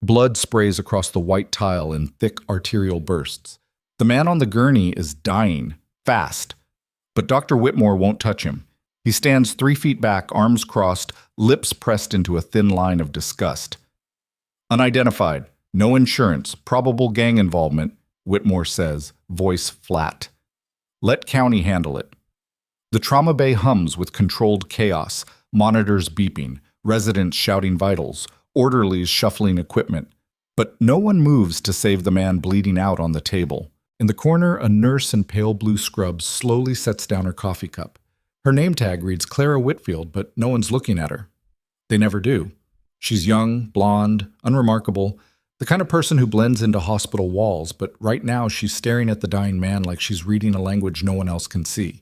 Blood sprays across the white tile in thick arterial bursts. The man on the gurney is dying, fast. But Dr. Whitmore won't touch him. He stands 3 feet back, arms crossed, lips pressed into a thin line of disgust. Unidentified, no insurance, probable gang involvement, Whitmore says, voice flat. Let county handle it. The trauma bay hums with controlled chaos, monitors beeping, residents shouting vitals, orderlies shuffling equipment. But no one moves to save the man bleeding out on the table. In the corner, a nurse in pale blue scrubs slowly sets down her coffee cup. Her name tag reads Clara Whitfield, but no one's looking at her. They never do. She's young, blonde, unremarkable, the kind of person who blends into hospital walls, but right now she's staring at the dying man like she's reading a language no one else can see.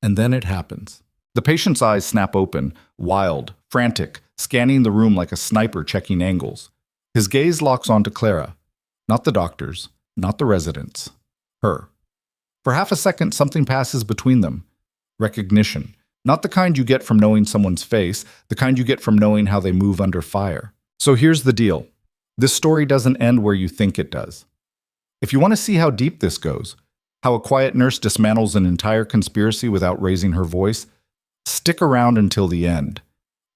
And then it happens. The patient's eyes snap open, wild, frantic, scanning the room like a sniper checking angles. His gaze locks onto Clara. Not the doctors, not the residents. Her. For half a second, something passes between them. Recognition. Not the kind you get from knowing someone's face, the kind you get from knowing how they move under fire. So here's the deal. This story doesn't end where you think it does. If you want to see how deep this goes, how a quiet nurse dismantles an entire conspiracy without raising her voice, stick around until the end.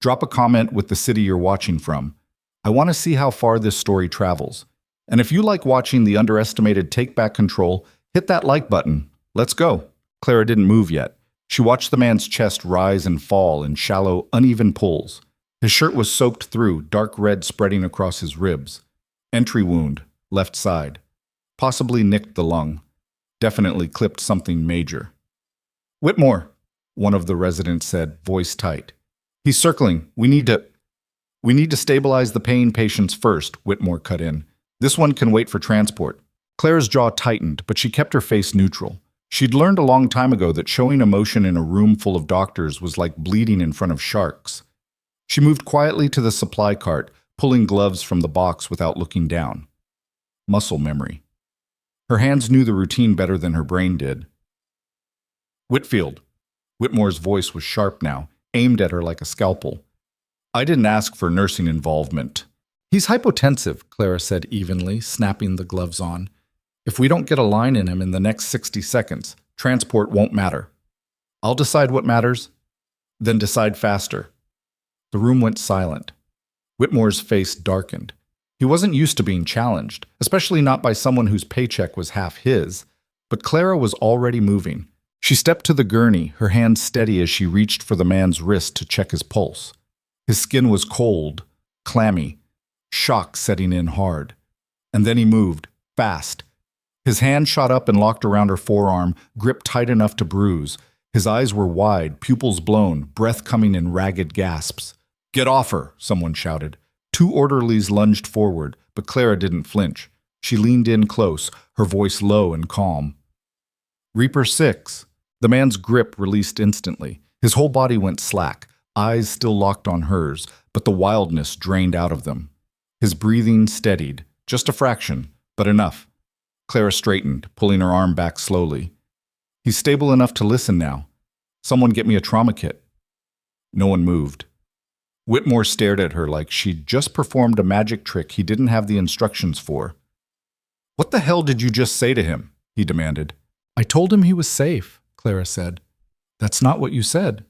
Drop a comment with the city you're watching from. I want to see how far this story travels. And if you like watching the underestimated take back control, hit that like button. Let's go. Clara didn't move yet. She watched the man's chest rise and fall in shallow, uneven pulls. His shirt was soaked through, dark red spreading across his ribs. Entry wound, left side. Possibly nicked the lung. Definitely clipped something major. Whitmore, one of the residents said, voice tight. He's circling. We need to stabilize the pain patients first, Whitmore cut in. This one can wait for transport. Clara's jaw tightened, but she kept her face neutral. She'd learned a long time ago that showing emotion in a room full of doctors was like bleeding in front of sharks. She moved quietly to the supply cart, pulling gloves from the box without looking down. Muscle memory. Her hands knew the routine better than her brain did. Whitfield. Whitmore's voice was sharp now, aimed at her like a scalpel. I didn't ask for nursing involvement. He's hypotensive, Clara said evenly, snapping the gloves on. If we don't get a line in him in the next 60 seconds, transport won't matter. I'll decide what matters, then decide faster. The room went silent. Whitmore's face darkened. He wasn't used to being challenged, especially not by someone whose paycheck was half his. But Clara was already moving. She stepped to the gurney, her hand steady as she reached for the man's wrist to check his pulse. His skin was cold, clammy, shock setting in hard. And then he moved, fast. His hand shot up and locked around her forearm, gripped tight enough to bruise. His eyes were wide, pupils blown, breath coming in ragged gasps. Get off her, someone shouted. 2 orderlies lunged forward, but Clara didn't flinch. She leaned in close, her voice low and calm. Reaper 6. The man's grip released instantly. His whole body went slack, eyes still locked on hers, but the wildness drained out of them. His breathing steadied, just a fraction, but enough. Clara straightened, pulling her arm back slowly. He's stable enough to listen now. Someone get me a trauma kit. No one moved. Whitmore stared at her like she'd just performed a magic trick he didn't have the instructions for. What the hell did you just say to him? He demanded. I told him he was safe, Clara said. That's not what you said.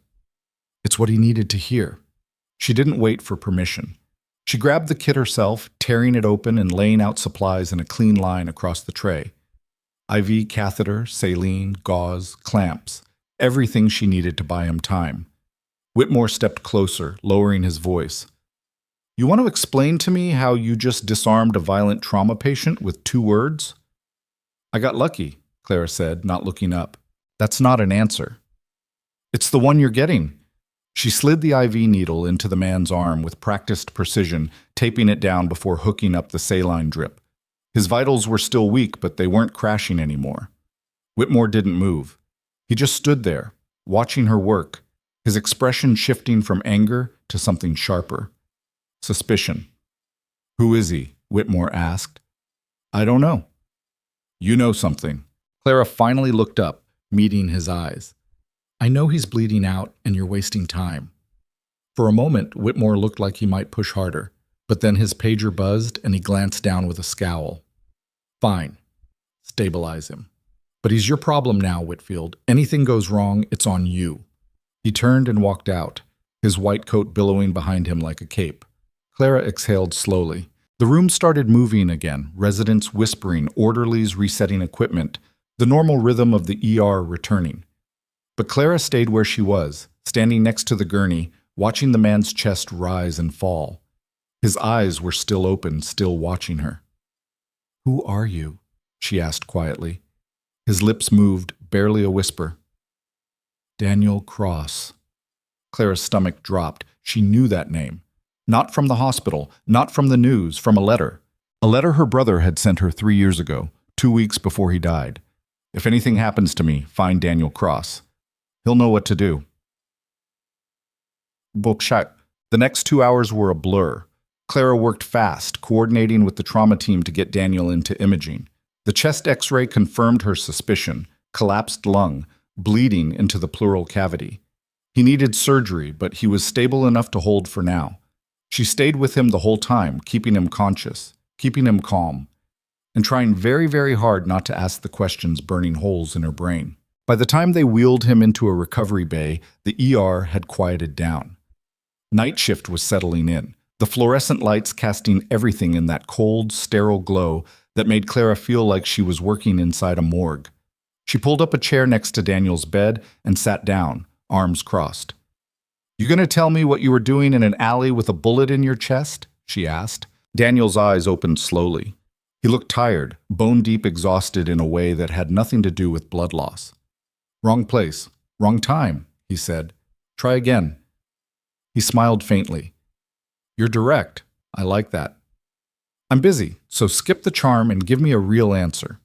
It's what he needed to hear. She didn't wait for permission. She grabbed the kit herself, tearing it open and laying out supplies in a clean line across the tray. IV catheter, saline, gauze, clamps, everything she needed to buy him time. Whitmore stepped closer, lowering his voice. You want to explain to me how you just disarmed a violent trauma patient with 2 words? I got lucky, Clara said, not looking up. That's not an answer. It's the one you're getting. She slid the IV needle into the man's arm with practiced precision, taping it down before hooking up the saline drip. His vitals were still weak, but they weren't crashing anymore. Whitmore didn't move. He just stood there, watching her work, his expression shifting from anger to something sharper. Suspicion. Who is he? Whitmore asked. I don't know. You know something. Clara finally looked up, meeting his eyes. I know he's bleeding out and you're wasting time. For a moment, Whitmore looked like he might push harder. But then his pager buzzed and he glanced down with a scowl. Fine. Stabilize him. But he's your problem now, Whitfield. Anything goes wrong, it's on you. He turned and walked out, his white coat billowing behind him like a cape. Clara exhaled slowly. The room started moving again, residents whispering, orderlies resetting equipment, the normal rhythm of the ER returning. But Clara stayed where she was, standing next to the gurney, watching the man's chest rise and fall. His eyes were still open, still watching her. "Who are you?" she asked quietly. His lips moved, barely a whisper. "Daniel Cross." Clara's stomach dropped. She knew that name. Not from the hospital, not from the news, from a letter. A letter her brother had sent her 3 years ago, 2 weeks before he died. "If anything happens to me, find Daniel Cross. He'll know what to do." Bookshot. The next 2 hours were a blur. Clara worked fast, coordinating with the trauma team to get Daniel into imaging. The chest X-ray confirmed her suspicion: collapsed lung, bleeding into the pleural cavity. He needed surgery, but he was stable enough to hold for now. She stayed with him the whole time, keeping him conscious, keeping him calm, and trying very, very hard not to ask the questions burning holes in her brain. By the time they wheeled him into a recovery bay, the ER had quieted down. Night shift was settling in, the fluorescent lights casting everything in that cold, sterile glow that made Clara feel like she was working inside a morgue. She pulled up a chair next to Daniel's bed and sat down, arms crossed. "You gonna tell me what you were doing in an alley with a bullet in your chest?" she asked. Daniel's eyes opened slowly. He looked tired, bone-deep exhausted in a way that had nothing to do with blood loss. "Wrong place, wrong time," he said. "Try again." He smiled faintly. "You're direct. I like that." "I'm busy, so skip the charm and give me a real answer."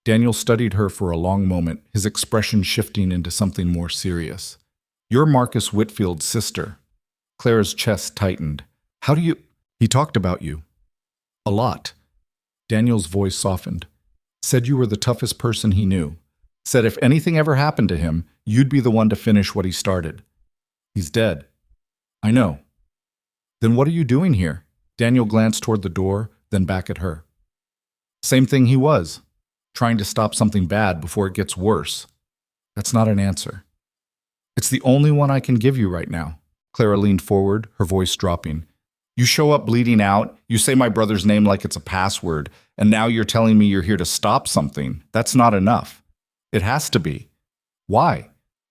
Daniel studied her for a long moment, his expression shifting into something more serious. "You're Marcus Whitfield's sister." Clara's chest tightened. "How do you—" "He talked about you." "A lot." Daniel's voice softened. "Said you were the toughest person he knew. Said if anything ever happened to him, you'd be the one to finish what he started." "He's dead." "I know." "Then what are you doing here?" Daniel glanced toward the door, then back at her. "Same thing he was. Trying to stop something bad before it gets worse." "That's not an answer." "It's the only one I can give you right now." Clara leaned forward, her voice dropping. "You show up bleeding out, you say my brother's name like it's a password, and now you're telling me you're here to stop something. That's not enough. It has to be. Why?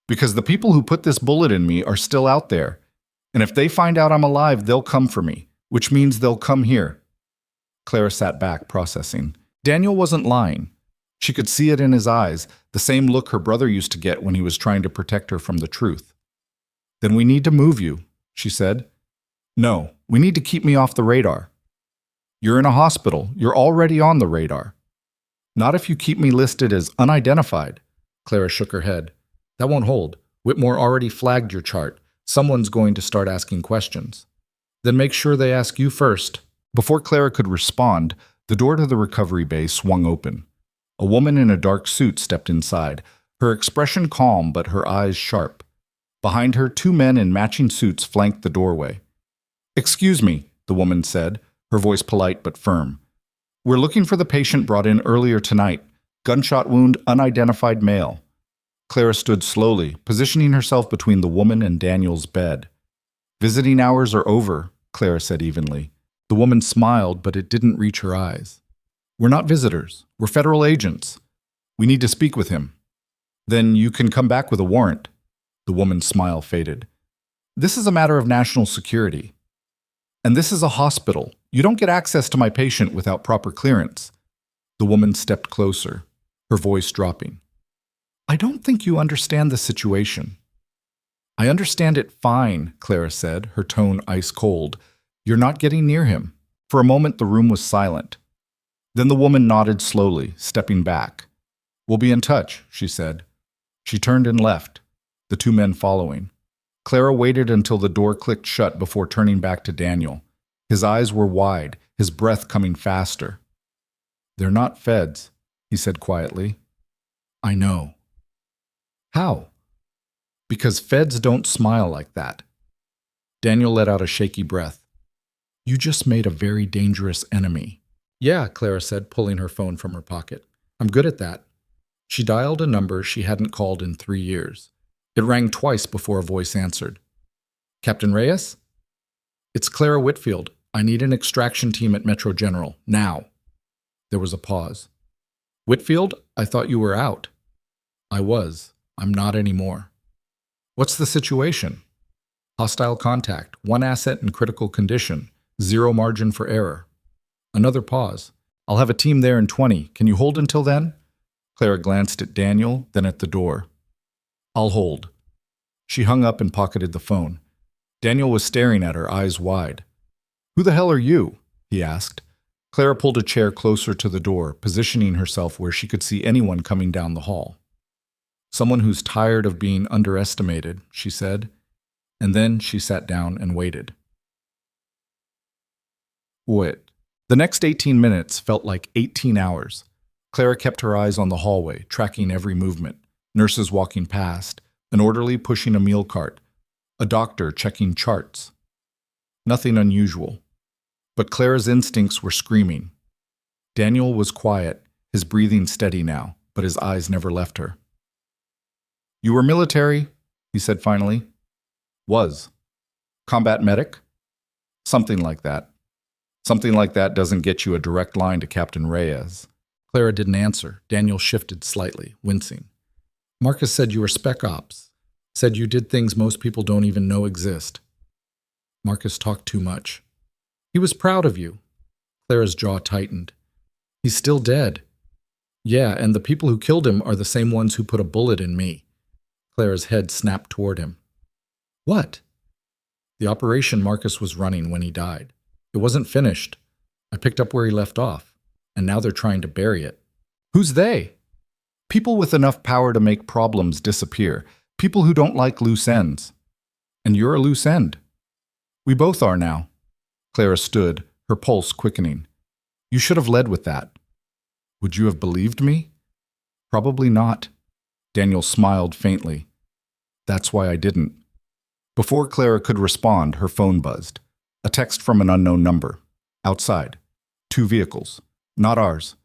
Because the people who put this bullet in me are still out there. And if they find out I'm alive, they'll come for me, which means they'll come here." Clara sat back, processing. Daniel wasn't lying. She could see it in his eyes, the same look her brother used to get when he was trying to protect her from the truth. "Then we need to move you," she said. "No, we need to keep me off the radar." "You're in a hospital. You're already on the radar." "Not if you keep me listed as unidentified." Clara shook her head. "That won't hold. Whitmore already flagged your chart. Someone's going to start asking questions." "Then make sure they ask you first." Before Clara could respond, the door to the recovery bay swung open. A woman in a dark suit stepped inside, her expression calm but her eyes sharp. Behind her, 2 men in matching suits flanked the doorway. "Excuse me," the woman said, her voice polite but firm. "We're looking for the patient brought in earlier tonight. Gunshot wound, unidentified male." Clara stood slowly, positioning herself between the woman and Daniel's bed. "Visiting hours are over," Clara said evenly. The woman smiled, but it didn't reach her eyes. "We're not visitors. We're federal agents. We need to speak with him." "Then you can come back with a warrant." The woman's smile faded. "This is a matter of national security. And this is a hospital. You don't get access to my patient without proper clearance." The woman stepped closer, her voice dropping. "I don't think you understand the situation." "I understand it fine," Clara said, her tone ice cold. "You're not getting near him." For a moment the room was silent. Then the woman nodded slowly, stepping back. "We'll be in touch," she said. She turned and left, the 2 men following. Clara waited until the door clicked shut before turning back to Daniel. His eyes were wide, his breath coming faster. "They're not feds," he said quietly. "I know." "How?" "Because feds don't smile like that." Daniel let out a shaky breath. You just made a very dangerous enemy. Yeah, Clara said, pulling her phone from her pocket. I'm good at that. She dialed a number she hadn't called in 3 years. It rang twice before a voice answered. Captain Reyes? It's Clara Whitfield. I need an extraction team at Metro General, now. There was a pause. Whitfield, I thought you were out. I was. I'm not anymore. What's the situation? Hostile contact, 1 asset in critical condition, 0 margin for error. Another pause. I'll have a team there in 20. Can you hold until then? Clara glanced at Daniel, then at the door. I'll hold. She hung up and pocketed the phone. Daniel was staring at her, eyes wide. Who the hell are you? He asked. Clara pulled a chair closer to the door, positioning herself where she could see anyone coming down the hall. Someone who's tired of being underestimated, she said, and then she sat down and waited. Wait. The next 18 minutes felt like 18 hours. Clara kept her eyes on the hallway, tracking every movement. Nurses walking past, an orderly pushing a meal cart, a doctor checking charts. Nothing unusual. But Clara's instincts were screaming. Daniel was quiet, his breathing steady now, but his eyes never left her. You were military, he said finally. Was. Combat medic? Something like that. Something like that doesn't get you a direct line to Captain Reyes. Clara didn't answer. Daniel shifted slightly, wincing. Marcus said you were spec ops. Said you did things most people don't even know exist. Marcus talked too much. He was proud of you. Clara's jaw tightened. He's still dead. Yeah, and the people who killed him are the same ones who put a bullet in me. Clara's head snapped toward him. What? The operation Marcus was running when he died. It wasn't finished. I picked up where he left off, and now they're trying to bury it. Who's they? People with enough power to make problems disappear. People who don't like loose ends. And you're a loose end. We both are now. Clara stood, her pulse quickening. You should have led with that. Would you have believed me? Probably not. Daniel smiled faintly. That's why I didn't. Before Clara could respond, her phone buzzed. A text from an unknown number. Outside. 2 vehicles. Not ours.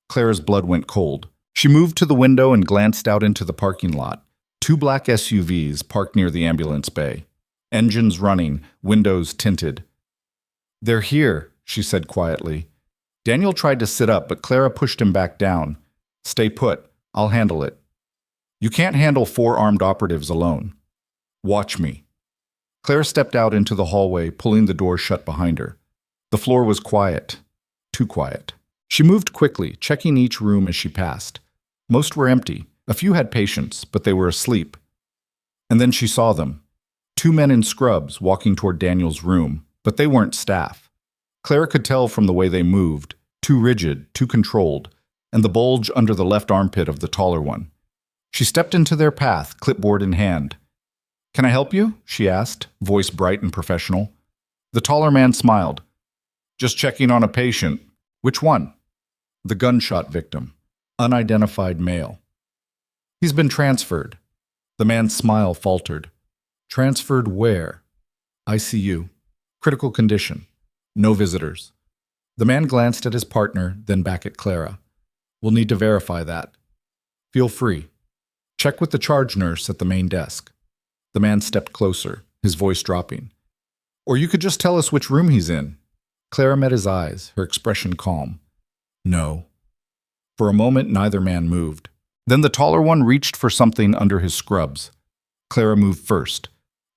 Clara's blood went cold. She moved to the window and glanced out into the parking lot. 2 black SUVs parked near the ambulance bay. Engines running, windows tinted. They're here, she said quietly. Daniel tried to sit up, but Clara pushed him back down. Stay put. I'll handle it. You can't handle 4 armed operatives alone. Watch me. Clara stepped out into the hallway, pulling the door shut behind her. The floor was quiet. Too quiet. She moved quickly, checking each room as she passed. Most were empty. A few had patients, but they were asleep. And then she saw them. 2 men in scrubs walking toward Daniel's room, but they weren't staff. Clara could tell from the way they moved, too rigid, too controlled, and the bulge under the left armpit of the taller one. She stepped into their path, clipboard in hand. Can I help you? She asked, voice bright and professional. The taller man smiled. Just checking on a patient. Which one? The gunshot victim. Unidentified male. He's been transferred. The man's smile faltered. Transferred where? ICU. Critical condition. No visitors. The man glanced at his partner, then back at Clara. We'll need to verify that. Feel free. Check with the charge nurse at the main desk. The man stepped closer, his voice dropping. Or you could just tell us which room he's in. Clara met his eyes, her expression calm. No. For a moment, neither man moved. Then the taller one reached for something under his scrubs. Clara moved first.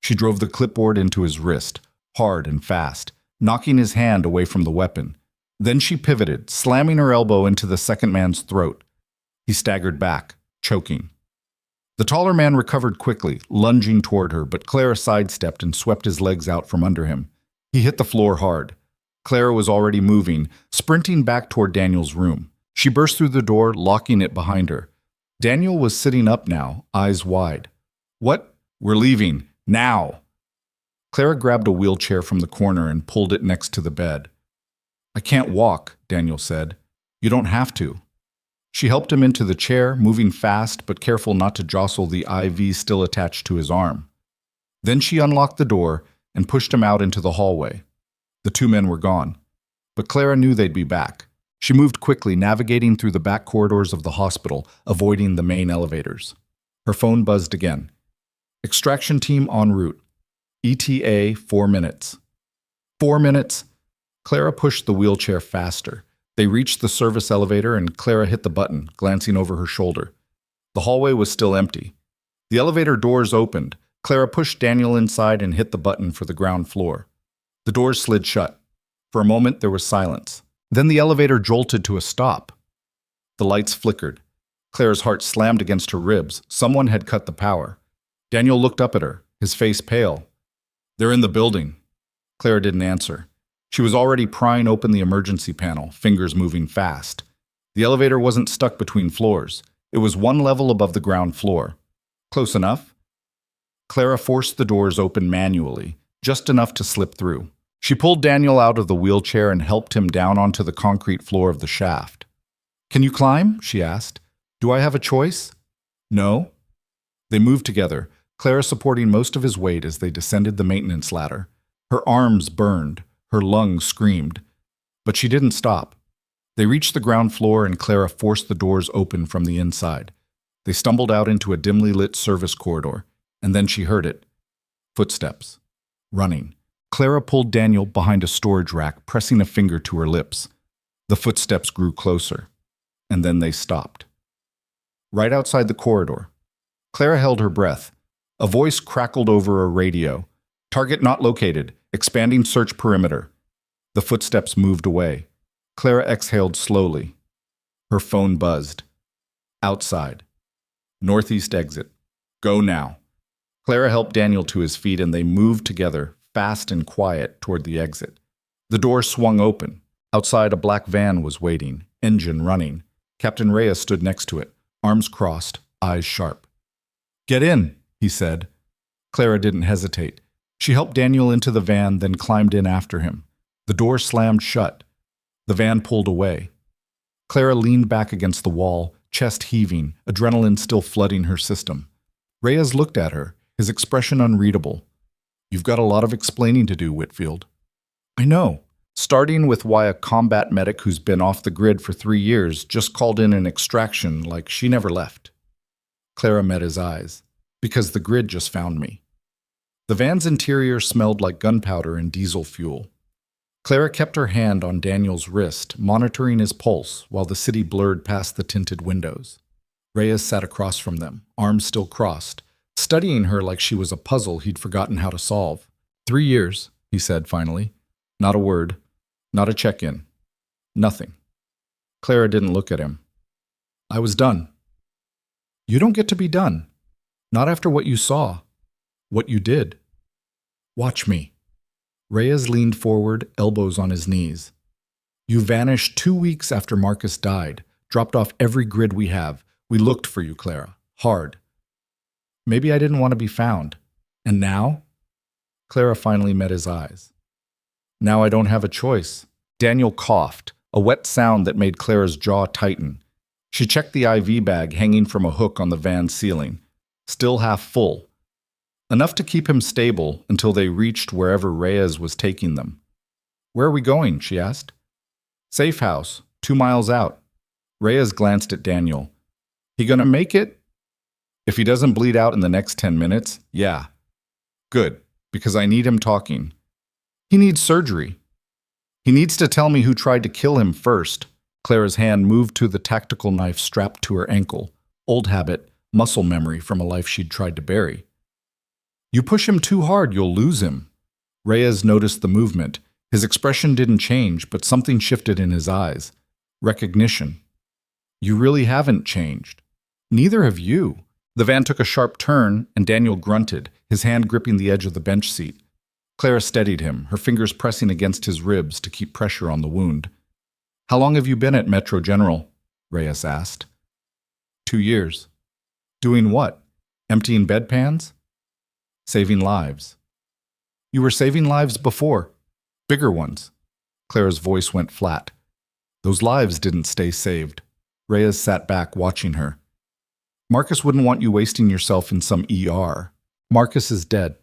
She drove the clipboard into his wrist, hard and fast, knocking his hand away from the weapon. Then she pivoted, slamming her elbow into the second man's throat. He staggered back, choking. The taller man recovered quickly, lunging toward her, but Clara sidestepped and swept his legs out from under him. He hit the floor hard. Clara was already moving, sprinting back toward Daniel's room. She burst through the door, locking it behind her. Daniel was sitting up now, eyes wide. What? We're leaving. Now! Clara grabbed a wheelchair from the corner and pulled it next to the bed. I can't walk, Daniel said. You don't have to. She helped him into the chair, moving fast but careful not to jostle the IV still attached to his arm. Then she unlocked the door and pushed him out into the hallway. The two men were gone. But Clara knew they'd be back. She moved quickly, navigating through the back corridors of the hospital, avoiding the main elevators. Her phone buzzed again. Extraction team en route. ETA 4 minutes. 4 minutes? Clara pushed the wheelchair faster. They reached the service elevator and Clara hit the button, glancing over her shoulder. The hallway was still empty. The elevator doors opened. Clara pushed Daniel inside and hit the button for the ground floor. The doors slid shut. For a moment, there was silence. Then the elevator jolted to a stop. The lights flickered. Clara's heart slammed against her ribs. Someone had cut the power. Daniel looked up at her, his face pale. "They're in the building." Clara didn't answer. She was already prying open the emergency panel, fingers moving fast. The elevator wasn't stuck between floors. It was one level above the ground floor. Close enough? Clara forced the doors open manually, just enough to slip through. She pulled Daniel out of the wheelchair and helped him down onto the concrete floor of the shaft. "Can you climb?" she asked. "Do I have a choice?" "No." They moved together, Clara supporting most of his weight as they descended the maintenance ladder. Her arms burned, her lungs screamed. But she didn't stop. They reached the ground floor and Clara forced the doors open from the inside. They stumbled out into a dimly lit service corridor, and then she heard it. Footsteps. Running. Clara pulled Daniel behind a storage rack, pressing a finger to her lips. The footsteps grew closer, and then they stopped. Right outside the corridor. Clara held her breath. A voice crackled over a radio. "Target not located. Expanding search perimeter." The footsteps moved away. Clara exhaled slowly. Her phone buzzed. Outside. Northeast exit. Go now. Clara helped Daniel to his feet and they moved together, fast and quiet, toward the exit. The door swung open. Outside, a black van was waiting, engine running. Captain Reyes stood next to it, arms crossed, eyes sharp. "Get in," he said. Clara didn't hesitate. She helped Daniel into the van, then climbed in after him. The door slammed shut. The van pulled away. Clara leaned back against the wall, chest heaving, adrenaline still flooding her system. Reyes looked at her, his expression unreadable. "You've got a lot of explaining to do, Whitfield." "I know. Starting with why a combat medic who's been off the grid for 3 years just called in an extraction like she never left." Clara met his eyes. "Because the grid just found me." The van's interior smelled like gunpowder and diesel fuel. Clara kept her hand on Daniel's wrist, monitoring his pulse while the city blurred past the tinted windows. Reyes sat across from them, arms still crossed, studying her like she was a puzzle he'd forgotten how to solve. 3 years, he said finally. Not a word. Not a check-in. Nothing. Clara didn't look at him. "I was done." "You don't get to be done. Not after what you saw. What you did. Watch me." Reyes leaned forward, elbows on his knees. "You vanished 2 weeks after Marcus died, dropped off every grid we have. We looked for you, Clara. Hard. Maybe I didn't want to be found. And now?" Clara finally met his eyes. "Now I don't have a choice." Daniel coughed, a wet sound that made Clara's jaw tighten. She checked the IV bag hanging from a hook on the van's ceiling. Still half full. Enough to keep him stable until they reached wherever Reyes was taking them. "Where are we going?" she asked. "Safe house, 2 miles out." Reyes glanced at Daniel. "He gonna make it?" "If he doesn't bleed out in the next 10 minutes, yeah." "Good, because I need him talking." "He needs surgery." "He needs to tell me who tried to kill him first." Clara's hand moved to the tactical knife strapped to her ankle. Old habit, muscle memory from a life she'd tried to bury. "You push him too hard, you'll lose him." Reyes noticed the movement. His expression didn't change, but something shifted in his eyes. Recognition. "You really haven't changed. Neither have you." The van took a sharp turn, and Daniel grunted, his hand gripping the edge of the bench seat. Clara steadied him, her fingers pressing against his ribs to keep pressure on the wound. "How long have you been at Metro General?" Reyes asked. 2 years. "Doing what? Emptying bedpans?" "Saving lives." "You were saving lives before. Bigger ones." Clara's voice went flat. "Those lives didn't stay saved." Reyes sat back, watching her. "Marcus wouldn't want you wasting yourself in some ER. Marcus is dead.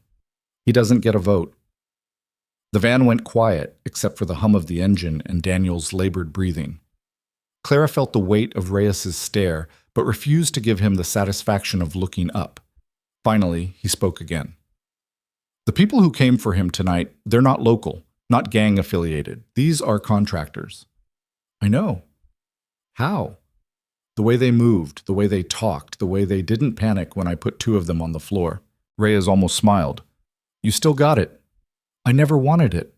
He doesn't get a vote." The van went quiet, except for the hum of the engine and Daniel's labored breathing. Clara felt the weight of Reyes's stare, but refused to give him the satisfaction of looking up. Finally, he spoke again. The people who came for him tonight, they're not local, not gang-affiliated. These are contractors. I know. How? The way they moved, the way they talked, the way they didn't panic when I put two of them on the floor. Reyes almost smiled. You still got it. I never wanted it.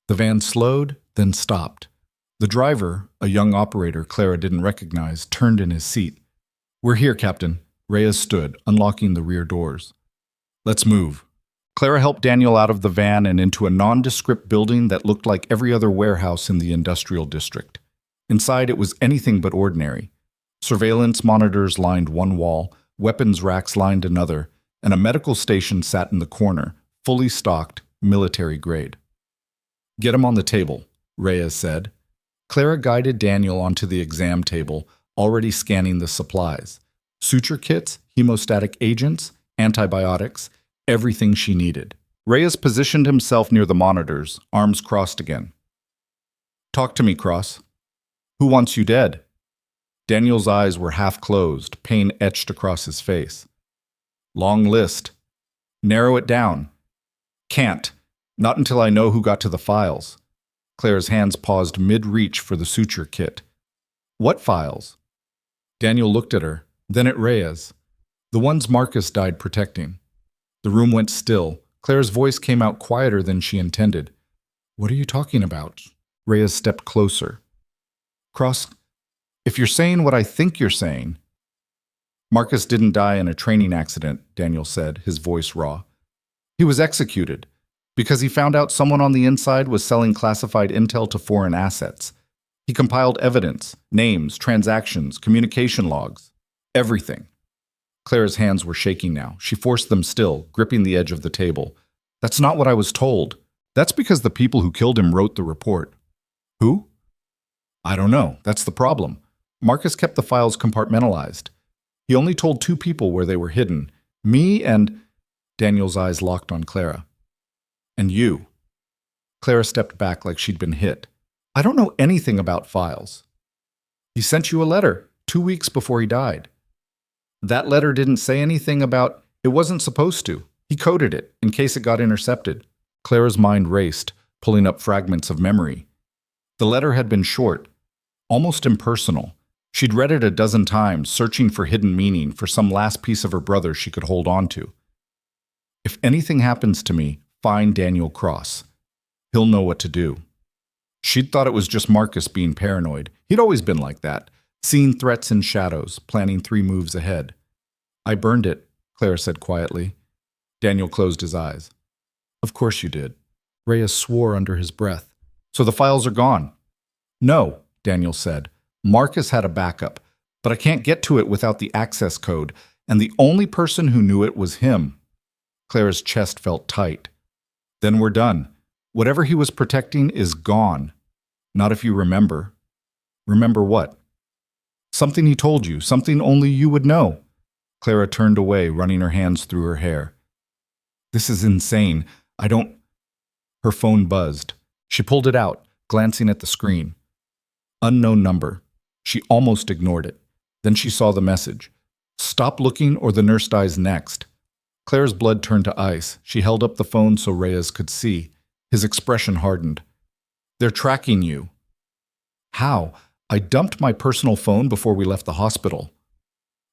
The van slowed, then stopped. The driver, a young operator Clara didn't recognize, turned in his seat. We're here, Captain. Reyes stood, unlocking the rear doors. Let's move. Clara helped Daniel out of the van and into a nondescript building that looked like every other warehouse in the industrial district. Inside, it was anything but ordinary. Surveillance monitors lined one wall, weapons racks lined another, and a medical station sat in the corner, fully stocked, military grade. Get him on the table, Reyes said. Clara guided Daniel onto the exam table, already scanning the supplies. Suture kits, hemostatic agents, antibiotics, everything she needed. Reyes positioned himself near the monitors, arms crossed again. Talk to me, Cross. Who wants you dead? Daniel's eyes were half closed, pain etched across his face. Long list. Narrow it down. Can't. Not until I know who got to the files. Claire's hands paused mid-reach for the suture kit. What files? Daniel looked at her, then at Reyes. The ones Marcus died protecting. The room went still. Claire's voice came out quieter than she intended. What are you talking about? Reyes stepped closer. Cross, if you're saying what I think you're saying... Marcus didn't die in a training accident, Daniel said, his voice raw. He was executed because he found out someone on the inside was selling classified intel to foreign assets. He compiled evidence, names, transactions, communication logs, everything. Clara's hands were shaking now. She forced them still, gripping the edge of the table. That's not what I was told. That's because the people who killed him wrote the report. Who? I don't know. That's the problem. Marcus kept the files compartmentalized. He only told two people where they were hidden. Me and... Daniel's eyes locked on Clara. And you. Clara stepped back like she'd been hit. I don't know anything about files. He sent you a letter 2 weeks before he died. That letter didn't say anything about... It wasn't supposed to. He coded it in case it got intercepted. Clara's mind raced, pulling up fragments of memory. The letter had been short, almost impersonal. She'd read it a dozen times, searching for hidden meaning, for some last piece of her brother she could hold on to. If anything happens to me, find Daniel Cross. He'll know what to do. She'd thought it was just Marcus being paranoid. He'd always been like that, seeing threats in shadows, planning 3 moves ahead. I burned it, Clara said quietly. Daniel closed his eyes. Of course you did. Reyes swore under his breath. So the files are gone. No, Daniel said. Marcus had a backup, but I can't get to it without the access code, and the only person who knew it was him. Clara's chest felt tight. Then we're done. Whatever he was protecting is gone. Not if you remember. Remember what? Something he told you, something only you would know. Clara turned away, running her hands through her hair. This is insane. I don't... Her phone buzzed. She pulled it out, glancing at the screen. Unknown number. She almost ignored it. Then she saw the message. Stop looking or the nurse dies next. Claire's blood turned to ice. She held up the phone so Reyes could see. His expression hardened. They're tracking you. How? I dumped my personal phone before we left the hospital.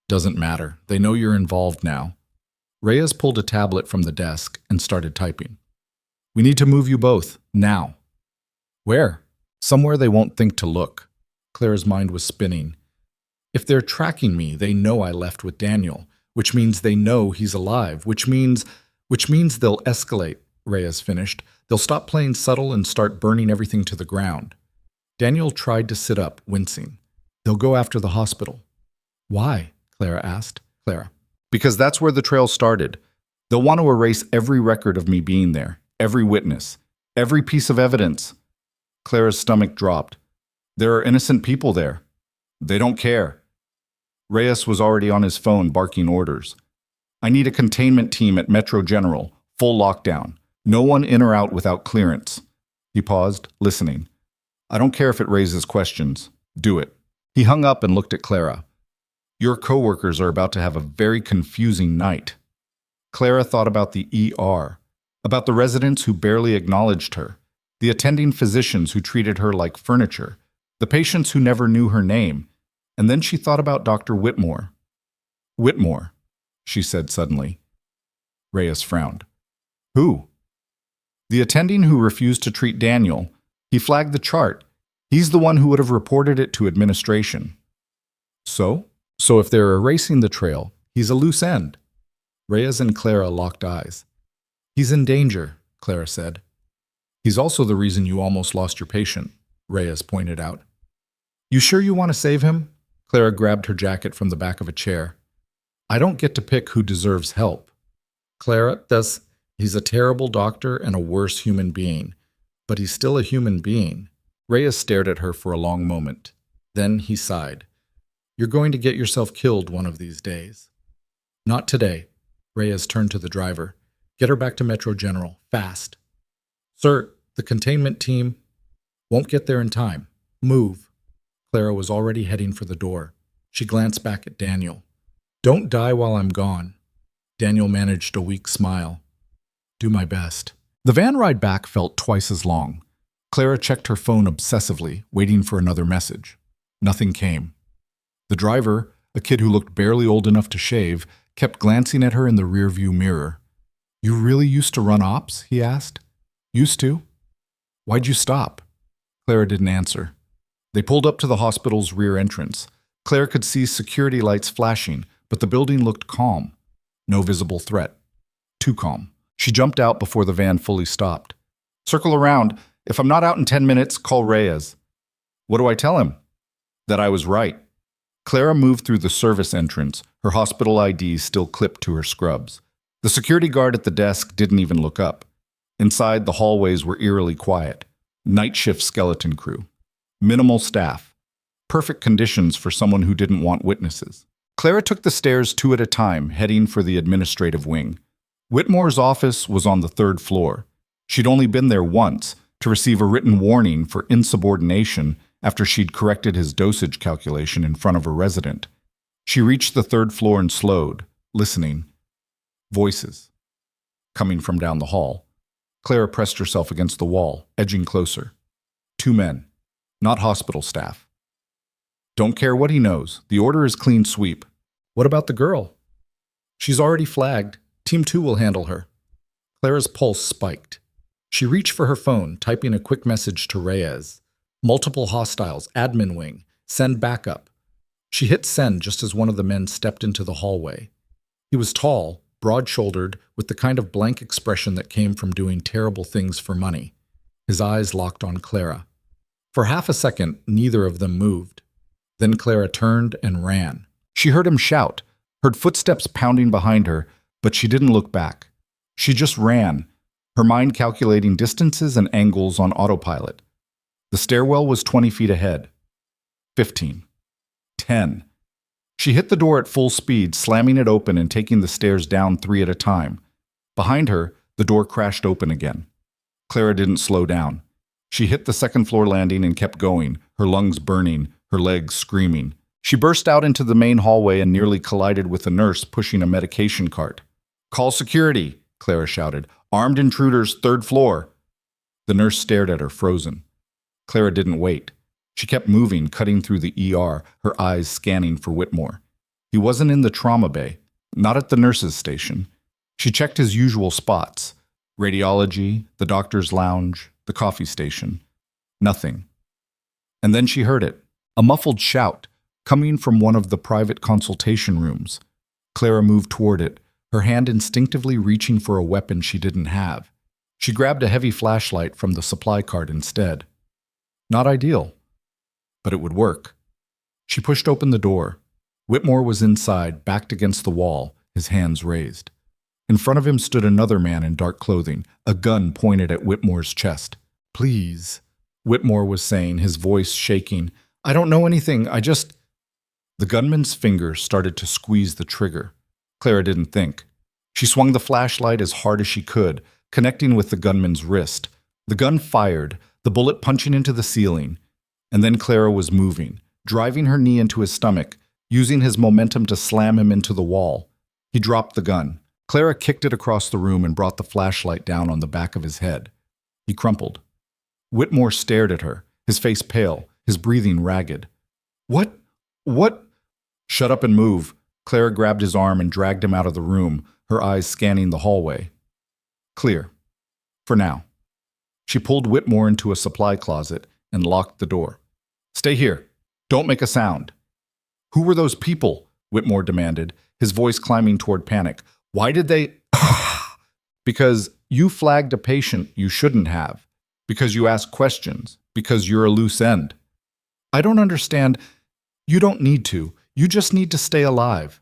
Doesn't matter. They know you're involved now. Reyes pulled a tablet from the desk and started typing. We need to move you both, now. Where? Somewhere they won't think to look. Clara's mind was spinning. If they're tracking me, they know I left with Daniel, which means they know he's alive, which means they'll escalate, Reyes finished. They'll stop playing subtle and start burning everything to the ground. Daniel tried to sit up, wincing. They'll go after the hospital. Why? Clara asked. Clara. Because that's where the trail started. They'll want to erase every record of me being there, every witness, every piece of evidence. Clara's stomach dropped. There are innocent people there. They don't care. Reyes was already on his phone barking orders. I need a containment team at Metro General, full lockdown. No one in or out without clearance. He paused, listening. I don't care if it raises questions. Do it. He hung up and looked at Clara. Your coworkers are about to have a very confusing night. Clara thought about the ER, about the residents who barely acknowledged her, the attending physicians who treated her like furniture, the patients who never knew her name, and then she thought about Dr. Whitmore. Whitmore, she said suddenly. Reyes frowned. Who? The attending who refused to treat Daniel. He flagged the chart. He's the one who would have reported it to administration. So if they're erasing the trail, he's a loose end. Reyes and Clara locked eyes. He's in danger, Clara said. He's also the reason you almost lost your patient, Reyes pointed out. You sure you want to save him? Clara grabbed her jacket from the back of a chair. I don't get to pick who deserves help. Clara does. He's a terrible doctor and a worse human being, but he's still a human being. Reyes stared at her for a long moment. Then he sighed. You're going to get yourself killed one of these days. Not today. Reyes turned to the driver. Get her back to Metro General, fast. Sir, the containment team won't get there in time. Move. Clara was already heading for the door. She glanced back at Daniel. Don't die while I'm gone. Daniel managed a weak smile. Do my best. The van ride back felt twice as long. Clara checked her phone obsessively, waiting for another message. Nothing came. The driver, a kid who looked barely old enough to shave, kept glancing at her in the rearview mirror. You really used to run ops? He asked. Used to? Why'd you stop? Clara didn't answer. They pulled up to the hospital's rear entrance. Clara could see security lights flashing, but the building looked calm. No visible threat. Too calm. She jumped out before the van fully stopped. Circle around. If I'm not out in 10 minutes, call Reyes. What do I tell him? That I was right. Clara moved through the service entrance, her hospital ID still clipped to her scrubs. The security guard at the desk didn't even look up. Inside, the hallways were eerily quiet. Night shift skeleton crew. Minimal staff. Perfect conditions for someone who didn't want witnesses. Clara took the stairs 2 at a time, heading for the administrative wing. Whitmore's office was on the 3rd floor. She'd only been there once, to receive a written warning for insubordination after she'd corrected his dosage calculation in front of a resident. She reached the 3rd floor and slowed, listening. Voices. Coming from down the hall. Clara pressed herself against the wall, edging closer. 2 men. Not hospital staff. Don't care what he knows. The order is clean sweep. What about the girl? She's already flagged. Team 2 will handle her. Clara's pulse spiked. She reached for her phone, typing a quick message to Reyes. Multiple hostiles, admin wing, send backup. She hit send just as one of the men stepped into the hallway. He was tall, broad-shouldered, with the kind of blank expression that came from doing terrible things for money. His eyes locked on Clara. For half a second, neither of them moved. Then Clara turned and ran. She heard him shout, heard footsteps pounding behind her, but she didn't look back. She just ran, her mind calculating distances and angles on autopilot. The stairwell was 20 feet ahead. 15. 10. She hit the door at full speed, slamming it open and taking the stairs down 3 at a time. Behind her, the door crashed open again. Clara didn't slow down. She hit the 2nd floor landing and kept going, her lungs burning, her legs screaming. She burst out into the main hallway and nearly collided with a nurse pushing a medication cart. Call security, Clara shouted. Armed intruders, 3rd floor. The nurse stared at her, frozen. Clara didn't wait. She kept moving, cutting through the ER, her eyes scanning for Whitmore. He wasn't in the trauma bay, not at the nurse's station. She checked his usual spots. Radiology, the doctor's lounge, the coffee station. Nothing. And then she heard it. A muffled shout, coming from one of the private consultation rooms. Clara moved toward it, her hand instinctively reaching for a weapon she didn't have. She grabbed a heavy flashlight from the supply cart instead. Not ideal, but it would work. She pushed open the door. Whitmore was inside, backed against the wall, his hands raised. In front of him stood another man in dark clothing, a gun pointed at Whitmore's chest. Please, Whitmore was saying, his voice shaking. I don't know anything, I just... The gunman's fingers started to squeeze the trigger. Clara didn't think. She swung the flashlight as hard as she could, connecting with the gunman's wrist. The gun fired, the bullet punching into the ceiling. And then Clara was moving, driving her knee into his stomach, using his momentum to slam him into the wall. He dropped the gun. Clara kicked it across the room and brought the flashlight down on the back of his head. He crumpled. Whitmore stared at her, his face pale, his breathing ragged. What? Shut up and move. Clara grabbed his arm and dragged him out of the room, her eyes scanning the hallway. Clear. For now. She pulled Whitmore into a supply closet and locked the door. Stay here. Don't make a sound. Who were those people? Whitmore demanded, his voice climbing toward panic. Why did they... Because you flagged a patient you shouldn't have. Because you asked questions. Because you're a loose end. I don't understand. You don't need to. You just need to stay alive.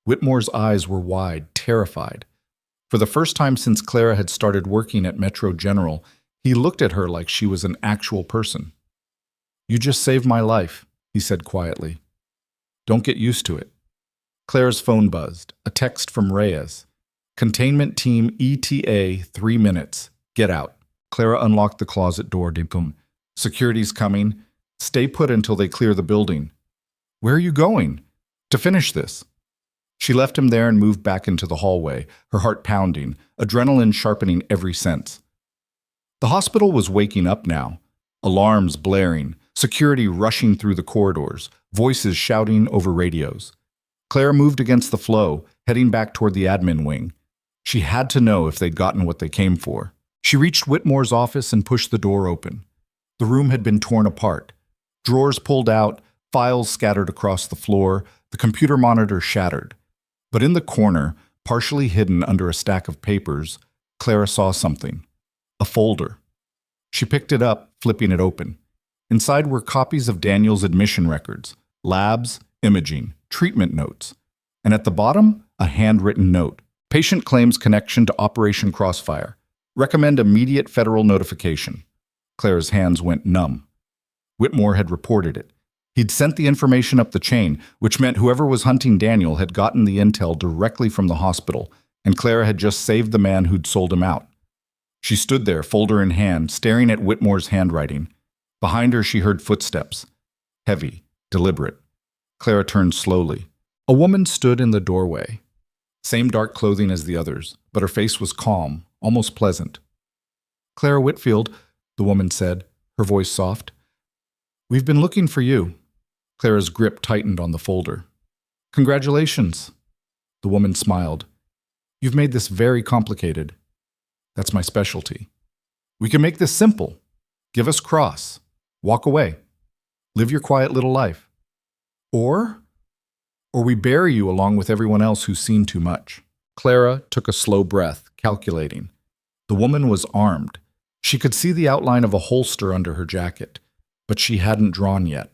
Whitmore's eyes were wide, terrified. For the first time since Clara had started working at Metro General, he looked at her like she was an actual person. You just saved my life, he said quietly. Don't get used to it. Clara's phone buzzed, a text from Reyes. Containment team ETA 3 minutes. Get out. Clara unlocked the closet door. Security's coming. Stay put until they clear the building. Where are you going? To finish this. She left him there and moved back into the hallway, her heart pounding, adrenaline sharpening every sense. The hospital was waking up now, alarms blaring, security rushing through the corridors, voices shouting over radios. Clara moved against the flow, heading back toward the admin wing. She had to know if they'd gotten what they came for. She reached Whitmore's office and pushed the door open. The room had been torn apart. Drawers pulled out, files scattered across the floor, the computer monitor shattered. But in the corner, partially hidden under a stack of papers, Clara saw something. A folder. She picked it up, flipping it open. Inside were copies of Daniel's admission records, labs, imaging, treatment notes. And at the bottom, a handwritten note. Patient claims connection to Operation Crossfire. Recommend immediate federal notification. Clara's hands went numb. Whitmore had reported it. He'd sent the information up the chain, which meant whoever was hunting Daniel had gotten the intel directly from the hospital, and Clara had just saved the man who'd sold him out. She stood there, folder in hand, staring at Whitmore's handwriting. Behind her, she heard footsteps. Heavy, deliberate. Clara turned slowly. A woman stood in the doorway. Same dark clothing as the others, but her face was calm, almost pleasant. Clara Whitfield, the woman said, her voice soft. We've been looking for you. Clara's grip tightened on the folder. Congratulations. The woman smiled. You've made this very complicated. That's my specialty. We can make this simple. Give us cross. Walk away. Live your quiet little life. Or we bury you along with everyone else who's seen too much. Clara took a slow breath, calculating. The woman was armed. She could see the outline of a holster under her jacket, but she hadn't drawn yet.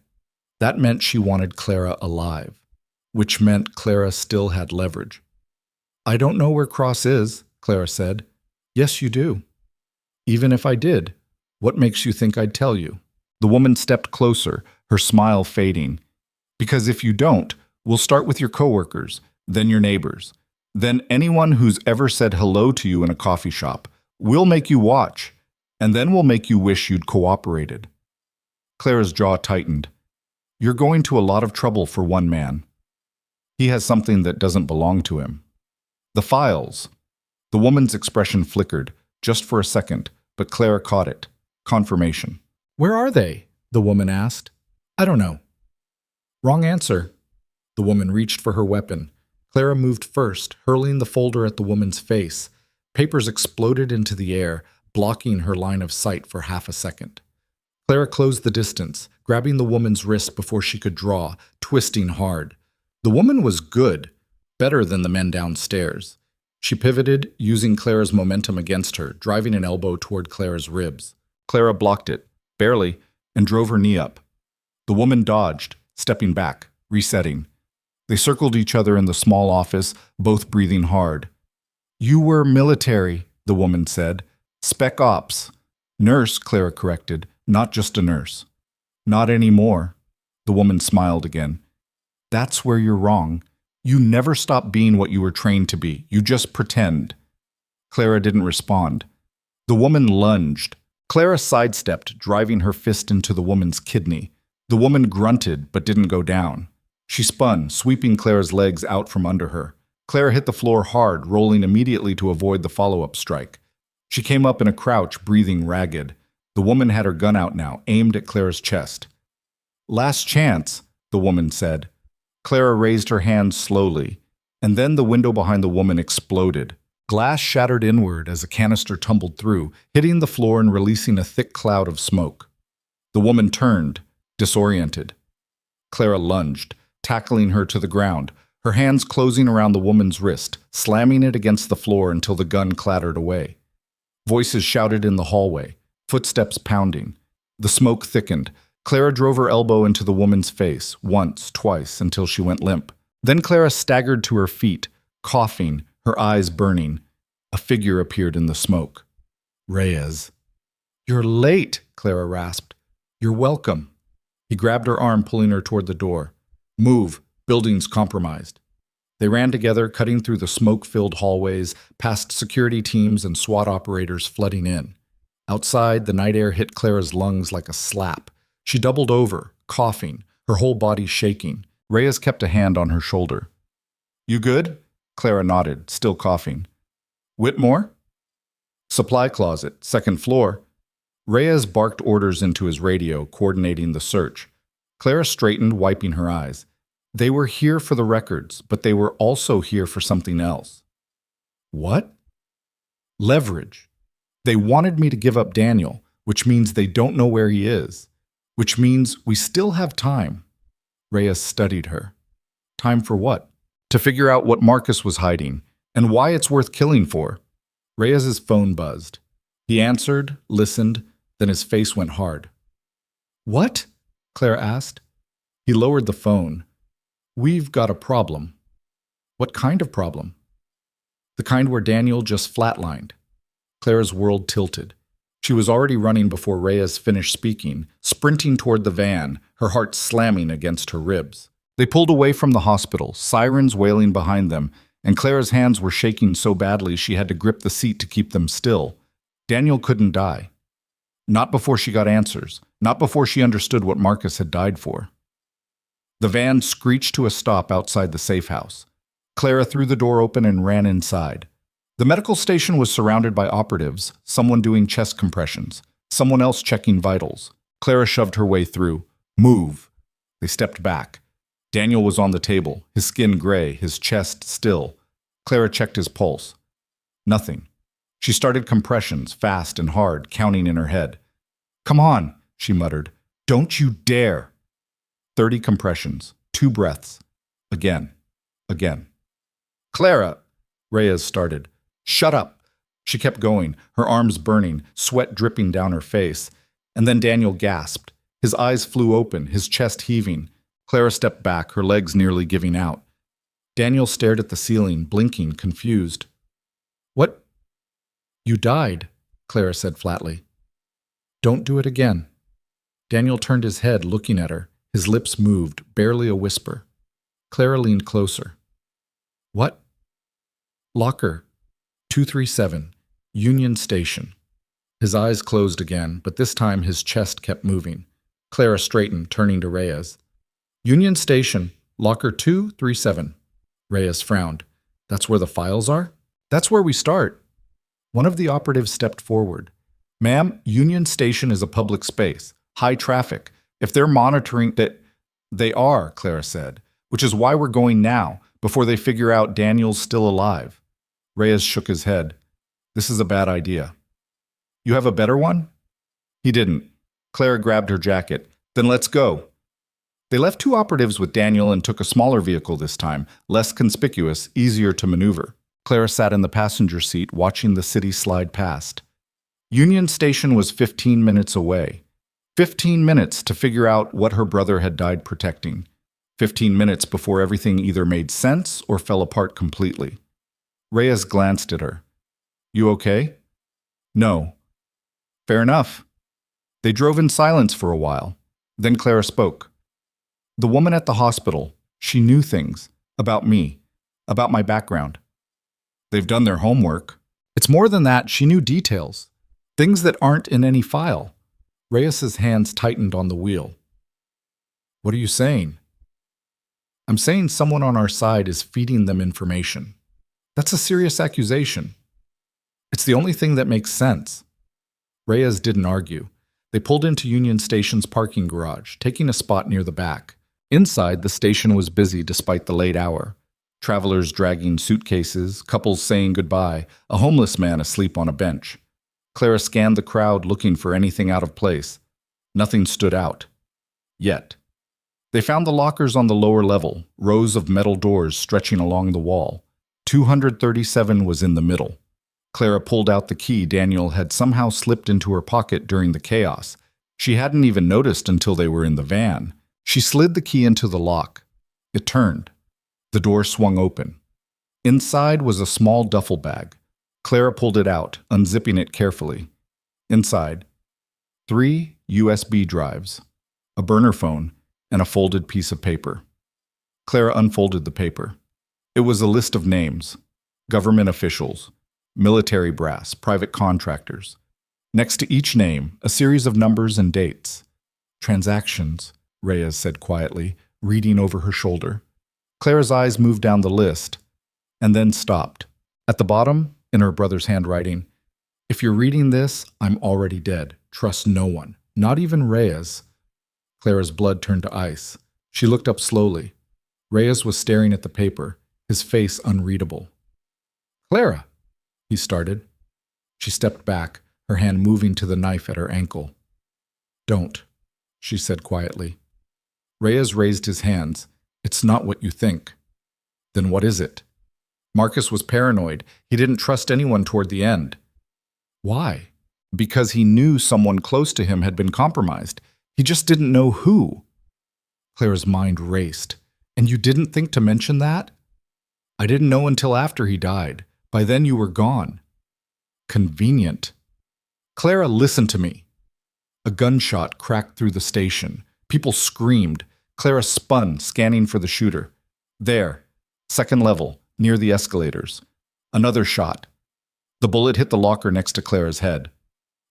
That meant she wanted Clara alive, which meant Clara still had leverage. I don't know where Cross is, Clara said. Yes, you do. Even if I did, what makes you think I'd tell you? The woman stepped closer, her smile fading. Because if you don't, we'll start with your coworkers, then your neighbors, then anyone who's ever said hello to you in a coffee shop. We'll make you watch, and then we'll make you wish you'd cooperated. Clara's jaw tightened. You're going to a lot of trouble for one man. He has something that doesn't belong to him. The files. The woman's expression flickered, just for a second, but Clara caught it. Confirmation. Where are they? The woman asked. I don't know. Wrong answer. The woman reached for her weapon. Clara moved first, hurling the folder at the woman's face. Papers exploded into the air, blocking her line of sight for half a second. Clara closed the distance, grabbing the woman's wrist before she could draw, twisting hard. The woman was good, better than the men downstairs. She pivoted, using Clara's momentum against her, driving an elbow toward Clara's ribs. Clara blocked it, barely, and drove her knee up. The woman dodged, stepping back, resetting. They circled each other in the small office, both breathing hard. You were military, the woman said. Spec ops. Nurse, Clara corrected, not just a nurse. Not anymore. The woman smiled again. That's where you're wrong. You never stop being what you were trained to be. You just pretend. Clara didn't respond. The woman lunged. Clara sidestepped, driving her fist into the woman's kidney. The woman grunted but didn't go down. She spun, sweeping Clara's legs out from under her. Clara hit the floor hard, rolling immediately to avoid the follow-up strike. She came up in a crouch, breathing ragged. The woman had her gun out now, aimed at Clara's chest. "Last chance," the woman said. Clara raised her hands slowly, and then the window behind the woman exploded. Glass shattered inward as a canister tumbled through, hitting the floor and releasing a thick cloud of smoke. The woman turned, disoriented. Clara lunged, tackling her to the ground, her hands closing around the woman's wrist, slamming it against the floor until the gun clattered away. Voices shouted in the hallway, footsteps pounding. The smoke thickened. Clara drove her elbow into the woman's face, once, twice, until she went limp. Then Clara staggered to her feet, coughing, her eyes burning. A figure appeared in the smoke. Reyes. "You're late," Clara rasped. "You're welcome." He grabbed her arm, pulling her toward the door. "Move. Building's compromised." They ran together, cutting through the smoke-filled hallways, past security teams and SWAT operators flooding in. Outside, the night air hit Clara's lungs like a slap. She doubled over, coughing, her whole body shaking. Reyes kept a hand on her shoulder. "You good?" Clara nodded, still coughing. "Whitmore?" "Supply closet, second floor." Reyes barked orders into his radio, coordinating the search. Clara straightened, wiping her eyes. They were here for the records, but they were also here for something else. What? Leverage. They wanted me to give up Daniel, which means they don't know where he is, which means we still have time. Reyes studied her. Time for what? To figure out what Marcus was hiding and why it's worth killing for. Reyes's phone buzzed. He answered, listened, then his face went hard. What? Clara asked. He lowered the phone. We've got a problem. What kind of problem? The kind where Daniel just flatlined. Clara's world tilted. She was already running before Reyes finished speaking, sprinting toward the van, her heart slamming against her ribs. They pulled away from the hospital, sirens wailing behind them, and Clara's hands were shaking so badly she had to grip the seat to keep them still. Daniel couldn't die. Not before she got answers, not before she understood what Marcus had died for. The van screeched to a stop outside the safe house. Clara threw the door open and ran inside. The medical station was surrounded by operatives, someone doing chest compressions, someone else checking vitals. Clara shoved her way through. Move. They stepped back. Daniel was on the table, his skin gray, his chest still. Clara checked his pulse. Nothing. She started compressions, fast and hard, counting in her head. Come on, she muttered. Don't you dare. 30 compressions, 2 breaths. Again. Clara, Reyes started. Shut up. She kept going, her arms burning, sweat dripping down her face. And then Daniel gasped. His eyes flew open, his chest heaving. Clara stepped back, her legs nearly giving out. Daniel stared at the ceiling, blinking, confused. What? You died, Clara said flatly. Don't do it again. Daniel turned his head, looking at her. His lips moved, barely a whisper. Clara leaned closer. What? Locker 237, Union Station. His eyes closed again, but this time his chest kept moving. Clara straightened, turning to Reyes. Union Station, Locker 237. Reyes frowned. That's where the files are? That's where we start. One of the operatives stepped forward. Ma'am, Union Station is a public space. High traffic. If they're monitoring that, they are, Clara said, which is why we're going now, before they figure out Daniel's still alive. Reyes shook his head. This is a bad idea. You have a better one? He didn't. Clara grabbed her jacket. Then let's go. They left 2 operatives with Daniel and took a smaller vehicle this time, less conspicuous, easier to maneuver. Clara sat in the passenger seat, watching the city slide past. Union Station was 15 minutes away. 15 minutes to figure out what her brother had died protecting. 15 minutes before everything either made sense or fell apart completely. Reyes glanced at her. You okay? No. Fair enough. They drove in silence for a while. Then Clara spoke. The woman at the hospital, she knew things about me, about my background. They've done their homework. It's more than that, she knew details. Things that aren't in any file. Reyes's hands tightened on the wheel. What are you saying? I'm saying someone on our side is feeding them information. That's a serious accusation. It's the only thing that makes sense. Reyes didn't argue. They pulled into Union Station's parking garage, taking a spot near the back. Inside, the station was busy despite the late hour. Travelers dragging suitcases, couples saying goodbye, a homeless man asleep on a bench. Clara scanned the crowd looking for anything out of place. Nothing stood out. Yet. They found the lockers on the lower level, rows of metal doors stretching along the wall. 237 was in the middle. Clara pulled out the key Daniel had somehow slipped into her pocket during the chaos. She hadn't even noticed until they were in the van. She slid the key into the lock. It turned. The door swung open. Inside was a small duffel bag. Clara pulled it out, unzipping it carefully. Inside, 3 USB drives, a burner phone, and a folded piece of paper. Clara unfolded the paper. It was a list of names, government officials, military brass, private contractors. Next to each name, a series of numbers and dates. Transactions, Reyes said quietly, reading over her shoulder. Clara's eyes moved down the list, and then stopped. At the bottom, in her brother's handwriting, "If you're reading this, I'm already dead. Trust no one, not even Reyes." Clara's blood turned to ice. She looked up slowly. Reyes was staring at the paper, his face unreadable. "Clara," he started. She stepped back, her hand moving to the knife at her ankle. "Don't," she said quietly. Reyes raised his hands. "It's not what you think." "Then what is it?" Marcus was paranoid. He didn't trust anyone toward the end. Why? Because he knew someone close to him had been compromised. He just didn't know who. Clara's mind raced. "And you didn't think to mention that?" "I didn't know until after he died. By then you were gone." "Convenient." "Clara, listen to me." A gunshot cracked through the station. People screamed. Clara spun, scanning for the shooter. There, second level, near the escalators. Another shot. The bullet hit the locker next to Clara's head.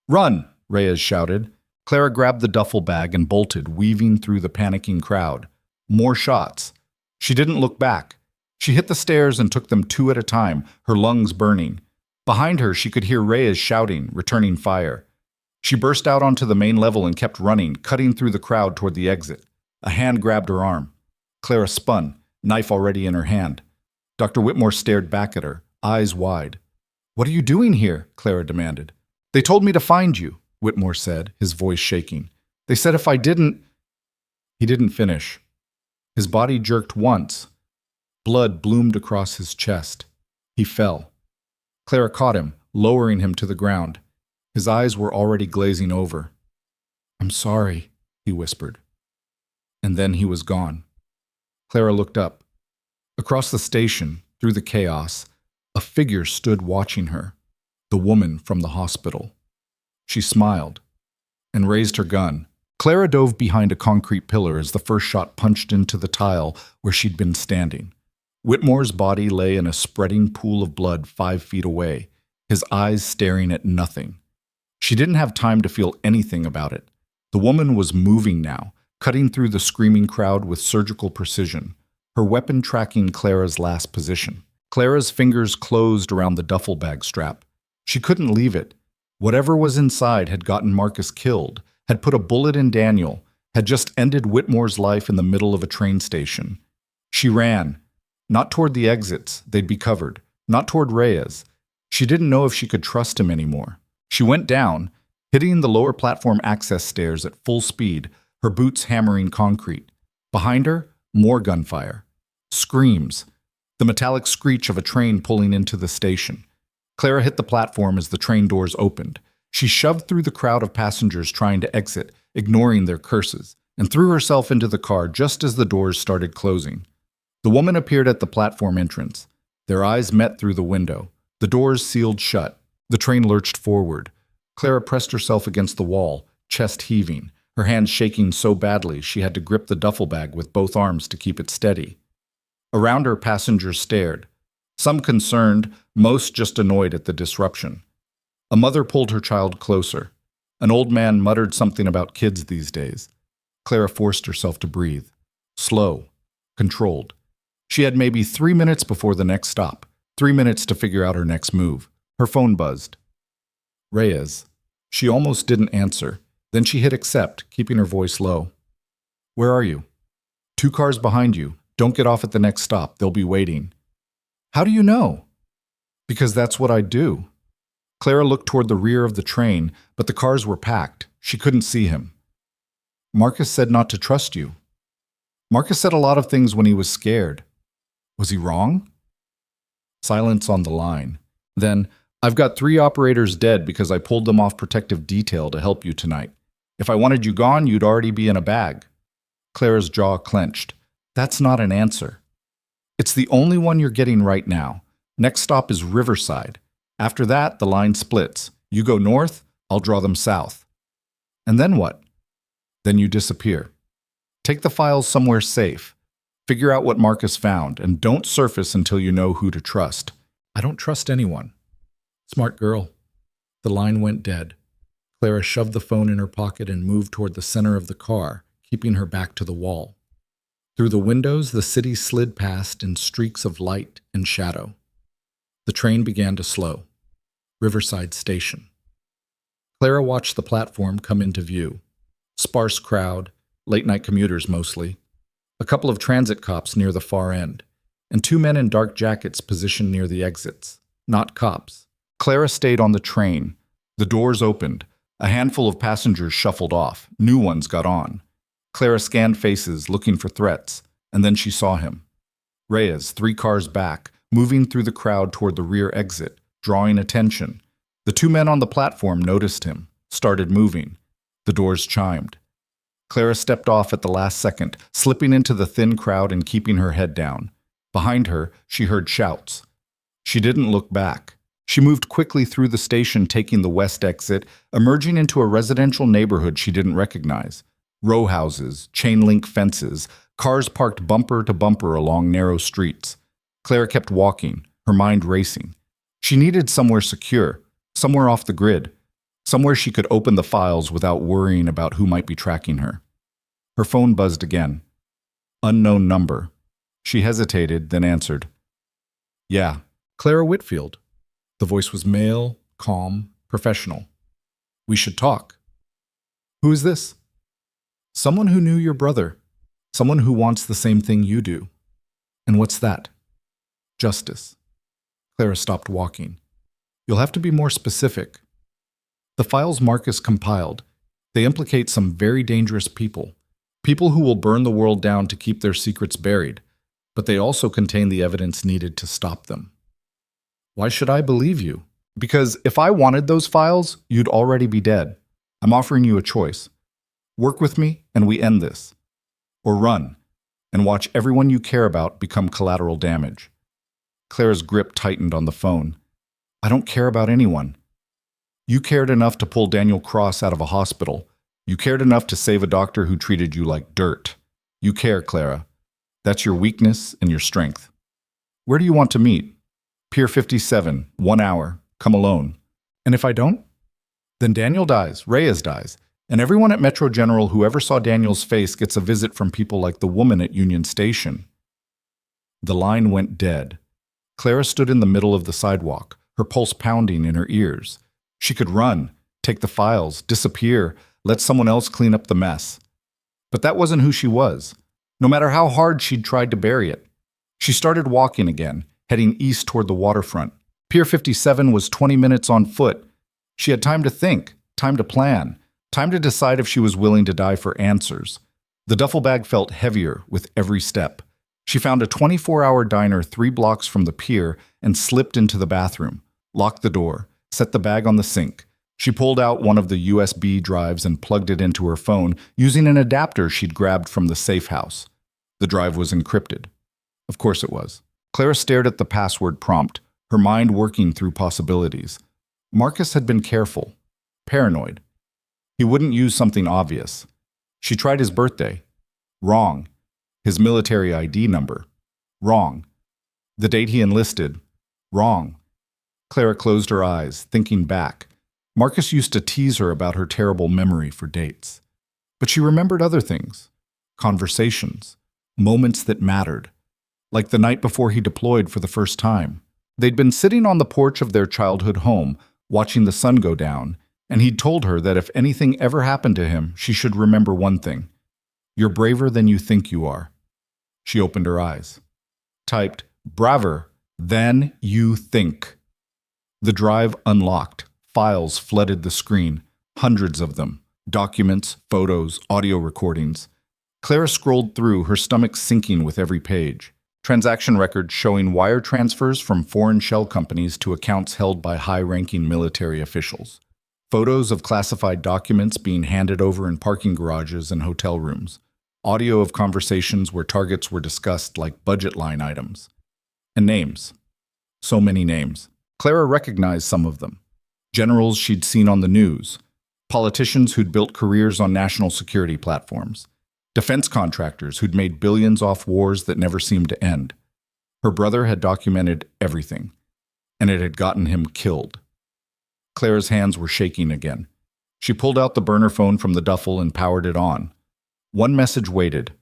"Run!" Reyes shouted. Clara grabbed the duffel bag and bolted, weaving through the panicking crowd. More shots. She didn't look back. She hit the stairs and took them 2 at a time, her lungs burning. Behind her, she could hear Reyes shouting, returning fire. She burst out onto the main level and kept running, cutting through the crowd toward the exit. A hand grabbed her arm. Clara spun, knife already in her hand. Dr. Whitmore stared back at her, eyes wide. "What are you doing here?" Clara demanded. "They told me to find you," Whitmore said, his voice shaking. "They said if I didn't—" He didn't finish. His body jerked once. Blood bloomed across his chest. He fell. Clara caught him, lowering him to the ground. His eyes were already glazing over. "I'm sorry," he whispered. And then he was gone. Clara looked up. Across the station, through the chaos, a figure stood watching her, the woman from the hospital. She smiled and raised her gun. Clara dove behind a concrete pillar as the first shot punched into the tile where she'd been standing. Whitmore's body lay in a spreading pool of blood 5 feet away, his eyes staring at nothing. She didn't have time to feel anything about it. The woman was moving now, cutting through the screaming crowd with surgical precision, her weapon tracking Clara's last position. Clara's fingers closed around the duffel bag strap. She couldn't leave it. Whatever was inside had gotten Marcus killed, had put a bullet in Daniel, had just ended Whitmore's life in the middle of a train station. She ran, not toward the exits, they'd be covered, not toward Reyes. She didn't know if she could trust him anymore. She went down, hitting the lower platform access stairs at full speed, her boots hammering concrete. Behind her, more gunfire. Screams. The metallic screech of a train pulling into the station. Clara hit the platform as the train doors opened. She shoved through the crowd of passengers trying to exit, ignoring their curses, and threw herself into the car just as the doors started closing. The woman appeared at the platform entrance. Their eyes met through the window. The doors sealed shut. The train lurched forward. Clara pressed herself against the wall, chest heaving, her hands shaking so badly she had to grip the duffel bag with both arms to keep it steady. Around her, passengers stared. Some concerned, most just annoyed at the disruption. A mother pulled her child closer. An old man muttered something about kids these days. Clara forced herself to breathe. Slow, controlled. She had maybe 3 minutes before the next stop, 3 minutes to figure out her next move. Her phone buzzed. Reyes. She almost didn't answer. Then she hit accept, keeping her voice low. Where are you? 2 cars behind you. Don't get off at the next stop. They'll be waiting. How do you know? Because that's what I do. Clara looked toward the rear of the train, but the cars were packed. She couldn't see him. Marcus said not to trust you. Marcus said a lot of things when he was scared. Was he wrong? Silence on the line. Then, I've got 3 operators dead because I pulled them off protective detail to help you tonight. If I wanted you gone, you'd already be in a bag. Clara's jaw clenched. That's not an answer. It's the only one you're getting right now. Next stop is Riverside. After that, the line splits. You go north, I'll draw them south. And then what? Then you disappear. Take the files somewhere safe. Figure out what Marcus found, and don't surface until you know who to trust. I don't trust anyone. Smart girl. The line went dead. Clara shoved the phone in her pocket and moved toward the center of the car, keeping her back to the wall. Through the windows, the city slid past in streaks of light and shadow. The train began to slow. Riverside Station. Clara watched the platform come into view. Sparse crowd, late-night commuters mostly. A couple of transit cops near the far end, and 2 men in dark jackets positioned near the exits. Not cops. Clara stayed on the train. The doors opened. A handful of passengers shuffled off. New ones got on. Clara scanned faces, looking for threats, and then she saw him. Reyes, 3 cars back, moving through the crowd toward the rear exit, drawing attention. The 2 men on the platform noticed him, started moving. The doors chimed. Clara stepped off at the last second, slipping into the thin crowd and keeping her head down. Behind her, she heard shouts. She didn't look back. She moved quickly through the station, taking the west exit, emerging into a residential neighborhood she didn't recognize. Row houses, chain-link fences, cars parked bumper to bumper along narrow streets. Clara kept walking, her mind racing. She needed somewhere secure, somewhere off the grid, somewhere she could open the files without worrying about who might be tracking her. Her phone buzzed again. Unknown number. She hesitated, then answered. Yeah, Clara Whitfield. The voice was male, calm, professional. We should talk. Who is this? Someone who knew your brother. Someone who wants the same thing you do. And what's that? Justice. Clara stopped walking. You'll have to be more specific. The files Marcus compiled, they implicate some very dangerous people. People who will burn the world down to keep their secrets buried, but they also contain the evidence needed to stop them. Why should I believe you? Because if I wanted those files, you'd already be dead. I'm offering you a choice. Work with me and we end this. Or run and watch everyone you care about become collateral damage. Clara's grip tightened on the phone. I don't care about anyone. You cared enough to pull Daniel Cross out of a hospital. You cared enough to save a doctor who treated you like dirt. You care, Clara. That's your weakness and your strength. Where do you want to meet? Pier 57, 1 hour. Come alone. And if I don't? Then Daniel dies, Reyes dies, and everyone at Metro General who ever saw Daniel's face gets a visit from people like the woman at Union Station. The line went dead. Clara stood in the middle of the sidewalk, her pulse pounding in her ears. She could run, take the files, disappear, let someone else clean up the mess. But that wasn't who she was, no matter how hard she'd tried to bury it. She started walking again, heading east toward the waterfront. Pier 57 was 20 minutes on foot. She had time to think, time to plan, time to decide if she was willing to die for answers. The duffel bag felt heavier with every step. She found a 24-hour diner 3 blocks from the pier and slipped into the bathroom, locked the door, set the bag on the sink. She pulled out one of the USB drives and plugged it into her phone using an adapter she'd grabbed from the safe house. The drive was encrypted. Of course it was. Clara stared at the password prompt, her mind working through possibilities. Marcus had been careful, paranoid. He wouldn't use something obvious. She tried his birthday. Wrong. His military ID number. Wrong. The date he enlisted. Wrong. Clara closed her eyes, thinking back. Marcus used to tease her about her terrible memory for dates. But she remembered other things. Conversations. Moments that mattered. Like the night before he deployed for the first time. They'd been sitting on the porch of their childhood home, watching the sun go down, and he'd told her that if anything ever happened to him, she should remember one thing. You're braver than you think you are. She opened her eyes. Typed, braver than you think. The drive unlocked. Files flooded the screen. Hundreds of them. Documents, photos, audio recordings. Clara scrolled through, her stomach sinking with every page. Transaction records showing wire transfers from foreign shell companies to accounts held by high-ranking military officials. Photos of classified documents being handed over in parking garages and hotel rooms. Audio of conversations where targets were discussed like budget line items. And names. So many names. Clara recognized some of them. Generals she'd seen on the news. Politicians who'd built careers on national security platforms. Defense contractors who'd made billions off wars that never seemed to end. Her brother had documented everything, and it had gotten him killed. Clara's hands were shaking again. She pulled out the burner phone from the duffel and powered it on. One message waited,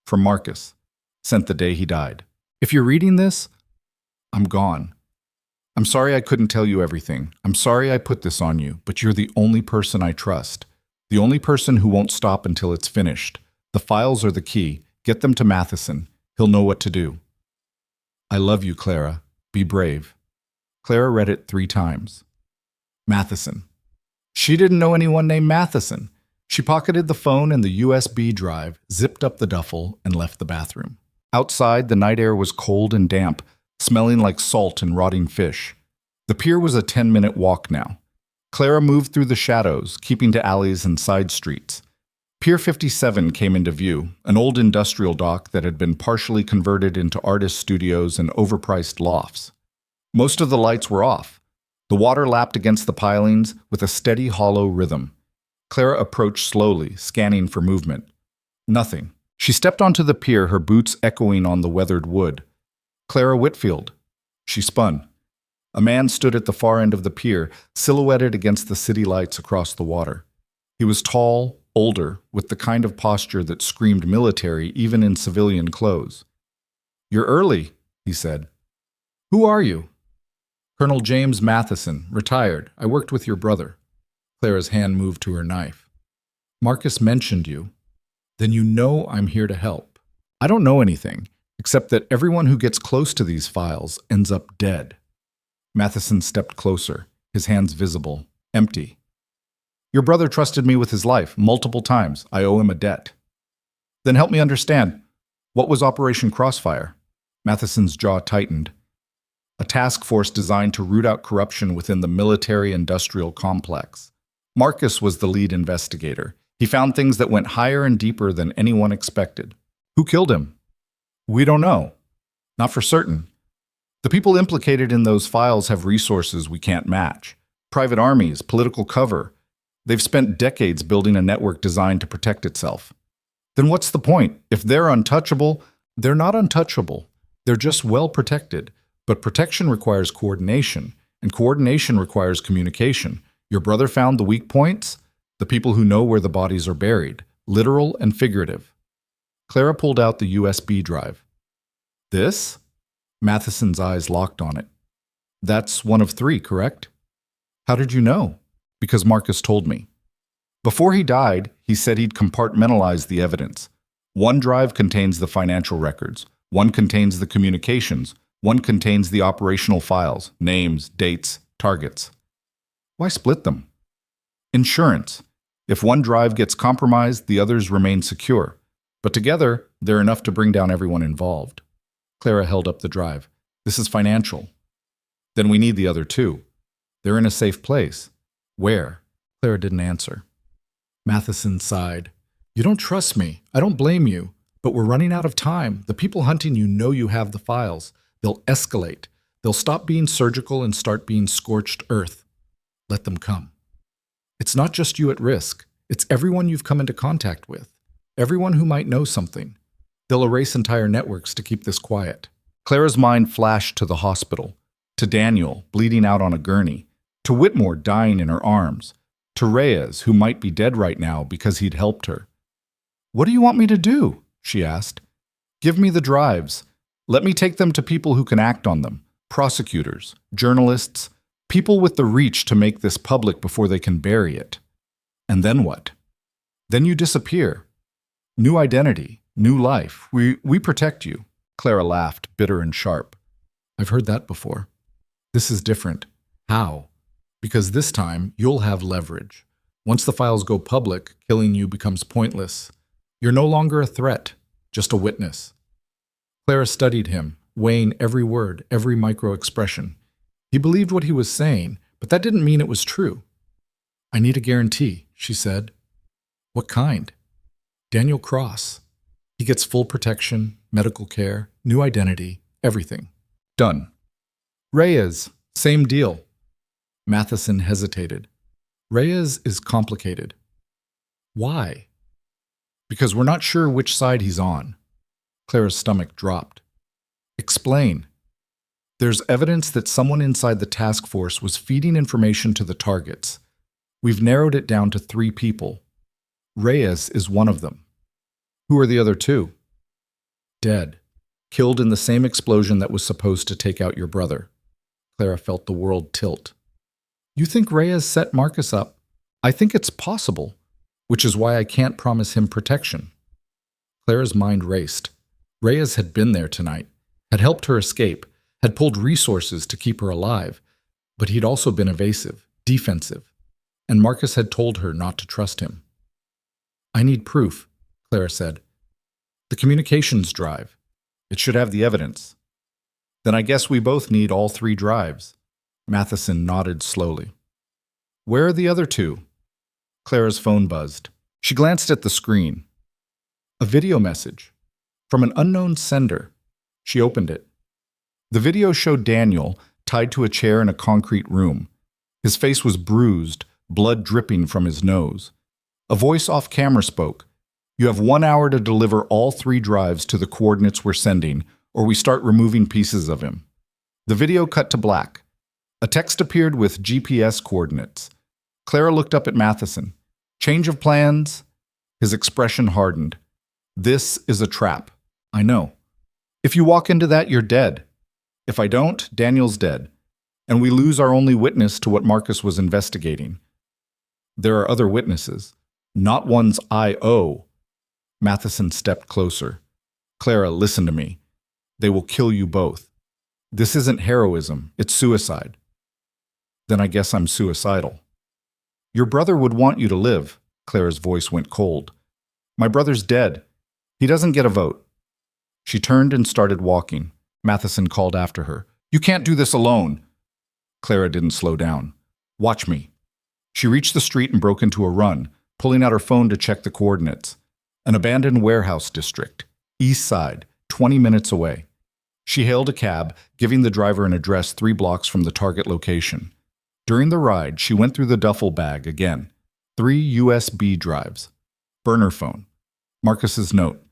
from Marcus, sent the day he died. If you're reading this, I'm gone. I'm sorry I couldn't tell you everything. I'm sorry I put this on you, but you're the only person I trust. The only person who won't stop until it's finished. The files are the key. Get them to Matheson. He'll know what to do. I love you, Clara. Be brave. Clara read it 3 times. Matheson. She didn't know anyone named Matheson. She pocketed the phone and the USB drive, zipped up the duffel, and left the bathroom. Outside, the night air was cold and damp, smelling like salt and rotting fish. The pier was a 10-minute walk now. Clara moved through the shadows, keeping to alleys and side streets. Pier 57 came into view, an old industrial dock that had been partially converted into artist studios and overpriced lofts. Most of the lights were off. The water lapped against the pilings with a steady, hollow rhythm. Clara approached slowly, scanning for movement. Nothing. She stepped onto the pier, her boots echoing on the weathered wood. Clara Whitfield. She spun. A man stood at the far end of the pier, silhouetted against the city lights across the water. He was tall, older, with the kind of posture that screamed military even in civilian clothes. "You're early," he said. "Who are you?" "Colonel James Matheson, retired. I worked with your brother." Clara's hand moved to her knife. "Marcus mentioned you. Then you know I'm here to help." "I don't know anything, except that everyone who gets close to these files ends up dead." Matheson stepped closer, his hands visible, empty. "Your brother trusted me with his life multiple times. I owe him a debt." "Then help me understand. What was Operation Crossfire?" Matheson's jaw tightened. "A task force designed to root out corruption within the military-industrial complex. Marcus was the lead investigator. He found things that went higher and deeper than anyone expected." "Who killed him?" "We don't know. Not for certain. The people implicated in those files have resources we can't match. Private armies, political cover. They've spent decades building a network designed to protect itself." "Then what's the point? If they're untouchable..." "They're not untouchable. They're just well protected. But protection requires coordination, and coordination requires communication. Your brother found the weak points? The people who know where the bodies are buried, literal and figurative." Clara pulled out the USB drive. "This?" Matheson's eyes locked on it. "That's one of 3, correct?" "How did you know?" "Because Marcus told me. Before he died, he said he'd compartmentalize the evidence. One drive contains the financial records, one contains the communications, one contains the operational files, names, dates, targets." "Why split them?" "Insurance. If one drive gets compromised, the others remain secure. But together, they're enough to bring down everyone involved." Clara held up the drive. "This is financial." "Then we need the other 2. They're in a safe place." "Where?" Clara didn't answer. Matheson sighed. "You don't trust me. I don't blame you. But we're running out of time. The people hunting you know you have the files. They'll escalate. They'll stop being surgical and start being scorched earth. Let them come. It's not just you at risk. It's everyone you've come into contact with. Everyone who might know something. They'll erase entire networks to keep this quiet." Clara's mind flashed to the hospital. to Daniel, bleeding out on a gurney, to Whitmore dying in her arms, to Reyes, who might be dead right now because he'd helped her. "What do you want me to do?" she asked. "Give me the drives. Let me take them to people who can act on them. Prosecutors, journalists, people with the reach to make this public before they can bury it. And then what? Then you disappear. New identity, new life. We protect you." Clara laughed, bitter and sharp. "I've heard that before. This is different." "How?" "Because this time you'll have leverage. Once the files go public, killing you becomes pointless. You're no longer a threat, just a witness." Clara studied him, weighing every word, every micro-expression. He believed what he was saying, but that didn't mean it was true. "I need a guarantee," she said. "What kind?" "Daniel Cross. He gets full protection, medical care, new identity, everything." "Done." "Reyes, same deal." Matheson hesitated. "Reyes is complicated." "Why?" "Because we're not sure which side he's on." Clara's stomach dropped. "Explain." "There's evidence that someone inside the task force was feeding information to the targets. We've narrowed it down to 3 people. Reyes is one of them." "Who are the other 2? "Dead. Killed in the same explosion that was supposed to take out your brother." Clara felt the world tilt. "You think Reyes set Marcus up?" "I think it's possible, which is why I can't promise him protection." Clara's mind raced. Reyes had been there tonight, had helped her escape, had pulled resources to keep her alive, but he'd also been evasive, defensive, and Marcus had told her not to trust him. "I need proof," Clara said. "The communications drive. It should have the evidence." "Then I guess we both need all 3 drives." Matheson nodded slowly. "Where are the other 2? Clara's phone buzzed. She glanced at the screen. A video message from an unknown sender. She opened it. The video showed Daniel tied to a chair in a concrete room. His face was bruised, blood dripping from his nose. A voice off camera spoke. "You have 1 hour to deliver all 3 drives to the coordinates we're sending, or we start removing pieces of him." The video cut to black. A text appeared with GPS coordinates. Clara looked up at Matheson. "Change of plans?" His expression hardened. "This is a trap. I know. If you walk into that, you're dead. If I don't, Daniel's dead. And we lose our only witness to what Marcus was investigating. There are other witnesses. Not ones I owe." Matheson stepped closer. "Clara, listen to me. They will kill you both. This isn't heroism, it's suicide." "Then I guess I'm suicidal." "Your brother would want you to live." Clara's voice went cold. "My brother's dead. He doesn't get a vote." She turned and started walking. Matheson called after her. "You can't do this alone." Clara didn't slow down. "Watch me." She reached the street and broke into a run, pulling out her phone to check the coordinates. An abandoned warehouse district, east side, 20 minutes away. She hailed a cab, giving the driver an address 3 blocks from the target location. During the ride, she went through the duffel bag again. 3 USB drives. Burner phone. Marcus's note.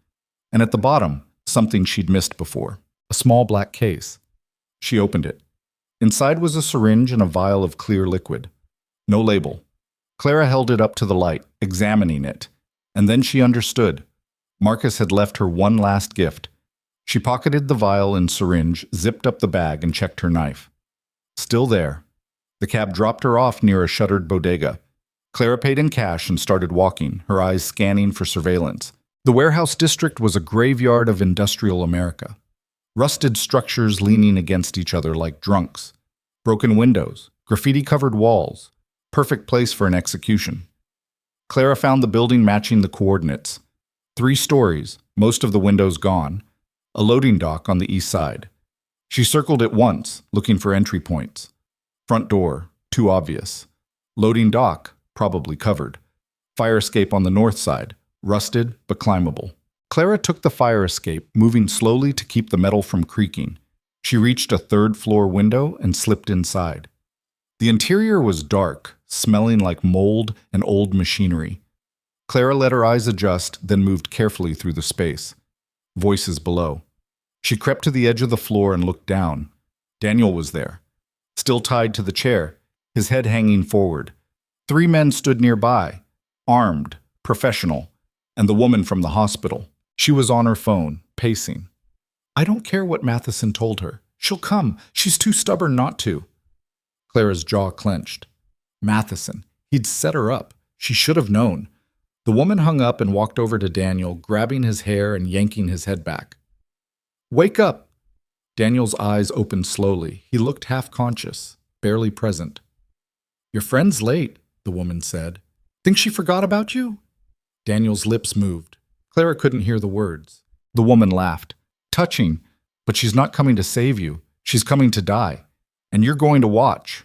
And at the bottom, something she'd missed before. A small black case. She opened it. Inside was a syringe and a vial of clear liquid. No label. Clara held it up to the light, examining it. And then she understood. Marcus had left her one last gift. She pocketed the vial and syringe, zipped up the bag, and checked her knife. Still there. The cab dropped her off near a shuttered bodega. Clara paid in cash and started walking, her eyes scanning for surveillance. The warehouse district was a graveyard of industrial America. Rusted structures leaning against each other like drunks. Broken windows, graffiti-covered walls. Perfect place for an execution. Clara found the building matching the coordinates. 3 stories, most of the windows gone. A loading dock on the east side. She circled it once, looking for entry points. Front door, too obvious. Loading dock, probably covered. Fire escape on the north side, rusted but climbable. Clara took the fire escape, moving slowly to keep the metal from creaking. She reached a 3rd-floor window and slipped inside. The interior was dark, smelling like mold and old machinery. Clara let her eyes adjust, then moved carefully through the space. Voices below. She crept to the edge of the floor and looked down. Daniel was there. still tied to the chair, his head hanging forward. 3 men stood nearby, armed, professional, and the woman from the hospital. She was on her phone, pacing. I don't care what Matheson told her. She'll come. She's too stubborn not to. Clara's jaw clenched. Matheson. He'd set her up. She should have known. The woman hung up and walked over to Daniel, grabbing his hair and yanking his head back. Wake up! Daniel's eyes opened slowly. He looked half-conscious, barely present. Your friend's late, the woman said. Think she forgot about you? Daniel's lips moved. Clara couldn't hear the words. The woman laughed. Touching, but she's not coming to save you. She's coming to die. And you're going to watch.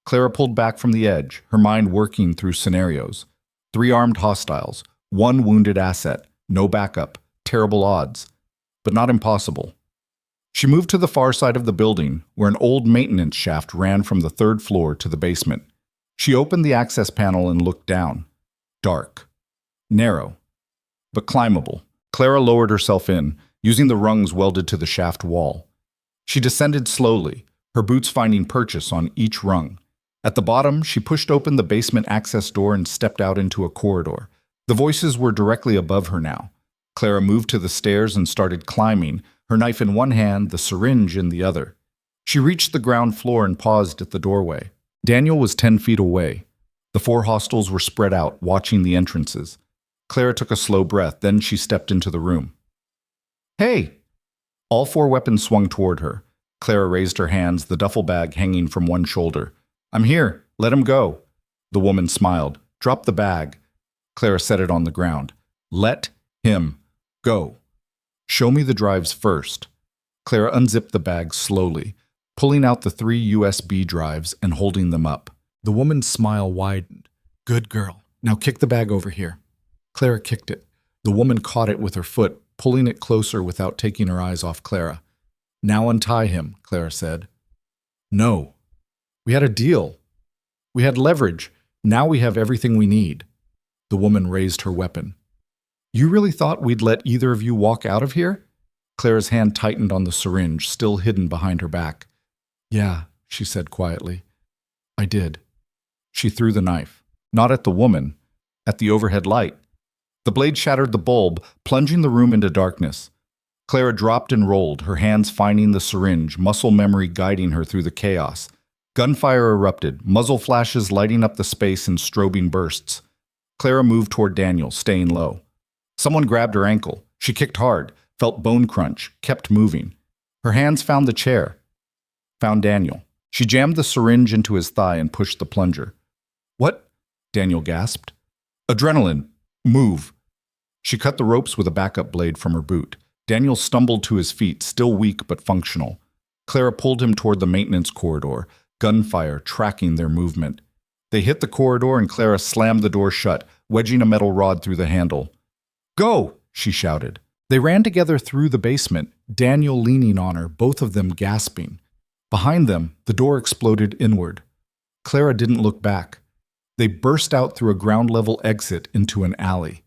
Clara pulled back from the edge, her mind working through scenarios. 3 armed hostiles, 1 wounded asset, no backup, terrible odds, but not impossible. She moved to the far side of the building, where an old maintenance shaft ran from the 3rd floor to the basement. She opened the access panel and looked down. Dark. Narrow. But climbable. Clara lowered herself in, using the rungs welded to the shaft wall. She descended slowly, her boots finding purchase on each rung. At the bottom, she pushed open the basement access door and stepped out into a corridor. The voices were directly above her now. Clara moved to the stairs and started climbing, her knife in one hand, the syringe in the other. She reached the ground floor and paused at the doorway. Daniel was 10 feet away. The 4 hostiles were spread out, watching the entrances. Clara took a slow breath, then she stepped into the room. Hey! All 4 weapons swung toward her. Clara raised her hands, the duffel bag hanging from one shoulder. I'm here. Let him go. The woman smiled. Drop the bag. Clara set it on the ground. Let him go. Show me the drives first. Clara unzipped the bag slowly, pulling out the 3 USB drives and holding them up. The woman's smile widened. Good girl. Now kick the bag over here. Clara kicked it. The woman caught it with her foot, pulling it closer without taking her eyes off Clara. Now untie him, Clara said. No. We had a deal. We had leverage. Now we have everything we need. The woman raised her weapon. You really thought we'd let either of you walk out of here? Clara's hand tightened on the syringe, still hidden behind her back. Yeah, she said quietly. I did. She threw the knife. Not at the woman, at the overhead light. The blade shattered the bulb, plunging the room into darkness. Clara dropped and rolled, her hands finding the syringe, muscle memory guiding her through the chaos. Gunfire erupted, muzzle flashes lighting up the space in strobing bursts. Clara moved toward Daniel, staying low. Someone grabbed her ankle. She kicked hard, felt bone crunch, kept moving. Her hands found the chair. Found Daniel. She jammed the syringe into his thigh and pushed the plunger. What? Daniel gasped. Adrenaline. Move. She cut the ropes with a backup blade from her boot. Daniel stumbled to his feet, still weak but functional. Clara pulled him toward the maintenance corridor, gunfire tracking their movement. They hit the corridor and Clara slammed the door shut, wedging a metal rod through the handle. Go! She shouted. They ran together through the basement, Daniel leaning on her, both of them gasping. Behind them, the door exploded inward. Clara didn't look back. They burst out through a ground-level exit into an alley.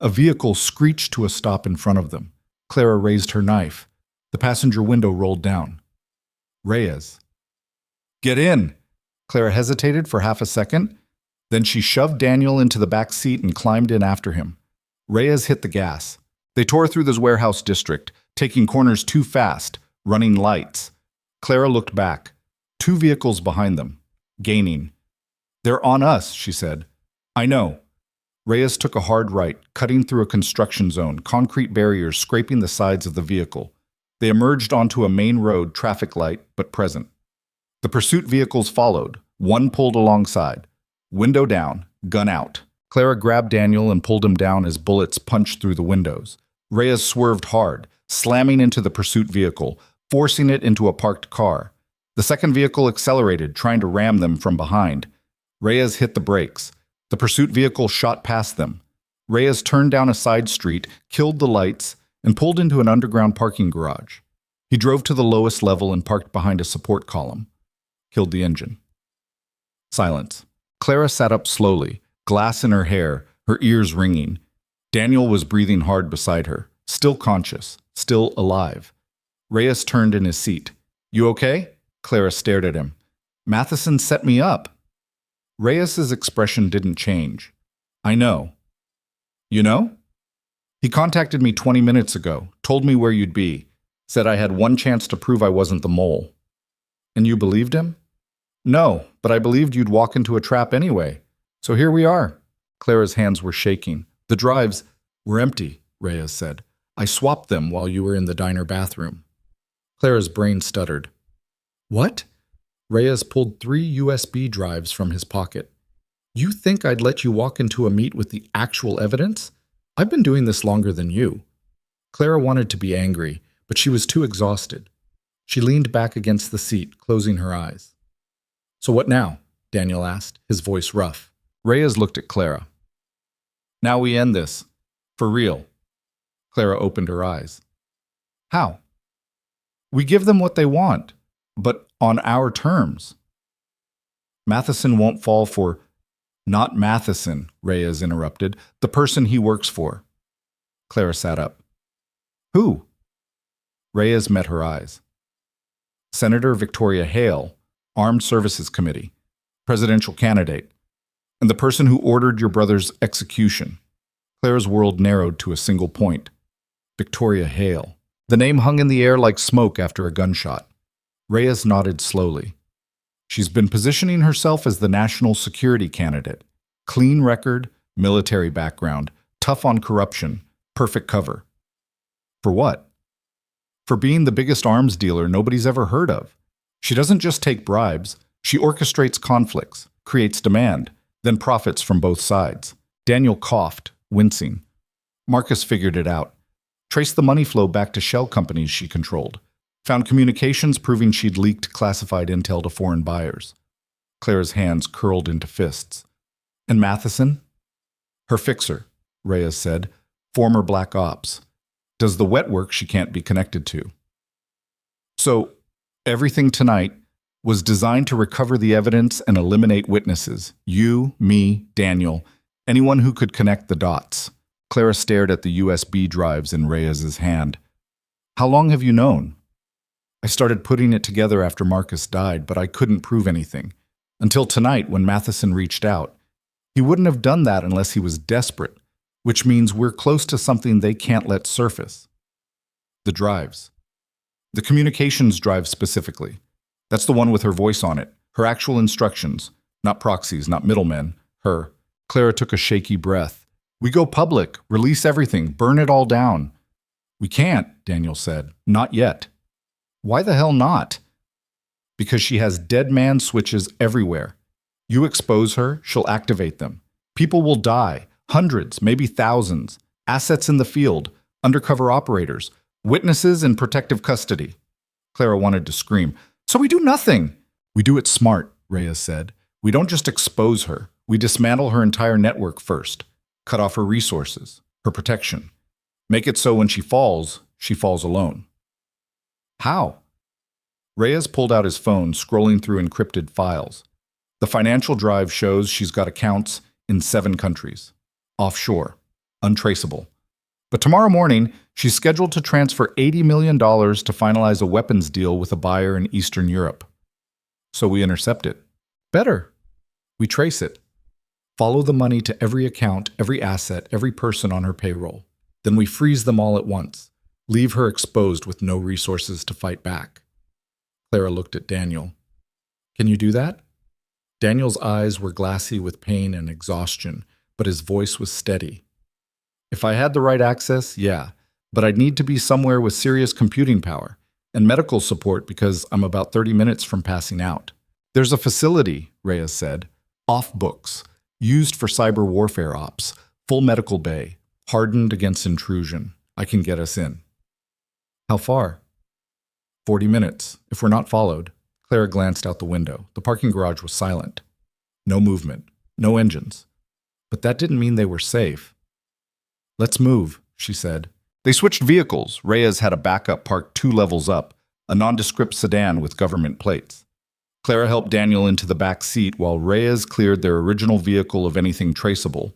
A vehicle screeched to a stop in front of them. Clara raised her knife. The passenger window rolled down. Reyes. Get in! Clara hesitated for half a second. Then she shoved Daniel into the back seat and climbed in after him. Reyes hit the gas. They tore through this warehouse district, taking corners too fast, running lights. Clara looked back. 2 vehicles behind them. Gaining. They're on us, she said. I know. Reyes took a hard right, cutting through a construction zone, concrete barriers scraping the sides of the vehicle. They emerged onto a main road, traffic light, but present. The pursuit vehicles followed. 1 pulled alongside. Window down, gun out. Clara grabbed Daniel and pulled him down as bullets punched through the windows. Reyes swerved hard, slamming into the pursuit vehicle, forcing it into a parked car. The second vehicle accelerated, trying to ram them from behind. Reyes hit the brakes. The pursuit vehicle shot past them. Reyes turned down a side street, killed the lights, and pulled into an underground parking garage. He drove to the lowest level and parked behind a support column. Killed the engine. Silence. Clara sat up slowly, glass in her hair, her ears ringing. Daniel was breathing hard beside her, still conscious, still alive. Reyes turned in his seat. You okay? Clara stared at him. Matheson set me up. Reyes's expression didn't change. I know. You know? He contacted me 20 minutes ago, told me where you'd be, said I had one chance to prove I wasn't the mole. And you believed him? No, but I believed you'd walk into a trap anyway. So here we are. Clara's hands were shaking. The drives were empty, Reyes said. I swapped them while you were in the diner bathroom. Clara's brain stuttered. What? Reyes pulled 3 USB drives from his pocket. You think I'd let you walk into a meet with the actual evidence? I've been doing this longer than you. Clara wanted to be angry, but she was too exhausted. She leaned back against the seat, closing her eyes. So what now? Daniel asked, his voice rough. Reyes looked at Clara. Now we end this. For real. Clara opened her eyes. How? We give them what they want, but on our terms. Matheson won't fall for... Not Matheson, Reyes interrupted. The person he works for. Clara sat up. Who? Reyes met her eyes. Senator Victoria Hale, Armed Services Committee, presidential candidate, and the person who ordered your brother's execution. Clara's world narrowed to a single point. Victoria Hale. The name hung in the air like smoke after a gunshot. Reyes nodded slowly. She's been positioning herself as the national security candidate. Clean record, military background, tough on corruption, perfect cover. For what? For being the biggest arms dealer nobody's ever heard of. She doesn't just take bribes, she orchestrates conflicts, creates demand, then profits from both sides. Daniel coughed, wincing. Marcus figured it out. Traced the money flow back to shell companies she controlled. Found communications proving she'd leaked classified intel to foreign buyers. Clara's hands curled into fists. And Matheson? Her fixer, Reyes said. Former Black Ops. Does the wet work she can't be connected to. So, everything tonight was designed to recover the evidence and eliminate witnesses. You, me, Daniel, anyone who could connect the dots. Clara stared at the USB drives in Reyes's hand. How long have you known? I started putting it together after Marcus died, but I couldn't prove anything. Until tonight, when Matheson reached out. He wouldn't have done that unless he was desperate, which means we're close to something they can't let surface. The drives. The communications drive specifically. That's the one with her voice on it, her actual instructions, not proxies, not middlemen, her. Clara took a shaky breath. We go public, release everything, burn it all down. We can't, Daniel said. Not yet. Why the hell not? Because she has dead man switches everywhere. You expose her, she'll activate them. People will die, hundreds, maybe thousands. Assets in the field, undercover operators, witnesses in protective custody. Clara wanted to scream. So we do nothing. We do it smart, Reyes said. We don't just expose her. We dismantle her entire network first. Cut off her resources, her protection. Make it so when she falls alone. How? Reyes pulled out his phone, scrolling through encrypted files. The financial drive shows she's got accounts in 7 countries. Offshore. Untraceable. But tomorrow morning, she's scheduled to transfer $80 million to finalize a weapons deal with a buyer in Eastern Europe. So we intercept it. Better. We trace it. Follow the money to every account, every asset, every person on her payroll. Then we freeze them all at once. Leave her exposed with no resources to fight back. Clara looked at Daniel. Can you do that? Daniel's eyes were glassy with pain and exhaustion, but his voice was steady. If I had the right access, yeah, but I'd need to be somewhere with serious computing power and medical support because I'm about 30 minutes from passing out. There's a facility, Reyes said, off books, used for cyber warfare ops, full medical bay, hardened against intrusion. I can get us in. How far? 40 minutes, if we're not followed. Clara glanced out the window. The parking garage was silent. No movement, no engines. But that didn't mean they were safe. Let's move, she said. They switched vehicles. Reyes had a backup parked 2 levels up, a nondescript sedan with government plates. Clara helped Daniel into the back seat while Reyes cleared their original vehicle of anything traceable.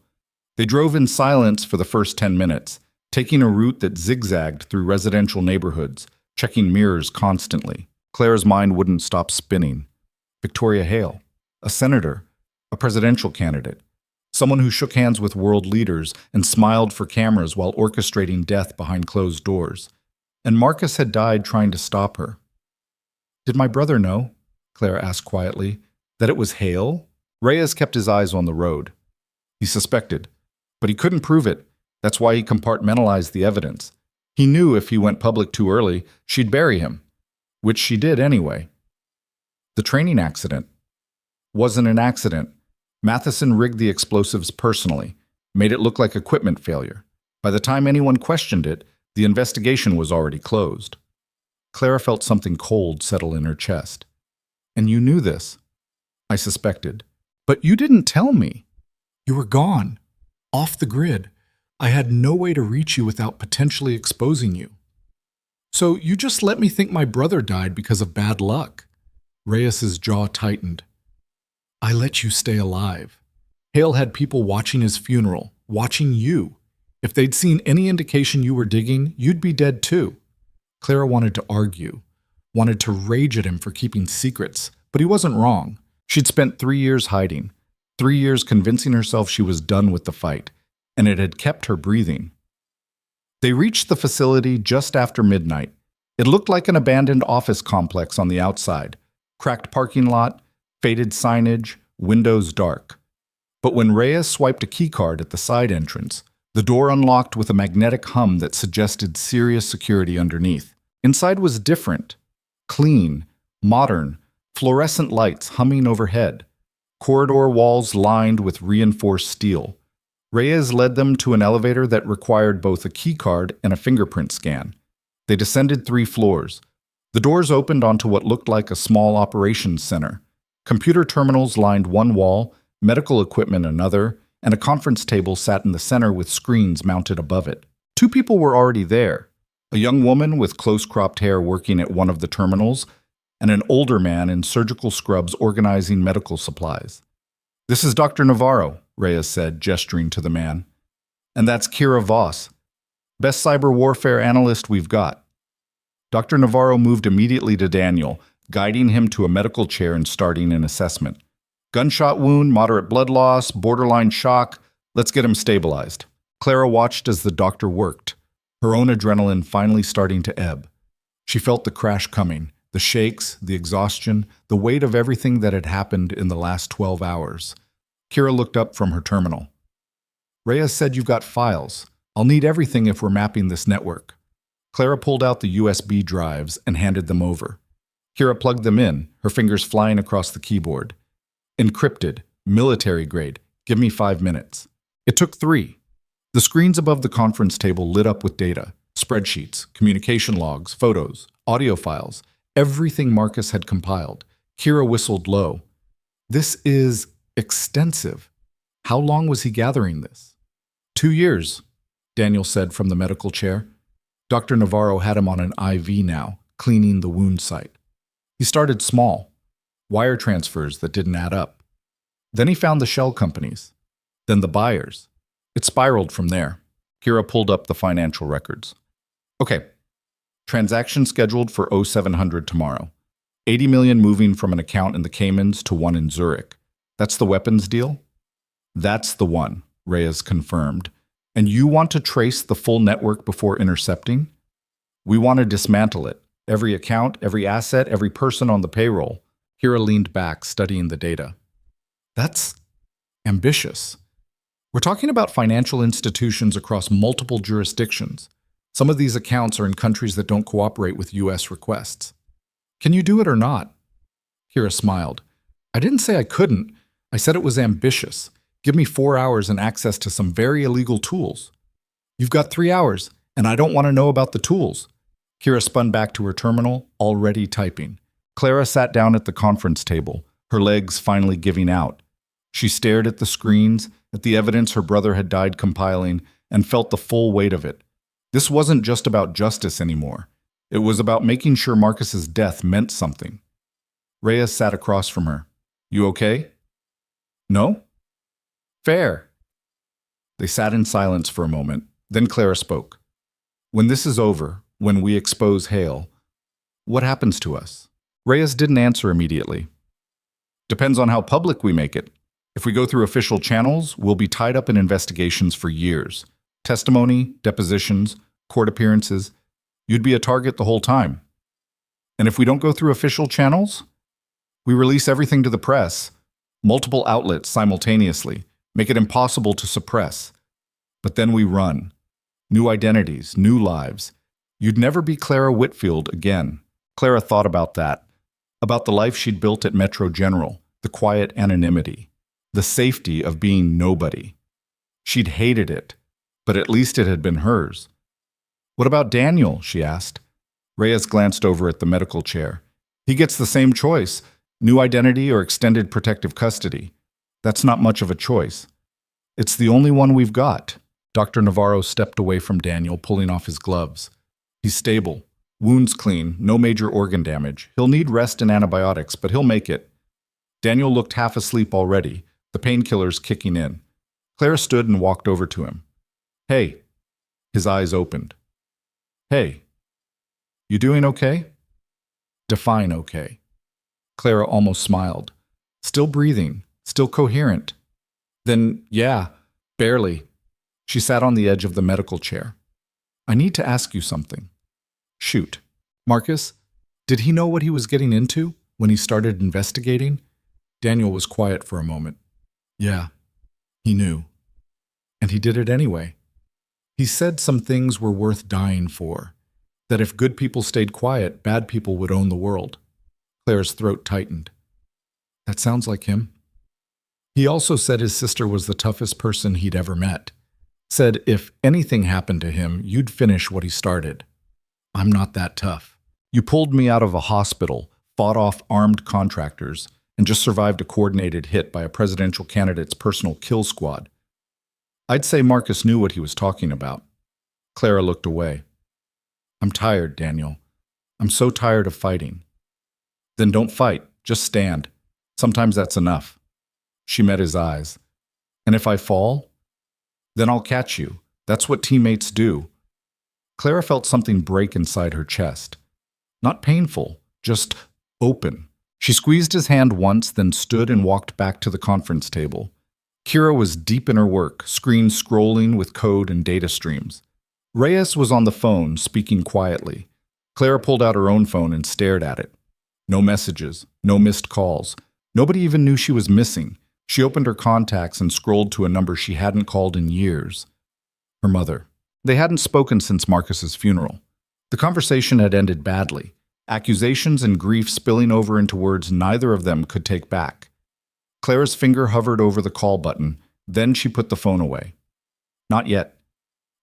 They drove in silence for the first 10 minutes, taking a route that zigzagged through residential neighborhoods, checking mirrors constantly. Clara's mind wouldn't stop spinning. Victoria Hale, a senator, a presidential candidate, someone who shook hands with world leaders and smiled for cameras while orchestrating death behind closed doors. And Marcus had died trying to stop her. "Did my brother know?" Clara asked quietly. "That it was Hale?" Reyes kept his eyes on the road. He suspected, but he couldn't prove it. That's why he compartmentalized the evidence. He knew if he went public too early, she'd bury him, which she did anyway. The training accident wasn't an accident. Matheson rigged the explosives personally, made it look like equipment failure. By the time anyone questioned it, the investigation was already closed. Clara felt something cold settle in her chest. "And you knew this?" "I suspected." "But you didn't tell me." "You were gone. Off the grid. I had no way to reach you without potentially exposing you." "So you just let me think my brother died because of bad luck?" Reyes's jaw tightened. "I let you stay alive. Hale had people watching his funeral, watching you. If they'd seen any indication you were digging, you'd be dead too." Clara wanted to argue, wanted to rage at him for keeping secrets, but he wasn't wrong. She'd spent 3 years hiding, 3 years convincing herself she was done with the fight, and it had kept her breathing. They reached the facility just after midnight. It looked like an abandoned office complex on the outside. Cracked parking lot, faded signage, windows dark. But when Reyes swiped a keycard at the side entrance, the door unlocked with a magnetic hum that suggested serious security underneath. Inside was different. Clean, modern, fluorescent lights humming overhead. Corridor walls lined with reinforced steel. Reyes led them to an elevator that required both a keycard and a fingerprint scan. They descended 3 floors. The doors opened onto what looked like a small operations center. Computer terminals lined one wall, medical equipment another, and a conference table sat in the center with screens mounted above it. 2 people were already there. A young woman with close-cropped hair working at one of the terminals, and an older man in surgical scrubs organizing medical supplies. "This is Dr. Navarro," Reyes said, gesturing to the man. "And that's Kira Voss, best cyber warfare analyst we've got." Dr. Navarro moved immediately to Daniel, guiding him to a medical chair and starting an assessment. "Gunshot wound, moderate blood loss, borderline shock. Let's get him stabilized." Clara watched as the doctor worked, her own adrenaline finally starting to ebb. She felt the crash coming, the shakes, the exhaustion, the weight of everything that had happened in the last 12 hours. Kira looked up from her terminal. "Reyes said you've got files. I'll need everything if we're mapping this network." Clara pulled out the USB drives and handed them over. Kira plugged them in, her fingers flying across the keyboard. "Encrypted, military grade. Give me 5 minutes." It took 3. The screens above the conference table lit up with data, spreadsheets, communication logs, photos, audio files, everything Marcus had compiled. Kira whistled low. "This is extensive. How long was he gathering this?" 2 years, Daniel said from the medical chair. Dr. Navarro had him on an IV now, cleaning the wound site. He started small, wire transfers that didn't add up. Then he found the shell companies, then the buyers. It spiraled from there. Kira pulled up the financial records. "Okay, transaction scheduled for 0700 tomorrow. 80 million moving from an account in the Caymans to one in Zurich. That's the weapons deal?" "That's the one," Reyes confirmed. "And you want to trace the full network before intercepting?" "We want to dismantle it. Every account, every asset, every person on the payroll." Kira leaned back, studying the data. "That's ambitious. We're talking about financial institutions across multiple jurisdictions. Some of these accounts are in countries that don't cooperate with U.S. requests. Can you do it or not?" Kira smiled. "I didn't say I couldn't. I said it was ambitious. Give me 4 hours and access to some very illegal tools." "You've got 3 hours, and I don't want to know about the tools." Kira spun back to her terminal, already typing. Clara sat down at the conference table, her legs finally giving out. She stared at the screens, at the evidence her brother had died compiling, and felt the full weight of it. This wasn't just about justice anymore. It was about making sure Marcus's death meant something. Reyes sat across from her. "You okay?" "No?" "Fair." They sat in silence for a moment. Then Clara spoke. "When this is over, when we expose Hale, what happens to us?" Reyes didn't answer immediately. Depends on how public we make it. If we go through official channels, we'll be tied up in investigations for years. Testimony, depositions, court appearances. You'd be a target the whole time. And if we don't go through official channels, we release everything to the press, multiple outlets simultaneously, make it impossible to suppress. But then we run. New identities, new lives. You'd never be Clara Whitfield again. Clara thought about that, about the life she'd built at Metro General, the quiet anonymity, the safety of being nobody. She'd hated it, but at least it had been hers. What about Daniel? She asked. Reyes glanced over at the medical chair. He gets the same choice, new identity or extended protective custody. That's not much of a choice. It's the only one we've got. Dr. Navarro stepped away from Daniel, pulling off his gloves. He's stable. Wounds clean, no major organ damage. He'll need rest and antibiotics, but he'll make it. Daniel looked half asleep already, the painkillers kicking in. Clara stood and walked over to him. Hey. His eyes opened. Hey. You doing okay? Define okay. Clara almost smiled. Still breathing, still coherent. Then, yeah, barely. She sat on the edge of the medical chair. I need to ask you something. Shoot. Marcus, did he know what he was getting into when he started investigating? Daniel was quiet for a moment. Yeah, he knew. And he did it anyway. He said some things were worth dying for, that if good people stayed quiet, bad people would own the world. Claire's throat tightened. That sounds like him. He also said his sister was the toughest person he'd ever met. Said if anything happened to him, you'd finish what he started. I'm not that tough. You pulled me out of a hospital, fought off armed contractors, and just survived a coordinated hit by a presidential candidate's personal kill squad. I'd say Marcus knew what he was talking about. Clara looked away. I'm tired, Daniel. I'm so tired of fighting. Then don't fight, just stand. Sometimes that's enough. She met his eyes. And if I fall? Then I'll catch you. That's what teammates do. Clara felt something break inside her chest. Not painful, just open. She squeezed his hand once, then stood and walked back to the conference table. Kira was deep in her work, screen scrolling with code and data streams. Reyes was on the phone, speaking quietly. Clara pulled out her own phone and stared at it. No messages, no missed calls. Nobody even knew she was missing. She opened her contacts and scrolled to a number she hadn't called in years. Her mother. They hadn't spoken since Marcus's funeral. The conversation had ended badly, accusations and grief spilling over into words neither of them could take back. Clara's finger hovered over the call button, then she put the phone away. Not yet.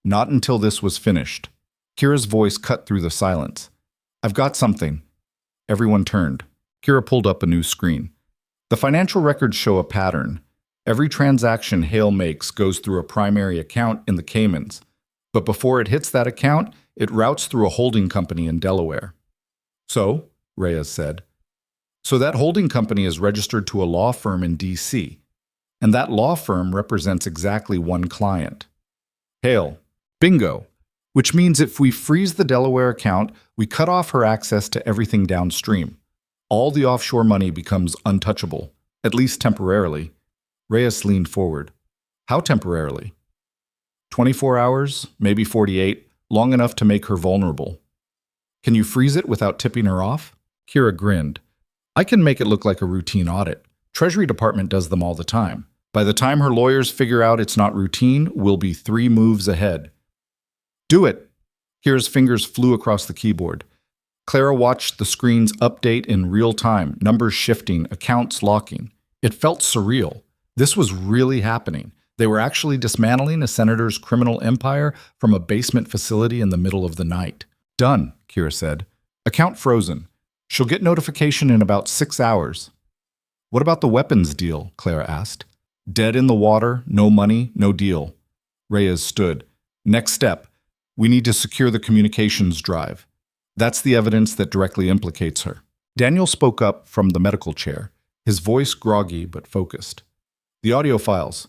Not until this was finished. Kira's voice cut through the silence. I've got something. Everyone turned. Kira pulled up a new screen. The financial records show a pattern. Every transaction Hale makes goes through a primary account in the Caymans. But before it hits that account, it routes through a holding company in Delaware. So, Reyes said. So that holding company is registered to a law firm in D.C., and that law firm represents exactly one client. Hale. Bingo. Which means if we freeze the Delaware account, we cut off her access to everything downstream. All the offshore money becomes untouchable, at least temporarily. Reyes leaned forward. How temporarily? 24 hours, maybe 48, long enough to make her vulnerable. Can you freeze it without tipping her off? Kira grinned. I can make it look like a routine audit. Treasury Department does them all the time. By the time her lawyers figure out it's not routine, we'll be 3 moves ahead. Do it! Kira's fingers flew across the keyboard. Clara watched the screens update in real time, numbers shifting, accounts locking. It felt surreal. This was really happening. They were actually dismantling a senator's criminal empire from a basement facility in the middle of the night. Done, Kira said. Account frozen. She'll get notification in about 6 hours. What about the weapons deal? Clara asked. Dead in the water, no money, no deal. Reyes stood. Next step. We need to secure the communications drive. That's the evidence that directly implicates her. Daniel spoke up from the medical chair, his voice groggy but focused. The audio files.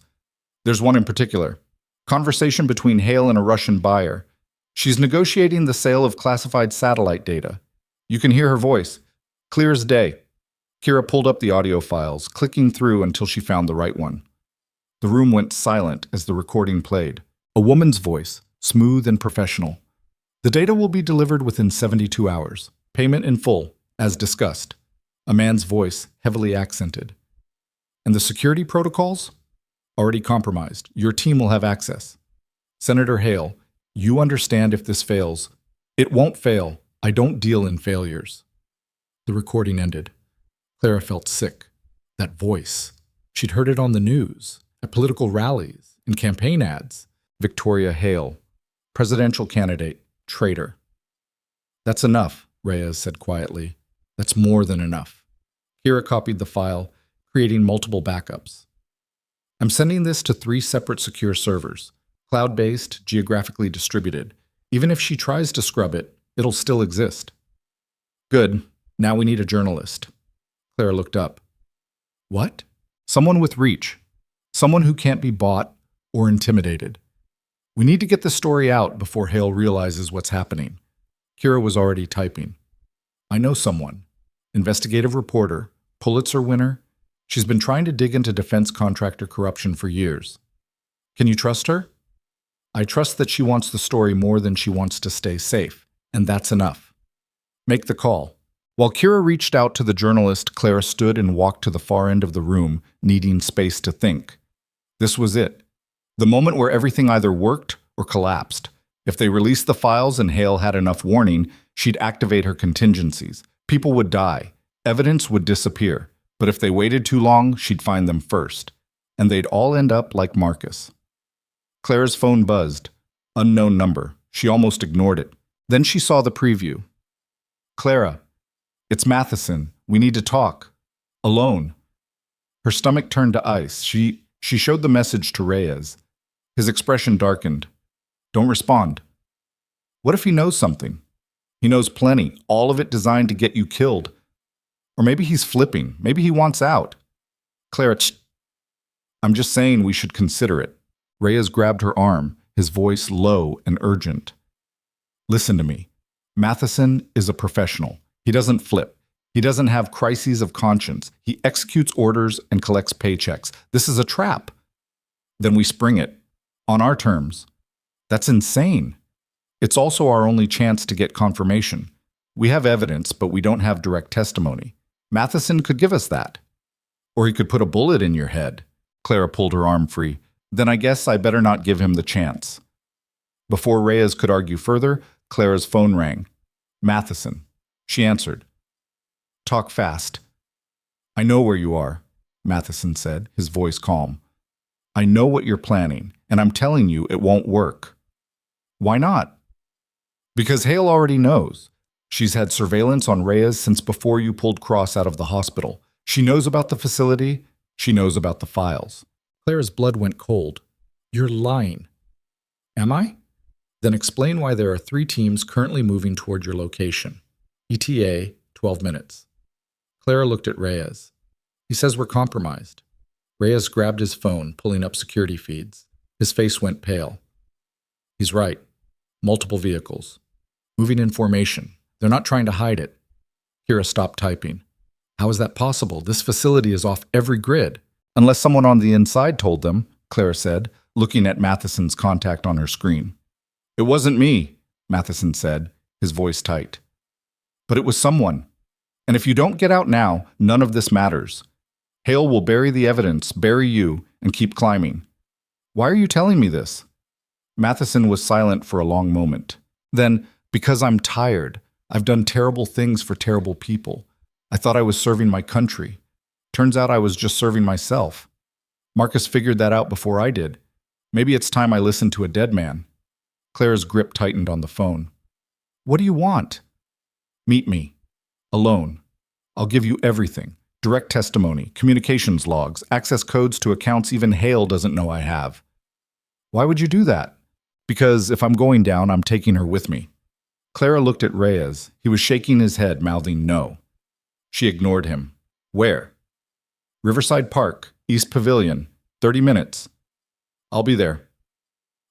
There's one in particular. Conversation between Hale and a Russian buyer. She's negotiating the sale of classified satellite data. You can hear her voice. Clear as day. Kira pulled up the audio files, clicking through until she found the right one. The room went silent as the recording played. A woman's voice, smooth and professional. The data will be delivered within 72 hours. Payment in full, as discussed. A man's voice, heavily accented. And the security protocols? Already compromised. Your team will have access. Senator Hale, you understand if this fails. It won't fail. I don't deal in failures. The recording ended. Clara felt sick. That voice. She'd heard it on the news, at political rallies, in campaign ads. Victoria Hale, presidential candidate, traitor. That's enough, Reyes said quietly. That's more than enough. Kira copied the file, creating multiple backups. I'm sending this to 3 separate secure servers, cloud-based, geographically distributed. Even if she tries to scrub it, it'll still exist. Good. Now we need a journalist. Clara looked up. What? Someone with reach. Someone who can't be bought or intimidated. We need to get the story out before Hale realizes what's happening. Kira was already typing. I know someone. Investigative reporter, Pulitzer winner. She's been trying to dig into defense contractor corruption for years. Can you trust her? I trust that she wants the story more than she wants to stay safe, and that's enough. Make the call. While Kira reached out to the journalist, Clara stood and walked to the far end of the room, needing space to think. This was it. The moment where everything either worked or collapsed. If they released the files and Hale had enough warning, she'd activate her contingencies. People would die. Evidence would disappear. But if they waited too long, she'd find them first. And they'd all end up like Marcus. Clara's phone buzzed. Unknown number. She almost ignored it. Then she saw the preview. Clara, it's Matheson. We need to talk. Alone. Her stomach turned to ice. She showed the message to Reyes. His expression darkened. Don't respond. What if he knows something? He knows plenty, all of it designed to get you killed. Or maybe he's flipping. Maybe he wants out. Clara, I'm just saying we should consider it. Reyes grabbed her arm, his voice low and urgent. Listen to me. Matheson is a professional. He doesn't flip. He doesn't have crises of conscience. He executes orders and collects paychecks. This is a trap. Then we spring it. On our terms. That's insane. It's also our only chance to get confirmation. We have evidence, but we don't have direct testimony. Matheson could give us that. Or he could put a bullet in your head. Clara pulled her arm free. Then I guess I better not give him the chance. Before Reyes could argue further, Clara's phone rang. Matheson. She answered. Talk fast. I know where you are, Matheson said, his voice calm. I know what you're planning, and I'm telling you it won't work. Why not? Because Hale already knows. She's had surveillance on Reyes since before you pulled Cross out of the hospital. She knows about the facility. She knows about the files. Clara's blood went cold. You're lying. Am I? Then explain why there are 3 teams currently moving toward your location. ETA, 12 minutes. Clara looked at Reyes. He says we're compromised. Reyes grabbed his phone, pulling up security feeds. His face went pale. He's right. Multiple vehicles. Moving in formation. They're not trying to hide it. Kira stopped typing. How is that possible? This facility is off every grid. Unless someone on the inside told them, Clara said, looking at Matheson's contact on her screen. It wasn't me, Matheson said, his voice tight. But it was someone. And if you don't get out now, none of this matters. Hale will bury the evidence, bury you, and keep climbing. Why are you telling me this? Matheson was silent for a long moment. Then, because I'm tired. I've done terrible things for terrible people. I thought I was serving my country. Turns out I was just serving myself. Marcus figured that out before I did. Maybe it's time I listened to a dead man. Clara's grip tightened on the phone. What do you want? Meet me. Alone. I'll give you everything. Direct testimony, communications logs, access codes to accounts even Hale doesn't know I have. Why would you do that? Because if I'm going down, I'm taking her with me. Clara looked at Reyes. He was shaking his head, mouthing no. She ignored him. Where? Riverside Park, East Pavilion, 30 minutes. I'll be there.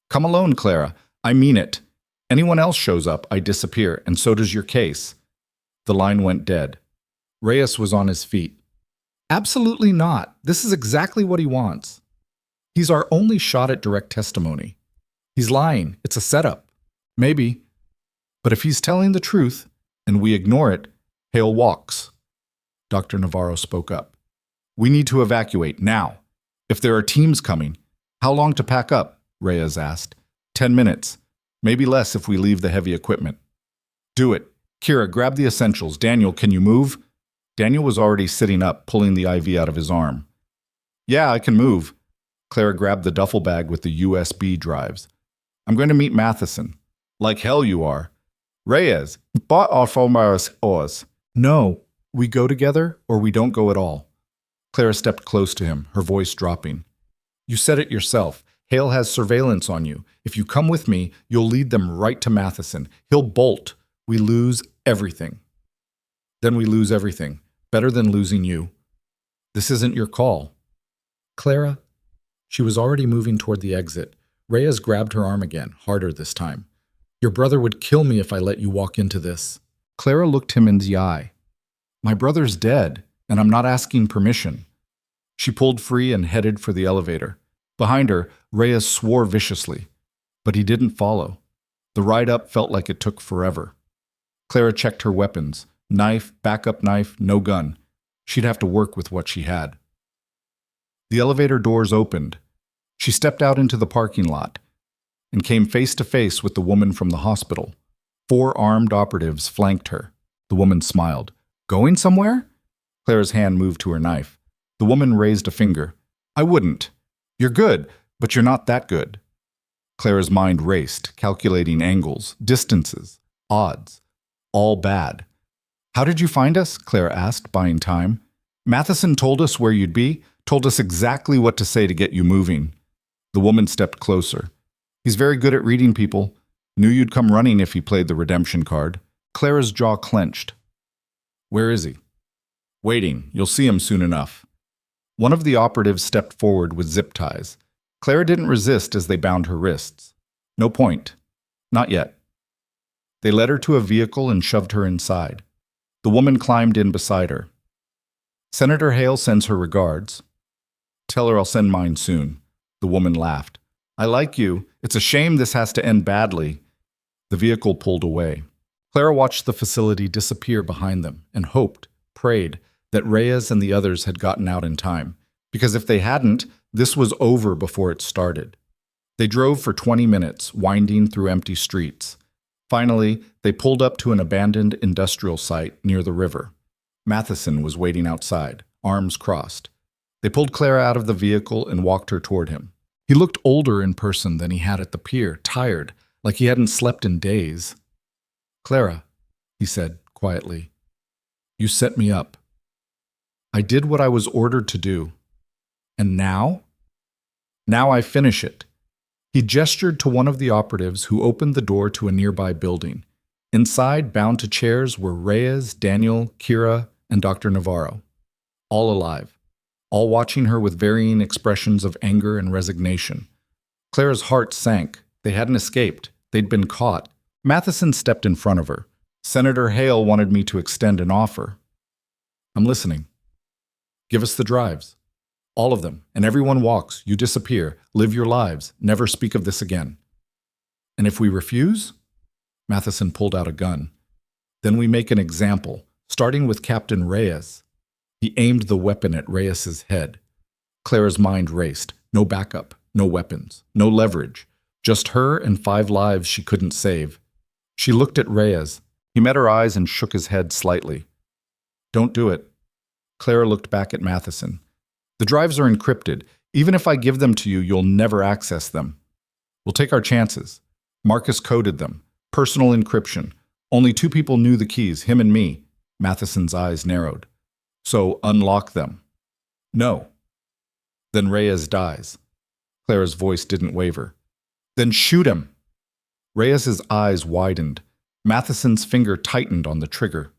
Come alone, Clara. I mean it. Anyone else shows up, I disappear, and so does your case. The line went dead. Reyes was on his feet. Absolutely not. This is exactly what he wants. He's our only shot at direct testimony. He's lying. It's a setup. Maybe. But if he's telling the truth and we ignore it, Hale walks. Dr. Navarro spoke up. We need to evacuate now. If there are teams coming, how long to pack up? Reyes asked. 10 minutes. Maybe less if we leave the heavy equipment. Do it. Kira, grab the essentials. Daniel, can you move? Daniel was already sitting up, pulling the IV out of his arm. Yeah, I can move. Clara grabbed the duffel bag with the USB drives. I'm going to meet Matheson. Like hell you are. Reyes, bought off ours. No, we go together or we don't go at all. Clara stepped close to him, her voice dropping. You said it yourself. Hale has surveillance on you. If you come with me, you'll lead them right to Matheson. He'll bolt. We lose everything. Then we lose everything. Better than losing you. This isn't your call. Clara? She was already moving toward the exit. Reyes grabbed her arm again, harder this time. Your brother would kill me if I let you walk into this. Clara looked him in the eye. My brother's dead, and I'm not asking permission. She pulled free and headed for the elevator. Behind her, Reyes swore viciously, but he didn't follow. The ride up felt like it took forever. Clara checked her weapons. Knife, backup knife, no gun. She'd have to work with what she had. The elevator doors opened. She stepped out into the parking lot and came face to face with the woman from the hospital. 4 armed operatives flanked her. The woman smiled. Going somewhere? Clara's hand moved to her knife. The woman raised a finger. I wouldn't. You're good, but you're not that good. Clara's mind raced, calculating angles, distances, odds. All bad. How did you find us? Clara asked, buying time. Matheson told us where you'd be, told us exactly what to say to get you moving. The woman stepped closer. He's very good at reading people. Knew you'd come running if he played the redemption card. Clara's jaw clenched. Where is he? Waiting. You'll see him soon enough. One of the operatives stepped forward with zip ties. Clara didn't resist as they bound her wrists. No point. Not yet. They led her to a vehicle and shoved her inside. The woman climbed in beside her. Senator Hale sends her regards. Tell her I'll send mine soon. The woman laughed. I like you. It's a shame this has to end badly. The vehicle pulled away. Clara watched the facility disappear behind them and hoped, prayed, that Reyes and the others had gotten out in time, because if they hadn't, this was over before it started. They drove for 20 minutes, winding through empty streets. Finally, they pulled up to an abandoned industrial site near the river. Matheson was waiting outside, arms crossed. They pulled Clara out of the vehicle and walked her toward him. He looked older in person than he had at the pier, tired, like he hadn't slept in days. Clara, he said quietly, you set me up. I did what I was ordered to do. And now? Now I finish it. He gestured to one of the operatives who opened the door to a nearby building. Inside, bound to chairs, were Reyes, Daniel, Kira, and Dr. Navarro. All alive. All watching her with varying expressions of anger and resignation. Clara's heart sank. They hadn't escaped. They'd been caught. Matheson stepped in front of her. Senator Hale wanted me to extend an offer. I'm listening. Give us the drives. All of them. And everyone walks. You disappear. Live your lives. Never speak of this again. And if we refuse? Matheson pulled out a gun. Then we make an example, starting with Captain Reyes. He aimed the weapon at Reyes's head. Clara's mind raced. No backup. No weapons. No leverage. Just her and 5 lives she couldn't save. She looked at Reyes. He met her eyes and shook his head slightly. Don't do it. Clara looked back at Matheson. The drives are encrypted. Even if I give them to you, you'll never access them. We'll take our chances. Marcus coded them. Personal encryption. Only 2 people knew the keys, him and me. Matheson's eyes narrowed. So unlock them. No. Then Reyes dies. Clara's voice didn't waver. Then shoot him. Reyes's eyes widened. Matheson's finger tightened on the trigger.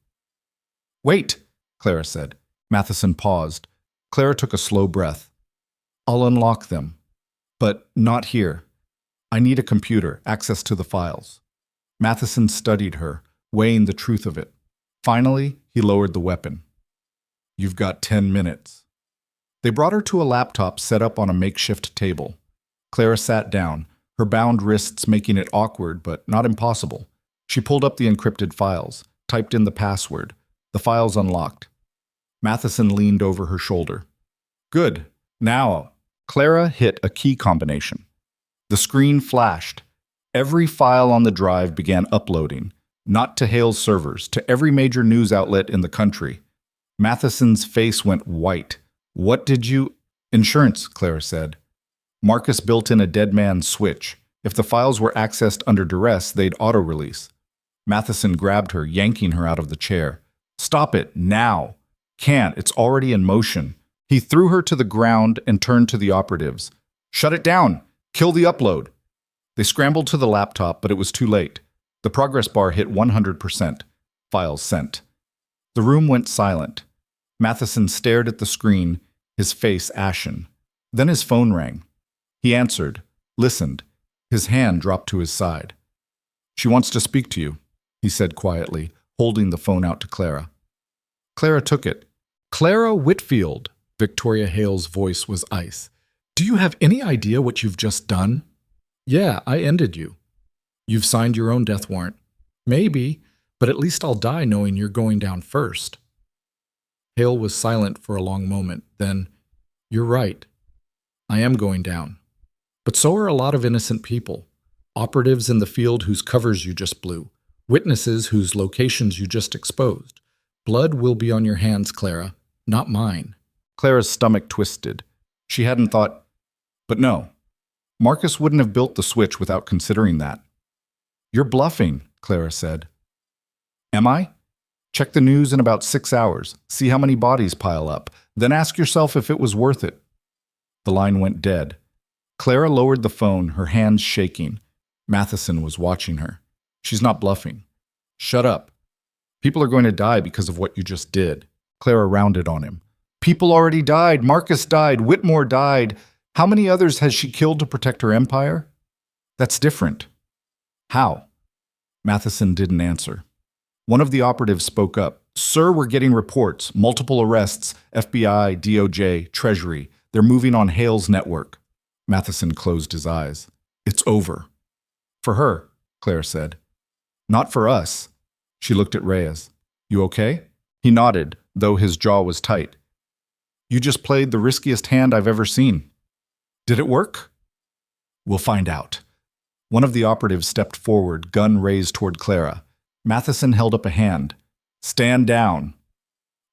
Wait, Clara said. Matheson paused. Clara took a slow breath. I'll unlock them. But not here. I need a computer, access to the files. Matheson studied her, weighing the truth of it. Finally, he lowered the weapon. You've got 10 minutes. They brought her to a laptop set up on a makeshift table. Clara sat down, her bound wrists making it awkward but not impossible. She pulled up the encrypted files, typed in the password. The files unlocked. Matheson leaned over her shoulder. Good. Now, Clara hit a key combination. The screen flashed. Every file on the drive began uploading, not to Hale's servers, to every major news outlet in the country. Matheson's face went white. What did you— Insurance, Clara said. Marcus built in a dead man's switch. If the files were accessed under duress, they'd auto-release. Matheson grabbed her, yanking her out of the chair. Stop it, now. Can't, it's already in motion. He threw her to the ground and turned to the operatives. Shut it down. Kill the upload. They scrambled to the laptop, but it was too late. The progress bar hit 100%. Files sent. The room went silent. Matheson stared at the screen, his face ashen. Then his phone rang. He answered, listened. His hand dropped to his side. She wants to speak to you, he said quietly, holding the phone out to Clara. Clara took it. Clara Whitfield, Victoria Hale's voice was ice. Do you have any idea what you've just done? Yeah, I ended you. You've signed your own death warrant. Maybe, but at least I'll die knowing you're going down first. Hale was silent for a long moment. Then, you're right. I am going down. But so are a lot of innocent people. Operatives in the field whose covers you just blew. Witnesses whose locations you just exposed. Blood will be on your hands, Clara, not mine. Clara's stomach twisted. She hadn't thought, but no. Marcus wouldn't have built the switch without considering that. You're bluffing, Clara said. Am I? Check the news in about 6 hours. See how many bodies pile up. Then ask yourself if it was worth it. The line went dead. Clara lowered the phone, her hands shaking. Matheson was watching her. She's not bluffing. Shut up. People are going to die because of what you just did. Clara rounded on him. People already died. Marcus died. Whitmore died. How many others has she killed to protect her empire? That's different. How? Matheson didn't answer. One of the operatives spoke up. Sir, we're getting reports. Multiple arrests. FBI, DOJ, Treasury. They're moving on Hale's network. Matheson closed his eyes. It's over. For her, Claire said. Not for us. She looked at Reyes. You okay? He nodded, though his jaw was tight. You just played the riskiest hand I've ever seen. Did it work? We'll find out. One of the operatives stepped forward, gun raised toward Clara. Matheson held up a hand. Stand down.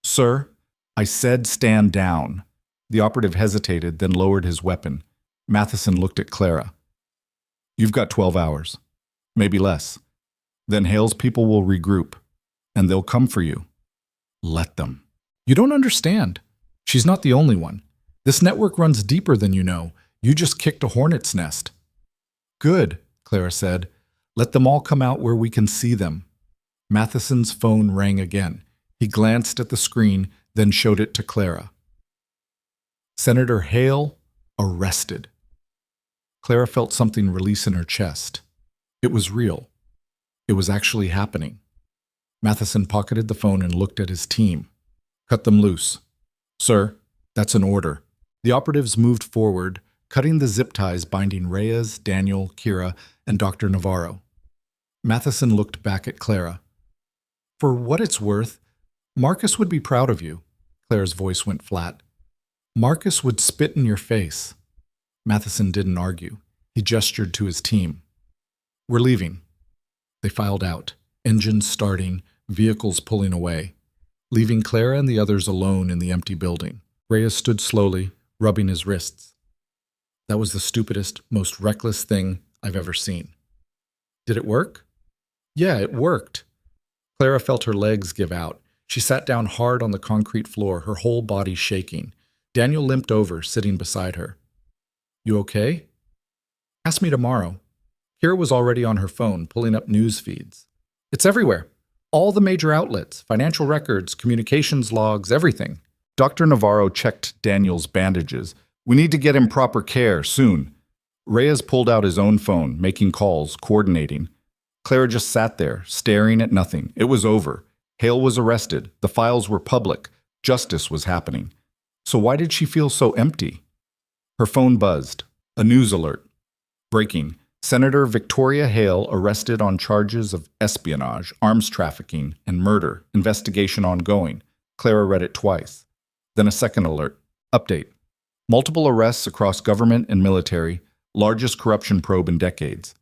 Sir, I said stand down. The operative hesitated, then lowered his weapon. Matheson looked at Clara. You've got 12 hours. Maybe less. Then Hale's people will regroup, and they'll come for you. Let them. You don't understand. She's not the only one. This network runs deeper than you know. You just kicked a hornet's nest. Good, Clara said. Let them all come out where we can see them. Matheson's phone rang again. He glanced at the screen, then showed it to Clara. Senator Hale arrested. Clara felt something release in her chest. It was real. It was actually happening. Matheson pocketed the phone and looked at his team. Cut them loose. Sir, that's an order. The operatives moved forward, cutting the zip ties binding Reyes, Daniel, Kira, and Dr. Navarro. Matheson looked back at Clara. For what it's worth, Marcus would be proud of you. Clara's voice went flat. Marcus would spit in your face. Matheson didn't argue. He gestured to his team. We're leaving. They filed out, engines starting, vehicles pulling away, leaving Clara and the others alone in the empty building. Reyes stood slowly, rubbing his wrists. That was the stupidest, most reckless thing I've ever seen. Did it work? Yeah, it worked. Clara felt her legs give out. She sat down hard on the concrete floor, her whole body shaking. Daniel limped over, sitting beside her. You okay? Ask me tomorrow. Kira was already on her phone, pulling up news feeds. It's everywhere. All the major outlets, financial records, communications logs, everything. Dr. Navarro checked Daniel's bandages. We need to get him proper care, soon. Reyes pulled out his own phone, making calls, coordinating. Clara just sat there, staring at nothing. It was over. Hale was arrested. The files were public. Justice was happening. So why did she feel so empty? Her phone buzzed. A news alert. Breaking. Senator Victoria Hale arrested on charges of espionage, arms trafficking, and murder. Investigation ongoing. Clara read it twice. Then a second alert. Update. Multiple arrests across government and military. Largest corruption probe in decades.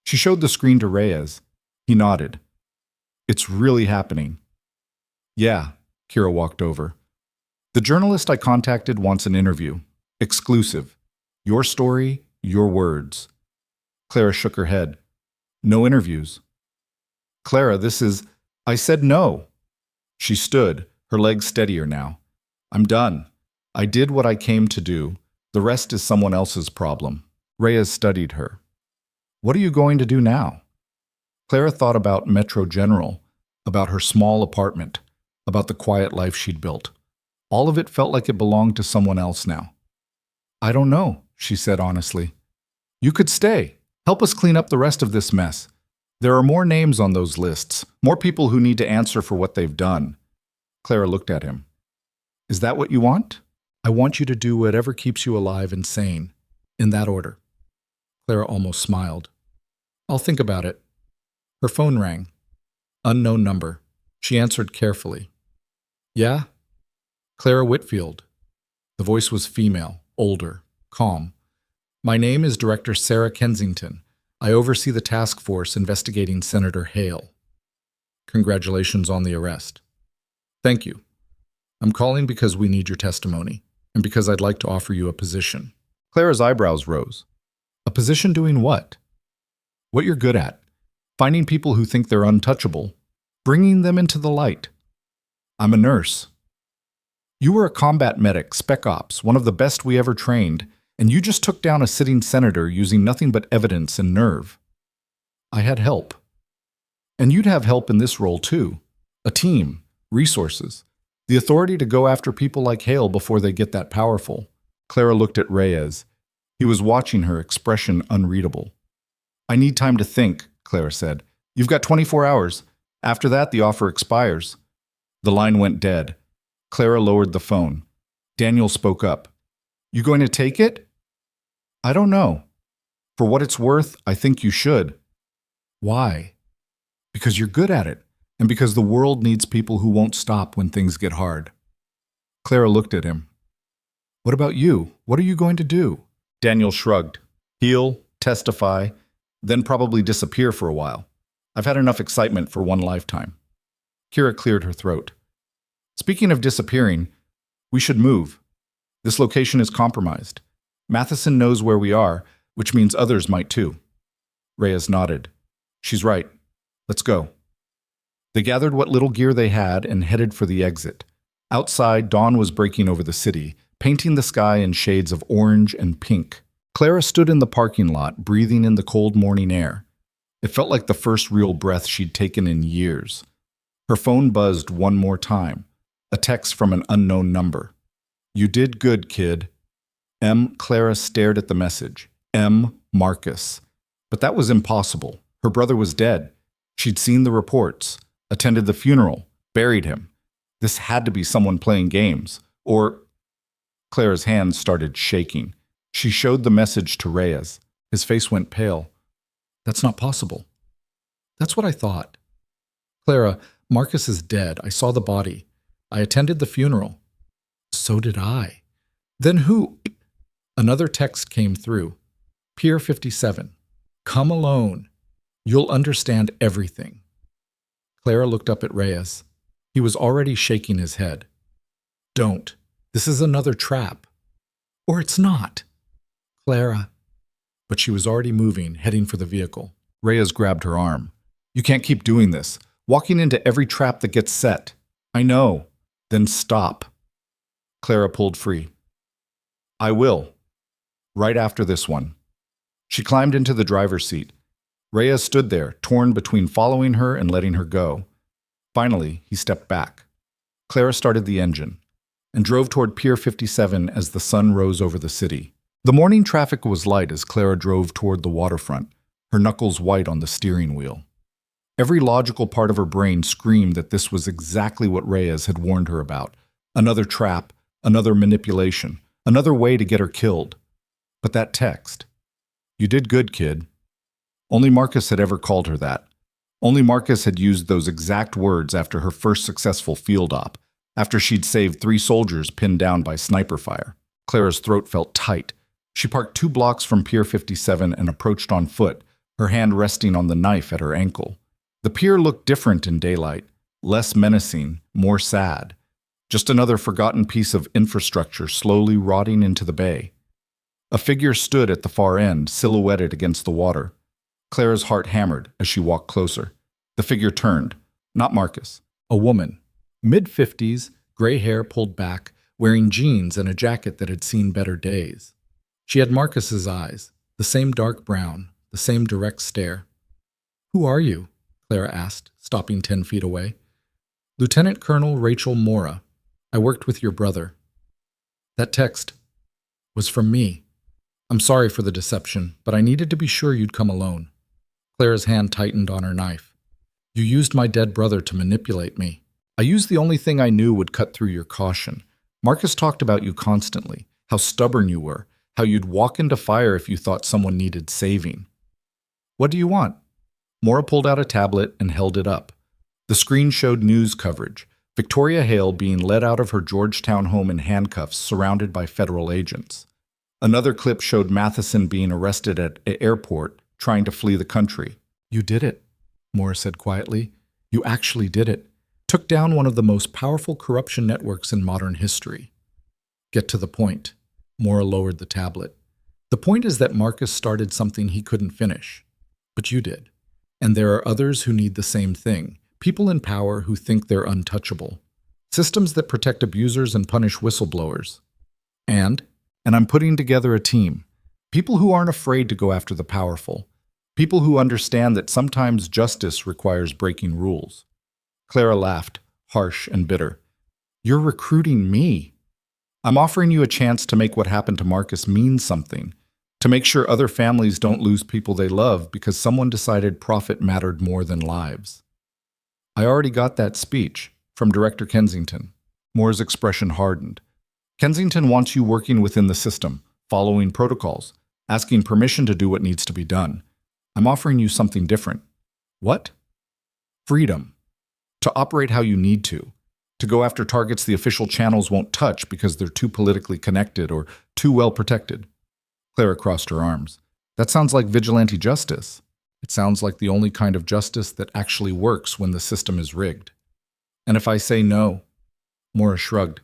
She showed the screen to Reyes. He nodded. It's really happening. Yeah, Kira walked over. The journalist I contacted wants an interview. Exclusive. Your story, your words. Clara shook her head. No interviews. Clara, this is... I said no. She stood, her legs steadier now. I'm done. I did what I came to do. The rest is someone else's problem. Reyes studied her. What are you going to do now? Clara thought about Metro General, about her small apartment, about the quiet life she'd built. All of it felt like it belonged to someone else now. I don't know, she said honestly. You could stay. Help us clean up the rest of this mess. There are more names on those lists, more people who need to answer for what they've done. Clara looked at him. Is that what you want? I want you to do whatever keeps you alive and sane. In that order. Clara almost smiled. I'll think about it. Her phone rang. Unknown number. She answered carefully. Yeah? Clara Whitfield. The voice was female, older, calm. My name is Director Sarah Kensington. I oversee the task force investigating Senator Hale. Congratulations on the arrest. Thank you. I'm calling because we need your testimony, and because I'd like to offer you a position. Clara's eyebrows rose. A position doing what? What you're good at. Finding people who think they're untouchable. Bringing them into the light. I'm a nurse. You were a combat medic, Spec Ops, one of the best we ever trained, and you just took down a sitting senator using nothing but evidence and nerve. I had help. And you'd have help in this role too. A team, resources, the authority to go after people like Hale before they get that powerful. Clara looked at Reyes. He was watching her, expression unreadable. I need time to think, Clara said. You've got 24 hours. After that, the offer expires. The line went dead. Clara lowered the phone. Daniel spoke up. You going to take it? I don't know. For what it's worth, I think you should. Why? Because you're good at it, and because the world needs people who won't stop when things get hard. Clara looked at him. What about you? What are you going to do? Daniel shrugged. Heal, testify, then probably disappear for a while. I've had enough excitement for one lifetime. Kira cleared her throat. Speaking of disappearing, we should move. This location is compromised. Matheson knows where we are, which means others might too. Reyes nodded. She's right. Let's go. They gathered what little gear they had and headed for the exit. Outside, dawn was breaking over the city, painting the sky in shades of orange and pink. Clara stood in the parking lot, breathing in the cold morning air. It felt like the first real breath she'd taken in years. Her phone buzzed one more time. A text from an unknown number. You did good, kid. M. Clara stared at the message. M. Marcus. But that was impossible. Her brother was dead. She'd seen the reports, attended the funeral, buried him. This had to be someone playing games. Or... Clara's hands started shaking. She showed the message to Reyes. His face went pale. That's not possible. That's what I thought. Clara, Marcus is dead. I saw the body. I attended the funeral. So did I. Then who? Another text came through. Pier 57. Come alone. You'll understand everything. Clara looked up at Reyes. He was already shaking his head. Don't. This is another trap. Or it's not. Clara. But she was already moving, heading for the vehicle. Reyes grabbed her arm. You can't keep doing this. Walking into every trap that gets set. I know. Then stop. Clara pulled free. I will. Right after this one. She climbed into the driver's seat. Reyes stood there, torn between following her and letting her go. Finally, he stepped back. Clara started the engine and drove toward Pier 57 as the sun rose over the city. The morning traffic was light as Clara drove toward the waterfront, her knuckles white on the steering wheel. Every logical part of her brain screamed that this was exactly what Reyes had warned her about, Another trap, another manipulation, another way to get her killed. But that text. You did good, kid. Only Marcus had ever called her that. Only Marcus had used those exact words after her first successful field op, after she'd saved 3 soldiers pinned down by sniper fire. Clara's throat felt tight. She parked 2 blocks from Pier 57 and approached on foot, her hand resting on the knife at her ankle. The pier looked different in daylight, less menacing, more sad. Just another forgotten piece of infrastructure slowly rotting into the bay. A figure stood at the far end, silhouetted against the water. Clara's heart hammered as she walked closer. The figure turned. Not Marcus. A woman. Mid-50s, gray hair pulled back, wearing jeans and a jacket that had seen better days. She had Marcus's eyes, the same dark brown, the same direct stare. "Who are you?" Clara asked, stopping 10 feet away. "Lieutenant Colonel Rachel Mora. I worked with your brother." "That text was from me. I'm sorry for the deception, but I needed to be sure you'd come alone." Clara's hand tightened on her knife. "You used my dead brother to manipulate me. I used the only thing I knew would cut through your caution. Marcus talked about you constantly, how stubborn you were, how you'd walk into fire if you thought someone needed saving. What do you want?" Mora pulled out a tablet and held it up. The screen showed news coverage. Victoria Hale being led out of her Georgetown home in handcuffs, surrounded by federal agents. Another clip showed Matheson being arrested at an airport, trying to flee the country. "You did it," Mora said quietly. "You actually did it. Took down one of the most powerful corruption networks in modern history." "Get to the point." Mora lowered the tablet. "The point is that Marcus started something he couldn't finish. But you did. And there are others who need the same thing. People in power who think they're untouchable. Systems that protect abusers and punish whistleblowers. And I'm putting together a team. People who aren't afraid to go after the powerful. People who understand that sometimes justice requires breaking rules." Clara laughed, harsh and bitter. "You're recruiting me. I'm offering you a chance to make what happened to Marcus mean something, to make sure other families don't lose people they love because someone decided profit mattered more than lives." "I already got that speech from Director Kensington." Mora's expression hardened. "Kensington wants you working within the system, following protocols, asking permission to do what needs to be done. I'm offering you something different." "What?" "Freedom. To operate how you need to go after targets the official channels won't touch because they're too politically connected or too well protected." Clara crossed her arms. "That sounds like vigilante justice. It sounds like the only kind of justice that actually works when the system is rigged." "And if I say no?" Mora shrugged.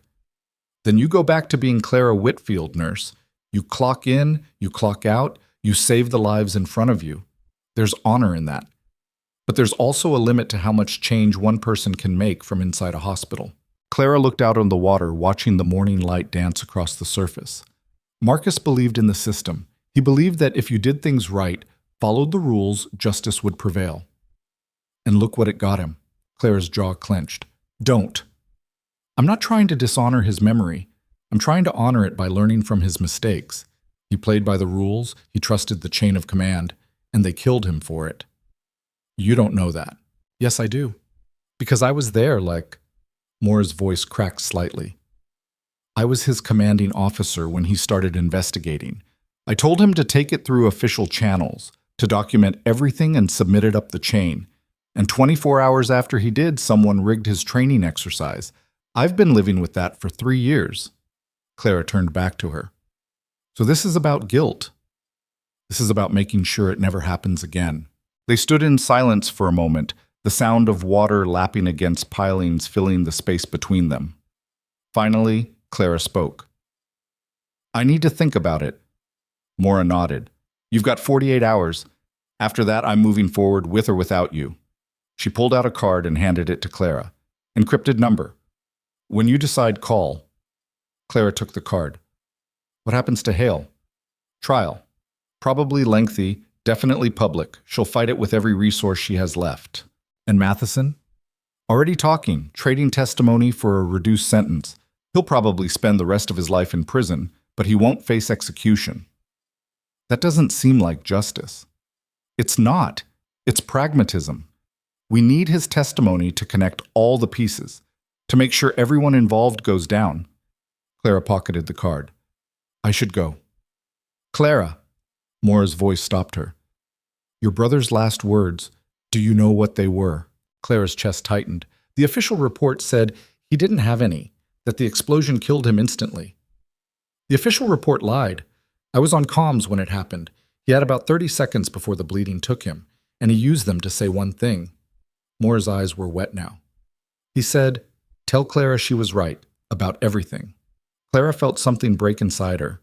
"Then you go back to being Clara Whitfield, nurse. You clock in, you clock out, you save the lives in front of you. There's honor in that. But there's also a limit to how much change one person can make from inside a hospital." Clara looked out on the water, watching the morning light dance across the surface. Marcus believed in the system. He believed that if you did things right, followed the rules, justice would prevail. And look what it got him. Clara's jaw clenched. "Don't." "I'm not trying to dishonor his memory. I'm trying to honor it by learning from his mistakes. He played by the rules, he trusted the chain of command, and they killed him for it." "You don't know that." "Yes, I do. Because I was there, like..." Mora's voice cracked slightly. "I was his commanding officer when he started investigating. I told him to take it through official channels, to document everything and submit it up the chain. And 24 hours after he did, someone rigged his training exercise. I've been living with that for 3 years." Clara turned back to her. "So this is about guilt. This is about making sure it never happens again." They stood in silence for a moment, the sound of water lapping against pilings filling the space between them. Finally, Clara spoke. "I need to think about it." Mora nodded. "You've got 48 hours. After that, I'm moving forward with or without you." She pulled out a card and handed it to Clara. "Encrypted number. When you decide, call." Clara took the card. "What happens to Hale?" "Trial. Probably lengthy, definitely public. She'll fight it with every resource she has left." "And Matheson?" "Already talking, trading testimony for a reduced sentence. He'll probably spend the rest of his life in prison, but he won't face execution." "That doesn't seem like justice." "It's not. It's pragmatism. We need his testimony to connect all the pieces, to make sure everyone involved goes down. Clara pocketed the card. I should go. Clara. Mora's voice stopped her. Your brother's last words, do you know what they were? Clara's chest tightened. The official report said he didn't have any, that the explosion killed him instantly. The official report lied. I was on comms when it happened. He had about 30 seconds before the bleeding took him, and he used them to say one thing. Mora's eyes were wet now. He said, tell Clara she was right, about everything. Clara felt something break inside her.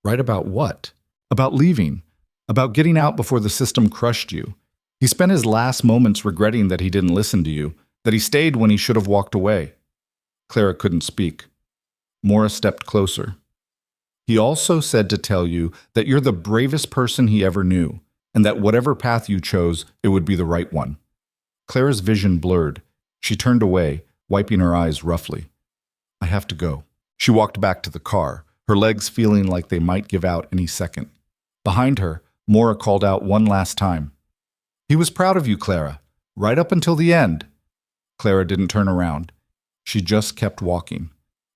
Right about what? About leaving. About getting out before the system crushed you. He spent his last moments regretting that he didn't listen to you, that he stayed when he should have walked away. Clara couldn't speak. Mora stepped closer. He also said to tell you that you're the bravest person he ever knew, and that whatever path you chose, it would be the right one. Clara's vision blurred. She turned away, wiping her eyes roughly. I have to go. She walked back to the car, her legs feeling like they might give out any second. Behind her, Mora called out one last time. He was proud of you, Clara, right up until the end. Clara didn't turn around. She just kept walking.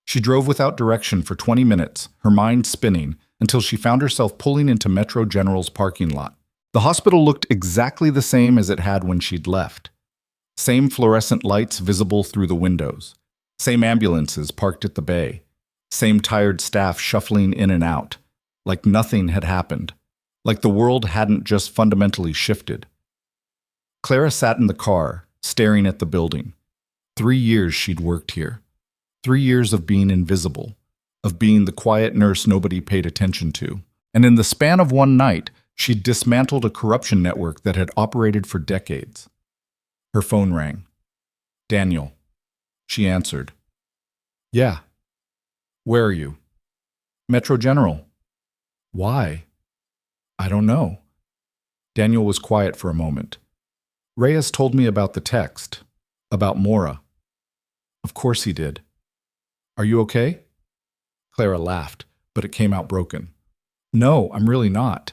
She drove without direction for 20 minutes, her mind spinning, until she found herself pulling into Metro General's parking lot. The hospital looked exactly the same as it had when she'd left. Same fluorescent lights visible through the windows. Same ambulances parked at the bay. Same tired staff shuffling in and out. Like nothing had happened. Like the world hadn't just fundamentally shifted. Clara sat in the car, staring at the building. 3 years she'd worked here. 3 years of being invisible, of being the quiet nurse nobody paid attention to. And in the span of one night, she'd dismantled a corruption network that had operated for decades. Her phone rang. Daniel. She answered. Yeah. Where are you? Metro General. Why? I don't know. Daniel was quiet for a moment. Reyes told me about the text, about Mora. Of course he did. Are you okay? Clara laughed, but it came out broken. No, I'm really not.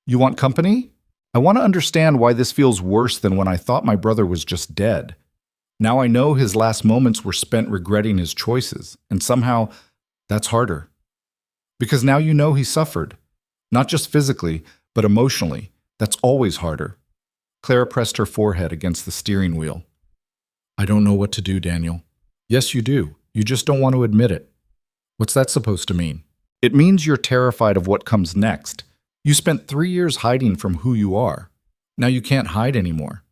You want company? I want to understand why this feels worse than when I thought my brother was just dead. Now I know his last moments were spent regretting his choices, and somehow that's harder. Because now you know he suffered. Not just physically, but emotionally. That's always harder. Clara pressed her forehead against the steering wheel. I don't know what to do, Daniel. Yes, you do. You just don't want to admit it. What's that supposed to mean? It means you're terrified of what comes next. You spent 3 years hiding from who you are. Now you can't hide anymore.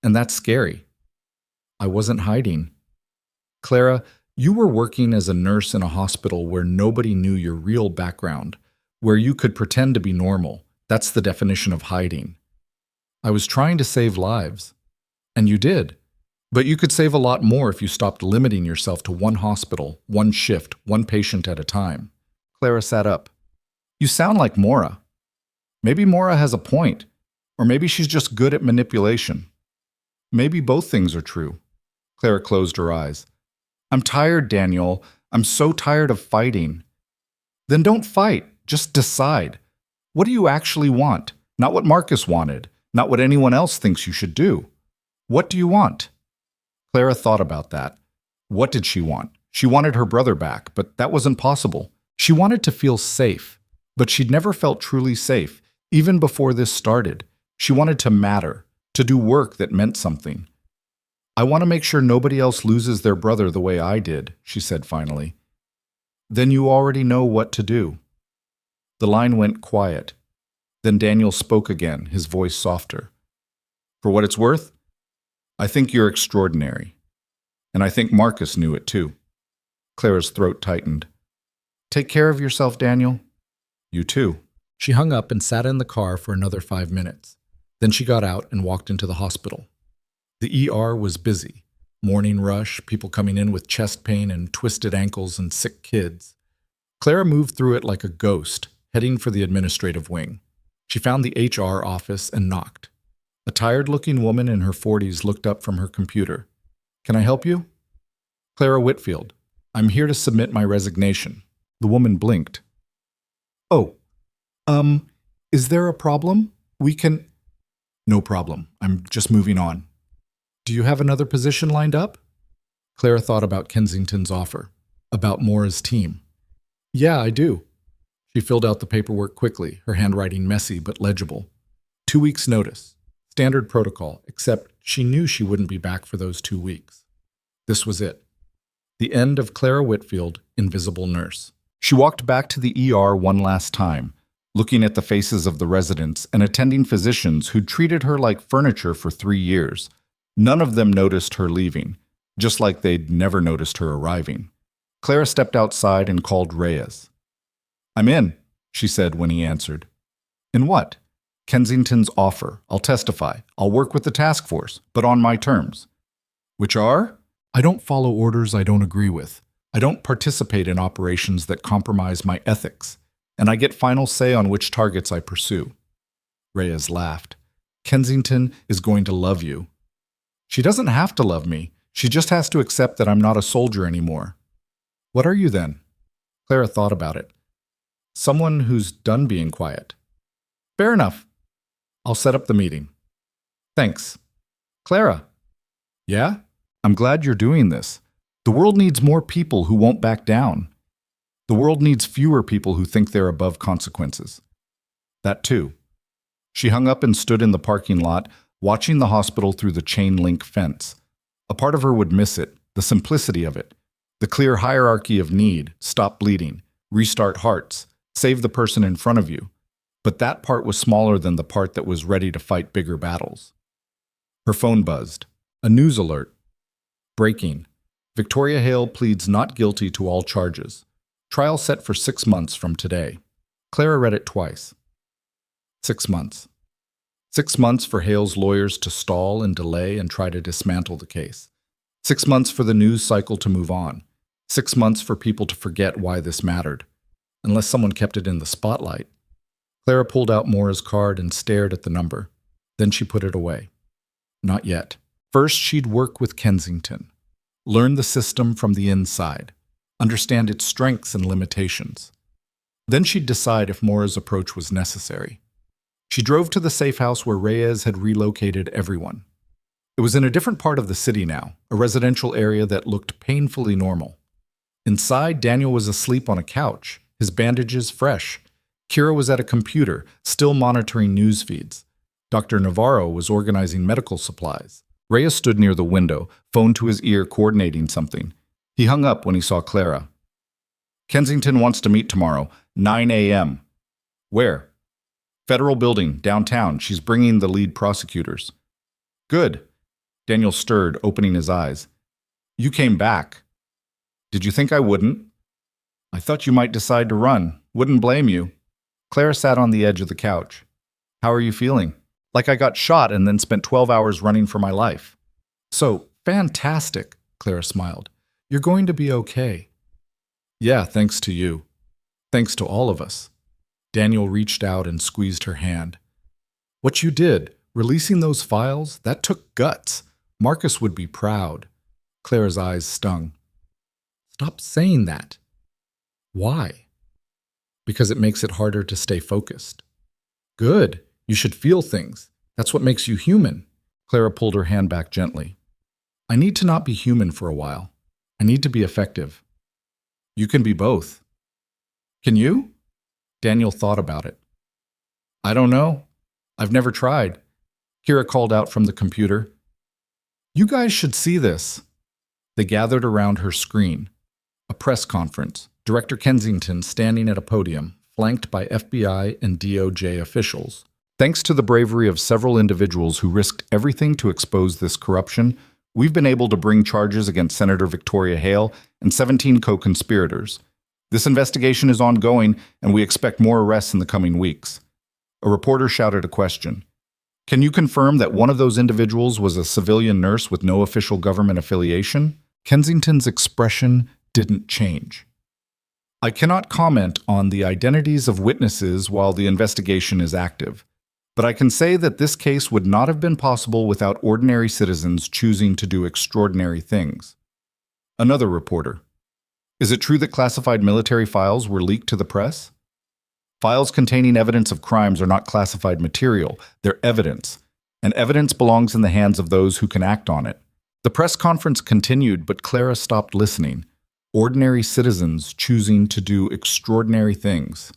And that's scary. I wasn't hiding. Clara, you were working as a nurse in a hospital where nobody knew your real background, where you could pretend to be normal. That's the definition of hiding. I was trying to save lives. And you did. But you could save a lot more if you stopped limiting yourself to one hospital, one shift, one patient at a time. Clara sat up. You sound like Mora. Maybe Mora has a point. Or maybe she's just good at manipulation. Maybe both things are true. Clara closed her eyes. I'm tired, Daniel. I'm so tired of fighting. Then don't fight. Just decide. What do you actually want? Not what Marcus wanted. Not what anyone else thinks you should do. What do you want? Clara thought about that. What did she want? She wanted her brother back, but that wasn't possible. She wanted to feel safe, but she'd never felt truly safe, even before this started. She wanted to matter, to do work that meant something. I want to make sure nobody else loses their brother the way I did, she said finally. Then you already know what to do. The line went quiet. Then Daniel spoke again, his voice softer. For what it's worth, I think you're extraordinary. And I think Marcus knew it too. Clara's throat tightened. Take care of yourself, Daniel. You too. She hung up and sat in the car for another 5 minutes. Then she got out and walked into the hospital. The ER was busy. Morning rush, people coming in with chest pain and twisted ankles and sick kids. Clara moved through it like a ghost, heading for the administrative wing. She found the HR office and knocked. A tired-looking woman in her 40s looked up from her computer. Can I help you? Clara Whitfield. I'm here to submit my resignation. The woman blinked. Oh, is there a problem? We can... No problem. I'm just moving on. Do you have another position lined up? Clara thought about Kensington's offer, about Mora's team. Yeah, I do. She filled out the paperwork quickly, her handwriting messy but legible. 2 weeks' notice. Standard protocol, except she knew she wouldn't be back for those 2 weeks. This was it. The end of Clara Whitfield, Invisible Nurse. She walked back to the ER one last time, looking at the faces of the residents and attending physicians who'd treated her like furniture for 3 years. None of them noticed her leaving, just like they'd never noticed her arriving. Clara stepped outside and called Reyes. "I'm in," she said when he answered. "In what?" "Kensington's offer. I'll testify. I'll work with the task force, but on my terms." "Which are?" "I don't follow orders I don't agree with. I don't participate in operations that compromise my ethics, and I get final say on which targets I pursue." Reyes laughed. "Kensington is going to love you." "She doesn't have to love me. She just has to accept that I'm not a soldier anymore." "What are you then?" Clara thought about it. "Someone who's done being quiet." "Fair enough. I'll set up the meeting." "Thanks." "Clara." "Yeah? I'm glad you're doing this. The world needs more people who won't back down. The world needs fewer people who think they're above consequences." "That too." She hung up and stood in the parking lot, watching the hospital through the chain-link fence. A part of her would miss it, the simplicity of it, the clear hierarchy of need: stop bleeding, restart hearts, save the person in front of you. But that part was smaller than the part that was ready to fight bigger battles. Her phone buzzed. A news alert. Breaking. Victoria Hale pleads not guilty to all charges. Trial set for 6 months from today. Clara read it twice. 6 months. 6 months for Hale's lawyers to stall and delay and try to dismantle the case. 6 months for the news cycle to move on. 6 months for people to forget why this mattered. Unless someone kept it in the spotlight. Clara pulled out Mora's card and stared at the number. Then she put it away. Not yet. First, she'd work with Kensington. Learn the system from the inside. Understand its strengths and limitations. Then she'd decide if Mora's approach was necessary. She drove to the safe house where Reyes had relocated everyone. It was in a different part of the city now, a residential area that looked painfully normal. Inside, Daniel was asleep on a couch, his bandages fresh. Kira was at a computer, still monitoring news feeds. Dr. Navarro was organizing medical supplies. Reyes stood near the window, phone to his ear, coordinating something. He hung up when he saw Clara. "Kensington wants to meet tomorrow, 9 a.m. "Where?" "Federal building, downtown. She's bringing the lead prosecutors." "Good." Daniel stirred, opening his eyes. "You came back." "Did you think I wouldn't?" "I thought you might decide to run. Wouldn't blame you." Clara sat on the edge of the couch. "How are you feeling?" "Like I got shot and then spent 12 hours running for my life." "So, fantastic," Clara smiled. "You're going to be okay." "Yeah, thanks to you. Thanks to all of us." Daniel reached out and squeezed her hand. "What you did, releasing those files, that took guts. Marcus would be proud." Clara's eyes stung. "Stop saying that." "Why?" "Because it makes it harder to stay focused." "Good. You should feel things. That's what makes you human." Clara pulled her hand back gently. "I need to not be human for a while. I need to be effective." "You can be both." "Can you?" Daniel thought about it. "I don't know. I've never tried." Kira called out from the computer. "You guys should see this." They gathered around her screen. A press conference. Director Kensington standing at a podium, flanked by FBI and DOJ officials. Thanks to the bravery of several individuals who risked everything to expose this corruption, we've been able to bring charges against Senator Victoria Hale and 17 co-conspirators. This investigation is ongoing, and we expect more arrests in the coming weeks. A reporter shouted a question. "Can you confirm that one of those individuals was a civilian nurse with no official government affiliation?" Kensington's expression didn't change. "I cannot comment on the identities of witnesses while the investigation is active, but I can say that this case would not have been possible without ordinary citizens choosing to do extraordinary things." Another reporter. "Is it true that classified military files were leaked to the press?" "Files containing evidence of crimes are not classified material, they're evidence, and evidence belongs in the hands of those who can act on it. The press conference continued, but Clara stopped listening. Ordinary citizens choosing to do extraordinary things.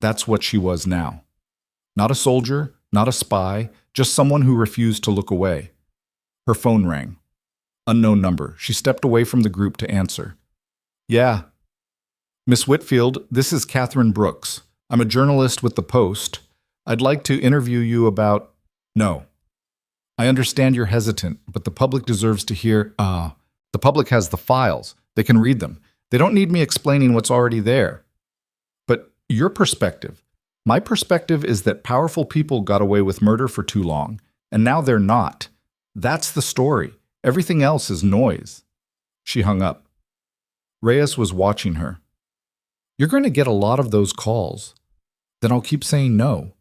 That's what she was now. Not a soldier, not a spy, just someone who refused to look away. Her phone rang. Unknown number. She stepped away from the group to answer. Yeah. Miss Whitfield, this is Catherine Brooks. I'm a journalist with the Post. I'd like to interview you about... No. I understand you're hesitant, but the public deserves to hear... The public has the files. They can read them. They don't need me explaining what's already there. But your perspective. My perspective is that powerful people got away with murder for too long, and now they're not. That's the story. Everything else is noise. She hung up. Reyes was watching her. You're going to get a lot of those calls. Then I'll keep saying no.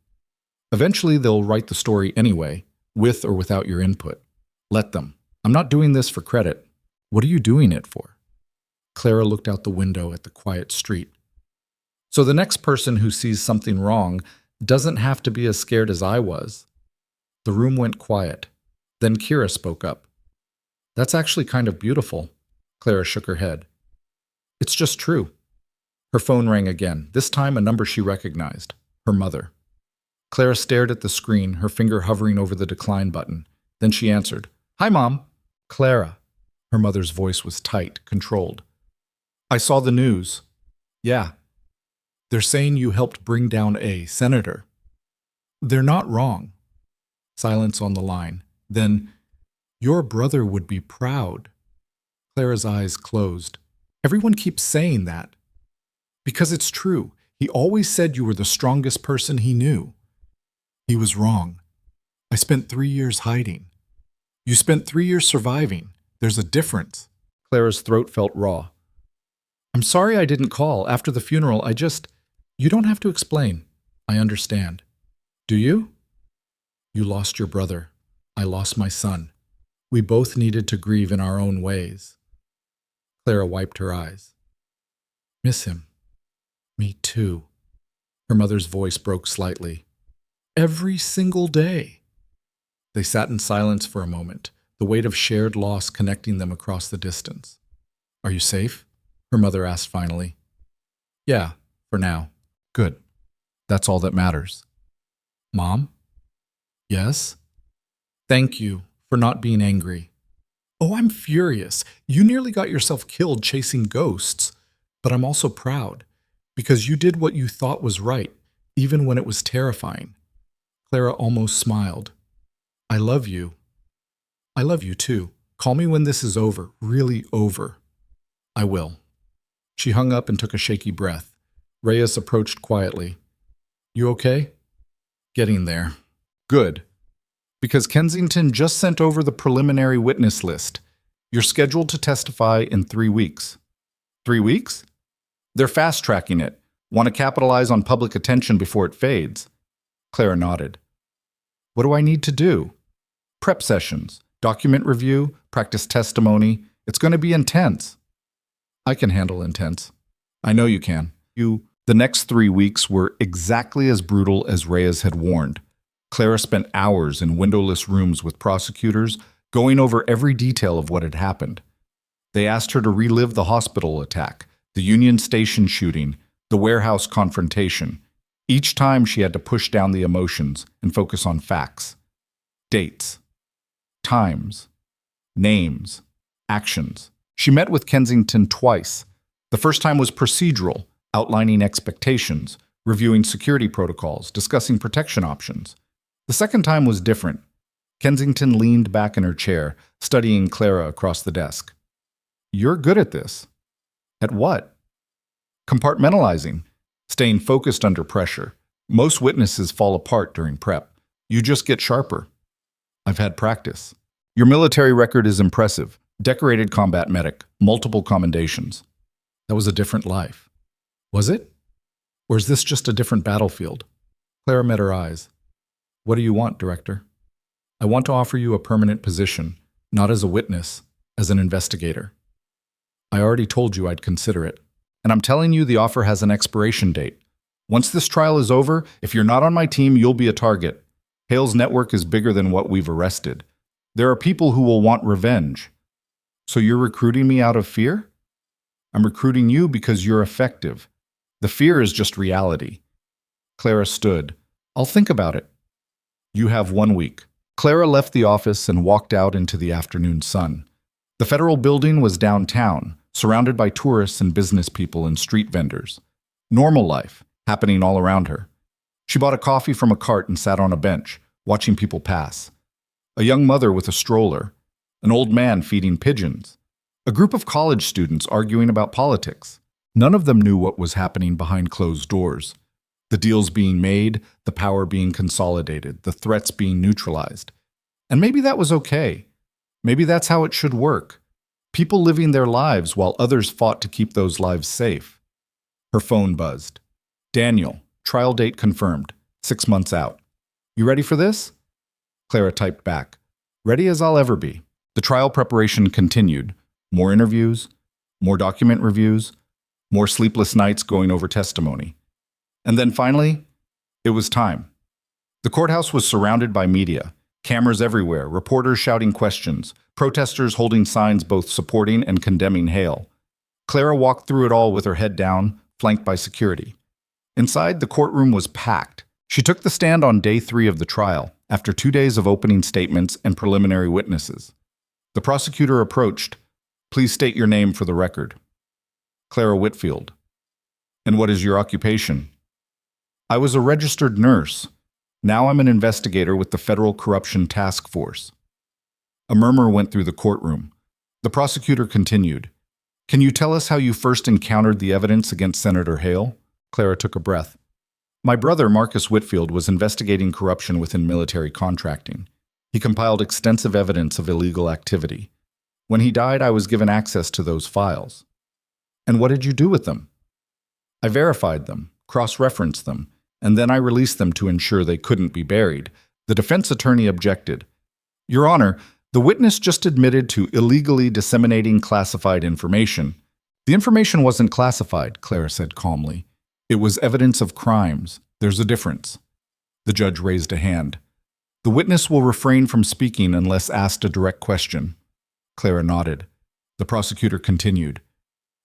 Eventually they'll write the story anyway, with or without your input. Let them. I'm not doing this for credit. What are you doing it for? Clara looked out the window at the quiet street. So the next person who sees something wrong doesn't have to be as scared as I was. The room went quiet. Then Kira spoke up. That's actually kind of beautiful. Clara shook her head. It's just true. Her phone rang again, this time a number she recognized. Her mother. Clara stared at the screen, her finger hovering over the decline button. Then she answered. Hi, Mom. Clara. Her mother's voice was tight, controlled. I saw the news. Yeah. They're saying you helped bring down a senator. They're not wrong. Silence on the line. Then, your brother would be proud. Clara's eyes closed. Everyone keeps saying that. Because it's true. He always said you were the strongest person he knew. He was wrong. I spent 3 years hiding. You spent 3 years surviving. There's a difference. Clara's throat felt raw. I'm sorry I didn't call. After the funeral, You don't have to explain. I understand. Do you? You lost your brother. I lost my son. We both needed to grieve in our own ways. Clara wiped her eyes. Miss him. Me too. Her mother's voice broke slightly. Every single day. They sat in silence for a moment, the weight of shared loss connecting them across the distance. Are you safe? Her mother asked finally. Yeah, for now. Good. That's all that matters. Mom? Yes? Thank you for not being angry. Oh, I'm furious. You nearly got yourself killed chasing ghosts. But I'm also proud, because you did what you thought was right, even when it was terrifying. Clara almost smiled. I love you. I love you too. Call me when this is over, really over. I will. She hung up and took a shaky breath. Reyes approached quietly. You okay? Getting there. Good. Because Kensington just sent over the preliminary witness list. You're scheduled to testify in 3 weeks. 3 weeks? They're fast-tracking it. Want to capitalize on public attention before it fades. Clara nodded. What do I need to do? Prep sessions, document review, practice testimony. It's going to be intense. I can handle intense. I know you can. The next 3 weeks were exactly as brutal as Reyes had warned. Clara spent hours in windowless rooms with prosecutors, going over every detail of what had happened. They asked her to relive the hospital attack, the Union Station shooting, the warehouse confrontation. Each time she had to push down the emotions and focus on facts. Dates. Times. Names. Actions. She met with Kensington twice. The first time was procedural, outlining expectations, reviewing security protocols, discussing protection options. The second time was different. Kensington leaned back in her chair, studying Clara across the desk. You're good at this. At what? Compartmentalizing, staying focused under pressure. Most witnesses fall apart during prep. You just get sharper. I've had practice. Your military record is impressive. Decorated combat medic, multiple commendations. That was a different life. Was it? Or is this just a different battlefield? Clara met her eyes. What do you want, Director? I want to offer you a permanent position, not as a witness, as an investigator. I already told you I'd consider it. And I'm telling you the offer has an expiration date. Once this trial is over, if you're not on my team, you'll be a target. Hale's network is bigger than what we've arrested. There are people who will want revenge. So you're recruiting me out of fear? I'm recruiting you because you're effective. The fear is just reality. Clara stood. I'll think about it. You have 1 week. Clara left the office and walked out into the afternoon sun. The federal building was downtown, surrounded by tourists and business people and street vendors. Normal life, happening all around her. She bought a coffee from a cart and sat on a bench, watching people pass. A young mother with a stroller, an old man feeding pigeons, a group of college students arguing about politics. None of them knew what was happening behind closed doors. The deals being made, the power being consolidated, the threats being neutralized. And maybe that was okay. Maybe that's how it should work. People living their lives while others fought to keep those lives safe. Her phone buzzed. Daniel, trial date confirmed, 6 months out. You ready for this? Clara typed back. Ready as I'll ever be. The trial preparation continued. More interviews, more document reviews, more sleepless nights going over testimony. And then finally, it was time. The courthouse was surrounded by media, cameras everywhere, reporters shouting questions, protesters holding signs both supporting and condemning Hale. Clara walked through it all with her head down, flanked by security. Inside, the courtroom was packed. She took the stand on day 3 of the trial, after 2 days of opening statements and preliminary witnesses. The prosecutor approached. Please state your name for the record. Clara Whitfield. And what is your occupation? I was a registered nurse. Now I'm an investigator with the Federal Corruption Task Force. A murmur went through the courtroom. The prosecutor continued. Can you tell us how you first encountered the evidence against Senator Hale? Clara took a breath. My brother, Marcus Whitfield, was investigating corruption within military contracting. He compiled extensive evidence of illegal activity. When he died, I was given access to those files. And what did you do with them? I verified them, cross-referenced them, and then I released them to ensure they couldn't be buried. The defense attorney objected. Your Honor, the witness just admitted to illegally disseminating classified information. The information wasn't classified, Clara said calmly. It was evidence of crimes. There's a difference. The judge raised a hand. The witness will refrain from speaking unless asked a direct question. Clara nodded. The prosecutor continued.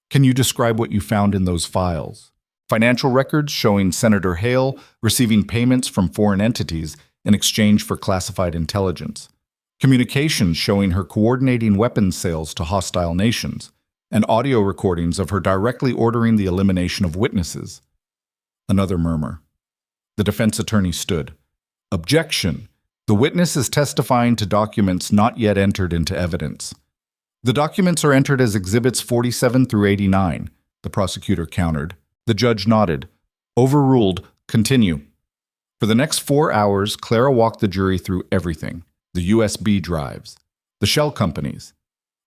Can you describe what you found in those files? Financial records showing Senator Hale receiving payments from foreign entities in exchange for classified intelligence. Communications showing her coordinating weapons sales to hostile nations, and audio recordings of her directly ordering the elimination of witnesses. Another murmur. The defense attorney stood. Objection. The witness is testifying to documents not yet entered into evidence. The documents are entered as Exhibits 47 through 89, the prosecutor countered. The judge nodded. Overruled. Continue. For the next 4 hours, Clara walked the jury through everything. The USB drives, the shell companies,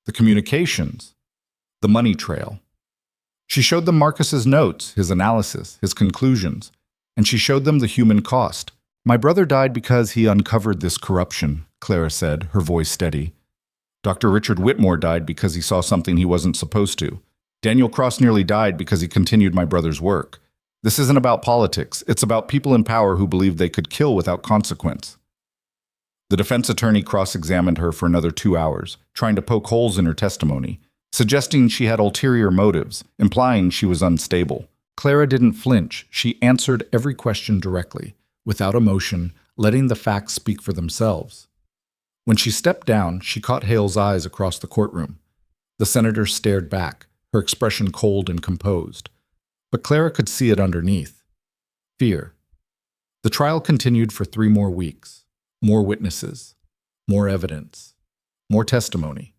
the communications, the money trail. She showed them Marcus's notes, his analysis, his conclusions, and she showed them the human cost. My brother died because he uncovered this corruption, Clara said, her voice steady. Dr. Richard Whitmore died because he saw something he wasn't supposed to. Daniel Cross nearly died because he continued my brother's work. This isn't about politics. It's about people in power who believed they could kill without consequence. The defense attorney cross-examined her for another 2 hours, trying to poke holes in her testimony, suggesting she had ulterior motives, implying she was unstable. Clara didn't flinch. She answered every question directly, without emotion, letting the facts speak for themselves. When she stepped down, she caught Hale's eyes across the courtroom. The senator stared back, her expression cold and composed. But Clara could see it underneath. Fear. The trial continued for 3 more weeks. More witnesses. More evidence. More testimony.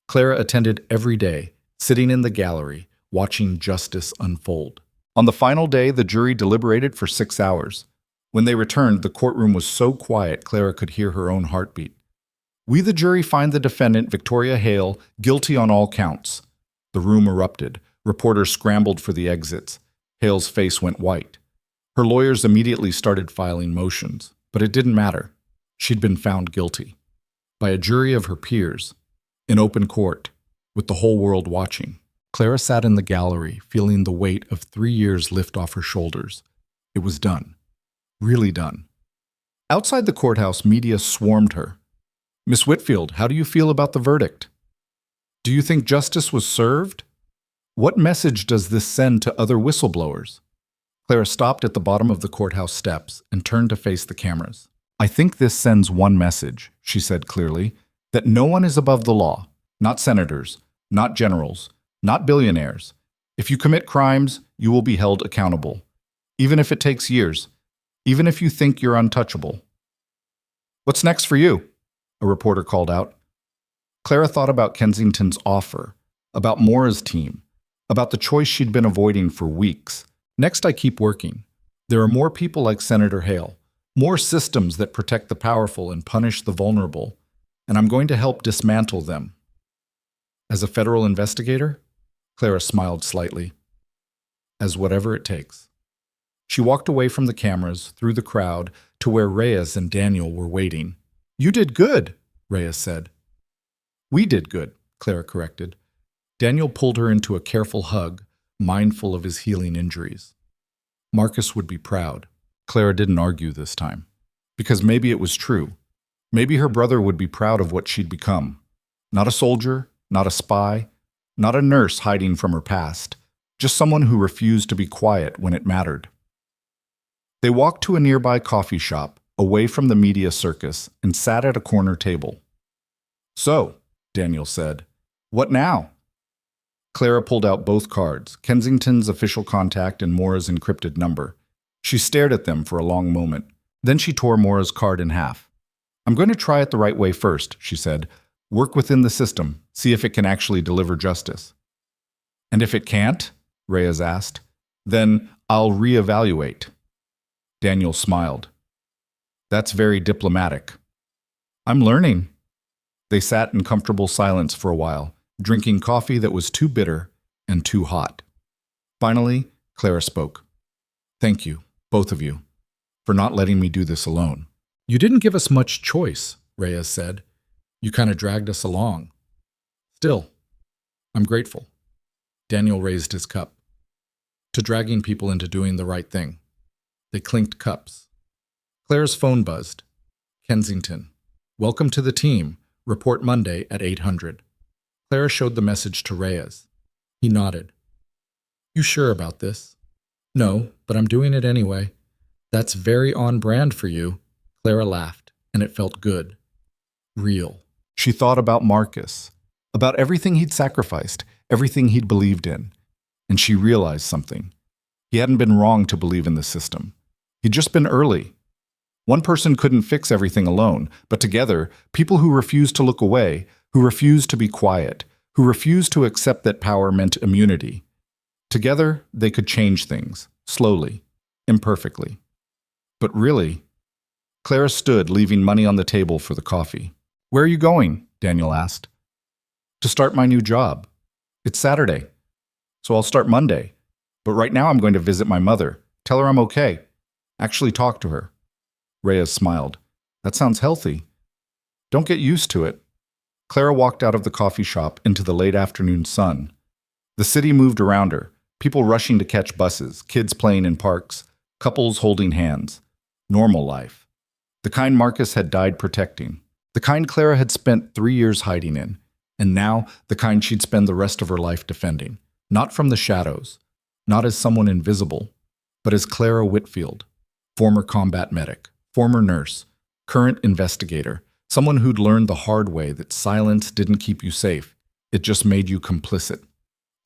Clara attended every day, sitting in the gallery, watching justice unfold. On the final day, the jury deliberated for 6 hours. When they returned, the courtroom was so quiet Clara could hear her own heartbeat. We, the jury, find the defendant, Victoria Hale, guilty on all counts. The room erupted. Reporters scrambled for the exits. Hale's face went white. Her lawyers immediately started filing motions, but it didn't matter. She'd been found guilty. By a jury of her peers, in open court, with the whole world watching. Clara sat in the gallery, feeling the weight of 3 years lift off her shoulders. It was done. Really done. Outside the courthouse, media swarmed her. Miss Whitfield, how do you feel about the verdict? Do you think justice was served? What message does this send to other whistleblowers? Clara stopped at the bottom of the courthouse steps and turned to face the cameras. I think this sends one message, she said clearly, that no one is above the law, not senators, not generals, not billionaires. If you commit crimes, you will be held accountable, even if it takes years, even if you think you're untouchable. What's next for you? A reporter called out. Clara thought about Kensington's offer, about Mora's team, about the choice she'd been avoiding for weeks. Next, I keep working. There are more people like Senator Hale, more systems that protect the powerful and punish the vulnerable, and I'm going to help dismantle them. As a federal investigator? Clara smiled slightly. As whatever it takes. She walked away from the cameras, through the crowd, to where Reyes and Daniel were waiting. You did good, Reyes said. We did good, Clara corrected. Daniel pulled her into a careful hug, mindful of his healing injuries. Marcus would be proud. Clara didn't argue this time. Because maybe it was true. Maybe her brother would be proud of what she'd become. Not a soldier, not a spy, not a nurse hiding from her past, just someone who refused to be quiet when it mattered. They walked to a nearby coffee shop, away from the media circus, and sat at a corner table. So, Daniel said, what now? Clara pulled out both cards, Kensington's official contact and Mora's encrypted number. She stared at them for a long moment. Then she tore Mora's card in half. I'm going to try it the right way first, she said. Work within the system, see if it can actually deliver justice. And if it can't, Reyes asked, then I'll reevaluate. Daniel smiled. That's very diplomatic. I'm learning. They sat in comfortable silence for a while, drinking coffee that was too bitter and too hot. Finally, Clara spoke. Thank you, both of you, for not letting me do this alone. You didn't give us much choice, Reyes said. You kind of dragged us along. Still, I'm grateful. Daniel raised his cup. To dragging people into doing the right thing. They clinked cups. Clara's phone buzzed. Kensington. Welcome to the team. Report Monday at 800. Clara showed the message to Reyes. He nodded. You sure about this? No, but I'm doing it anyway. That's very on brand for you. Clara laughed, and it felt good. Real. She thought about Marcus, about everything he'd sacrificed, everything he'd believed in. And she realized something. He hadn't been wrong to believe in the system. He'd just been early. One person couldn't fix everything alone, but together, people who refused to look away, who refused to be quiet, who refused to accept that power meant immunity. Together, they could change things, slowly, imperfectly. But really, Clara stood, leaving money on the table for the coffee. Where are you going? Daniel asked. To start my new job. It's Saturday, so I'll start Monday. But right now I'm going to visit my mother. Tell her I'm okay. Actually talk to her. Reyes smiled. That sounds healthy. Don't get used to it. Clara walked out of the coffee shop into the late afternoon sun. The city moved around her, people rushing to catch buses, kids playing in parks, couples holding hands. Normal life. The kind Marcus had died protecting. The kind Clara had spent 3 years hiding in. And now, the kind she'd spend the rest of her life defending. Not from the shadows. Not as someone invisible. But as Clara Whitfield. Former combat medic. Former nurse. Current investigator. Someone who'd learned the hard way that silence didn't keep you safe. It just made you complicit.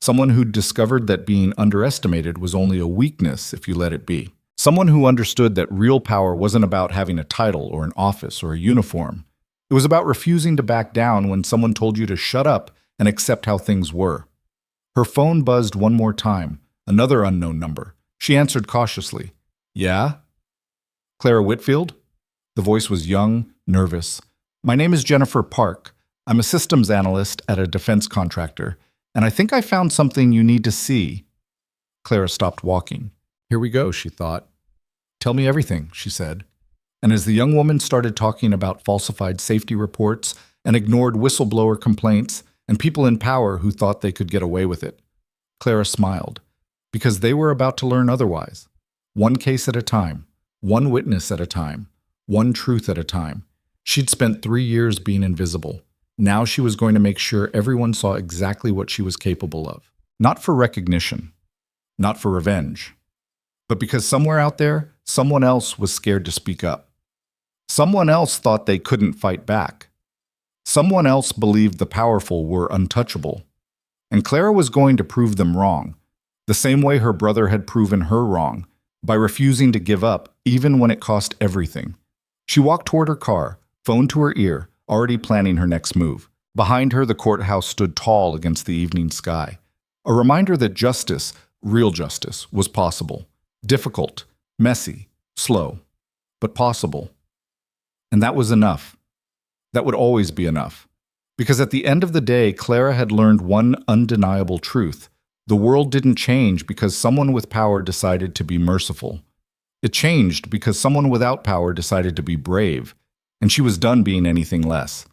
Someone who'd discovered that being underestimated was only a weakness if you let it be. Someone who understood that real power wasn't about having a title or an office or a uniform. It was about refusing to back down when someone told you to shut up and accept how things were. Her phone buzzed one more time, another unknown number. She answered cautiously. Yeah? Clara Whitfield? The voice was young, nervous. My name is Jennifer Park. I'm a systems analyst at a defense contractor, and I think I found something you need to see. Clara stopped walking. Here we go, she thought. Tell me everything, she said. And as the young woman started talking about falsified safety reports and ignored whistleblower complaints and people in power who thought they could get away with it, Clara smiled, because they were about to learn otherwise. One case at a time, one witness at a time, one truth at a time. She'd spent 3 years being invisible. Now she was going to make sure everyone saw exactly what she was capable of. Not for recognition, not for revenge, but because somewhere out there, someone else was scared to speak up. Someone else thought they couldn't fight back. Someone else believed the powerful were untouchable. And Clara was going to prove them wrong, the same way her brother had proven her wrong, by refusing to give up even when it cost everything. She walked toward her car, phone to her ear, already planning her next move. Behind her, the courthouse stood tall against the evening sky, a reminder that justice, real justice, was possible. Difficult, messy, slow, but possible. And that was enough. That would always be enough. Because at the end of the day, Clara had learned one undeniable truth. The world didn't change because someone with power decided to be merciful. It changed because someone without power decided to be brave, and she was done being anything less.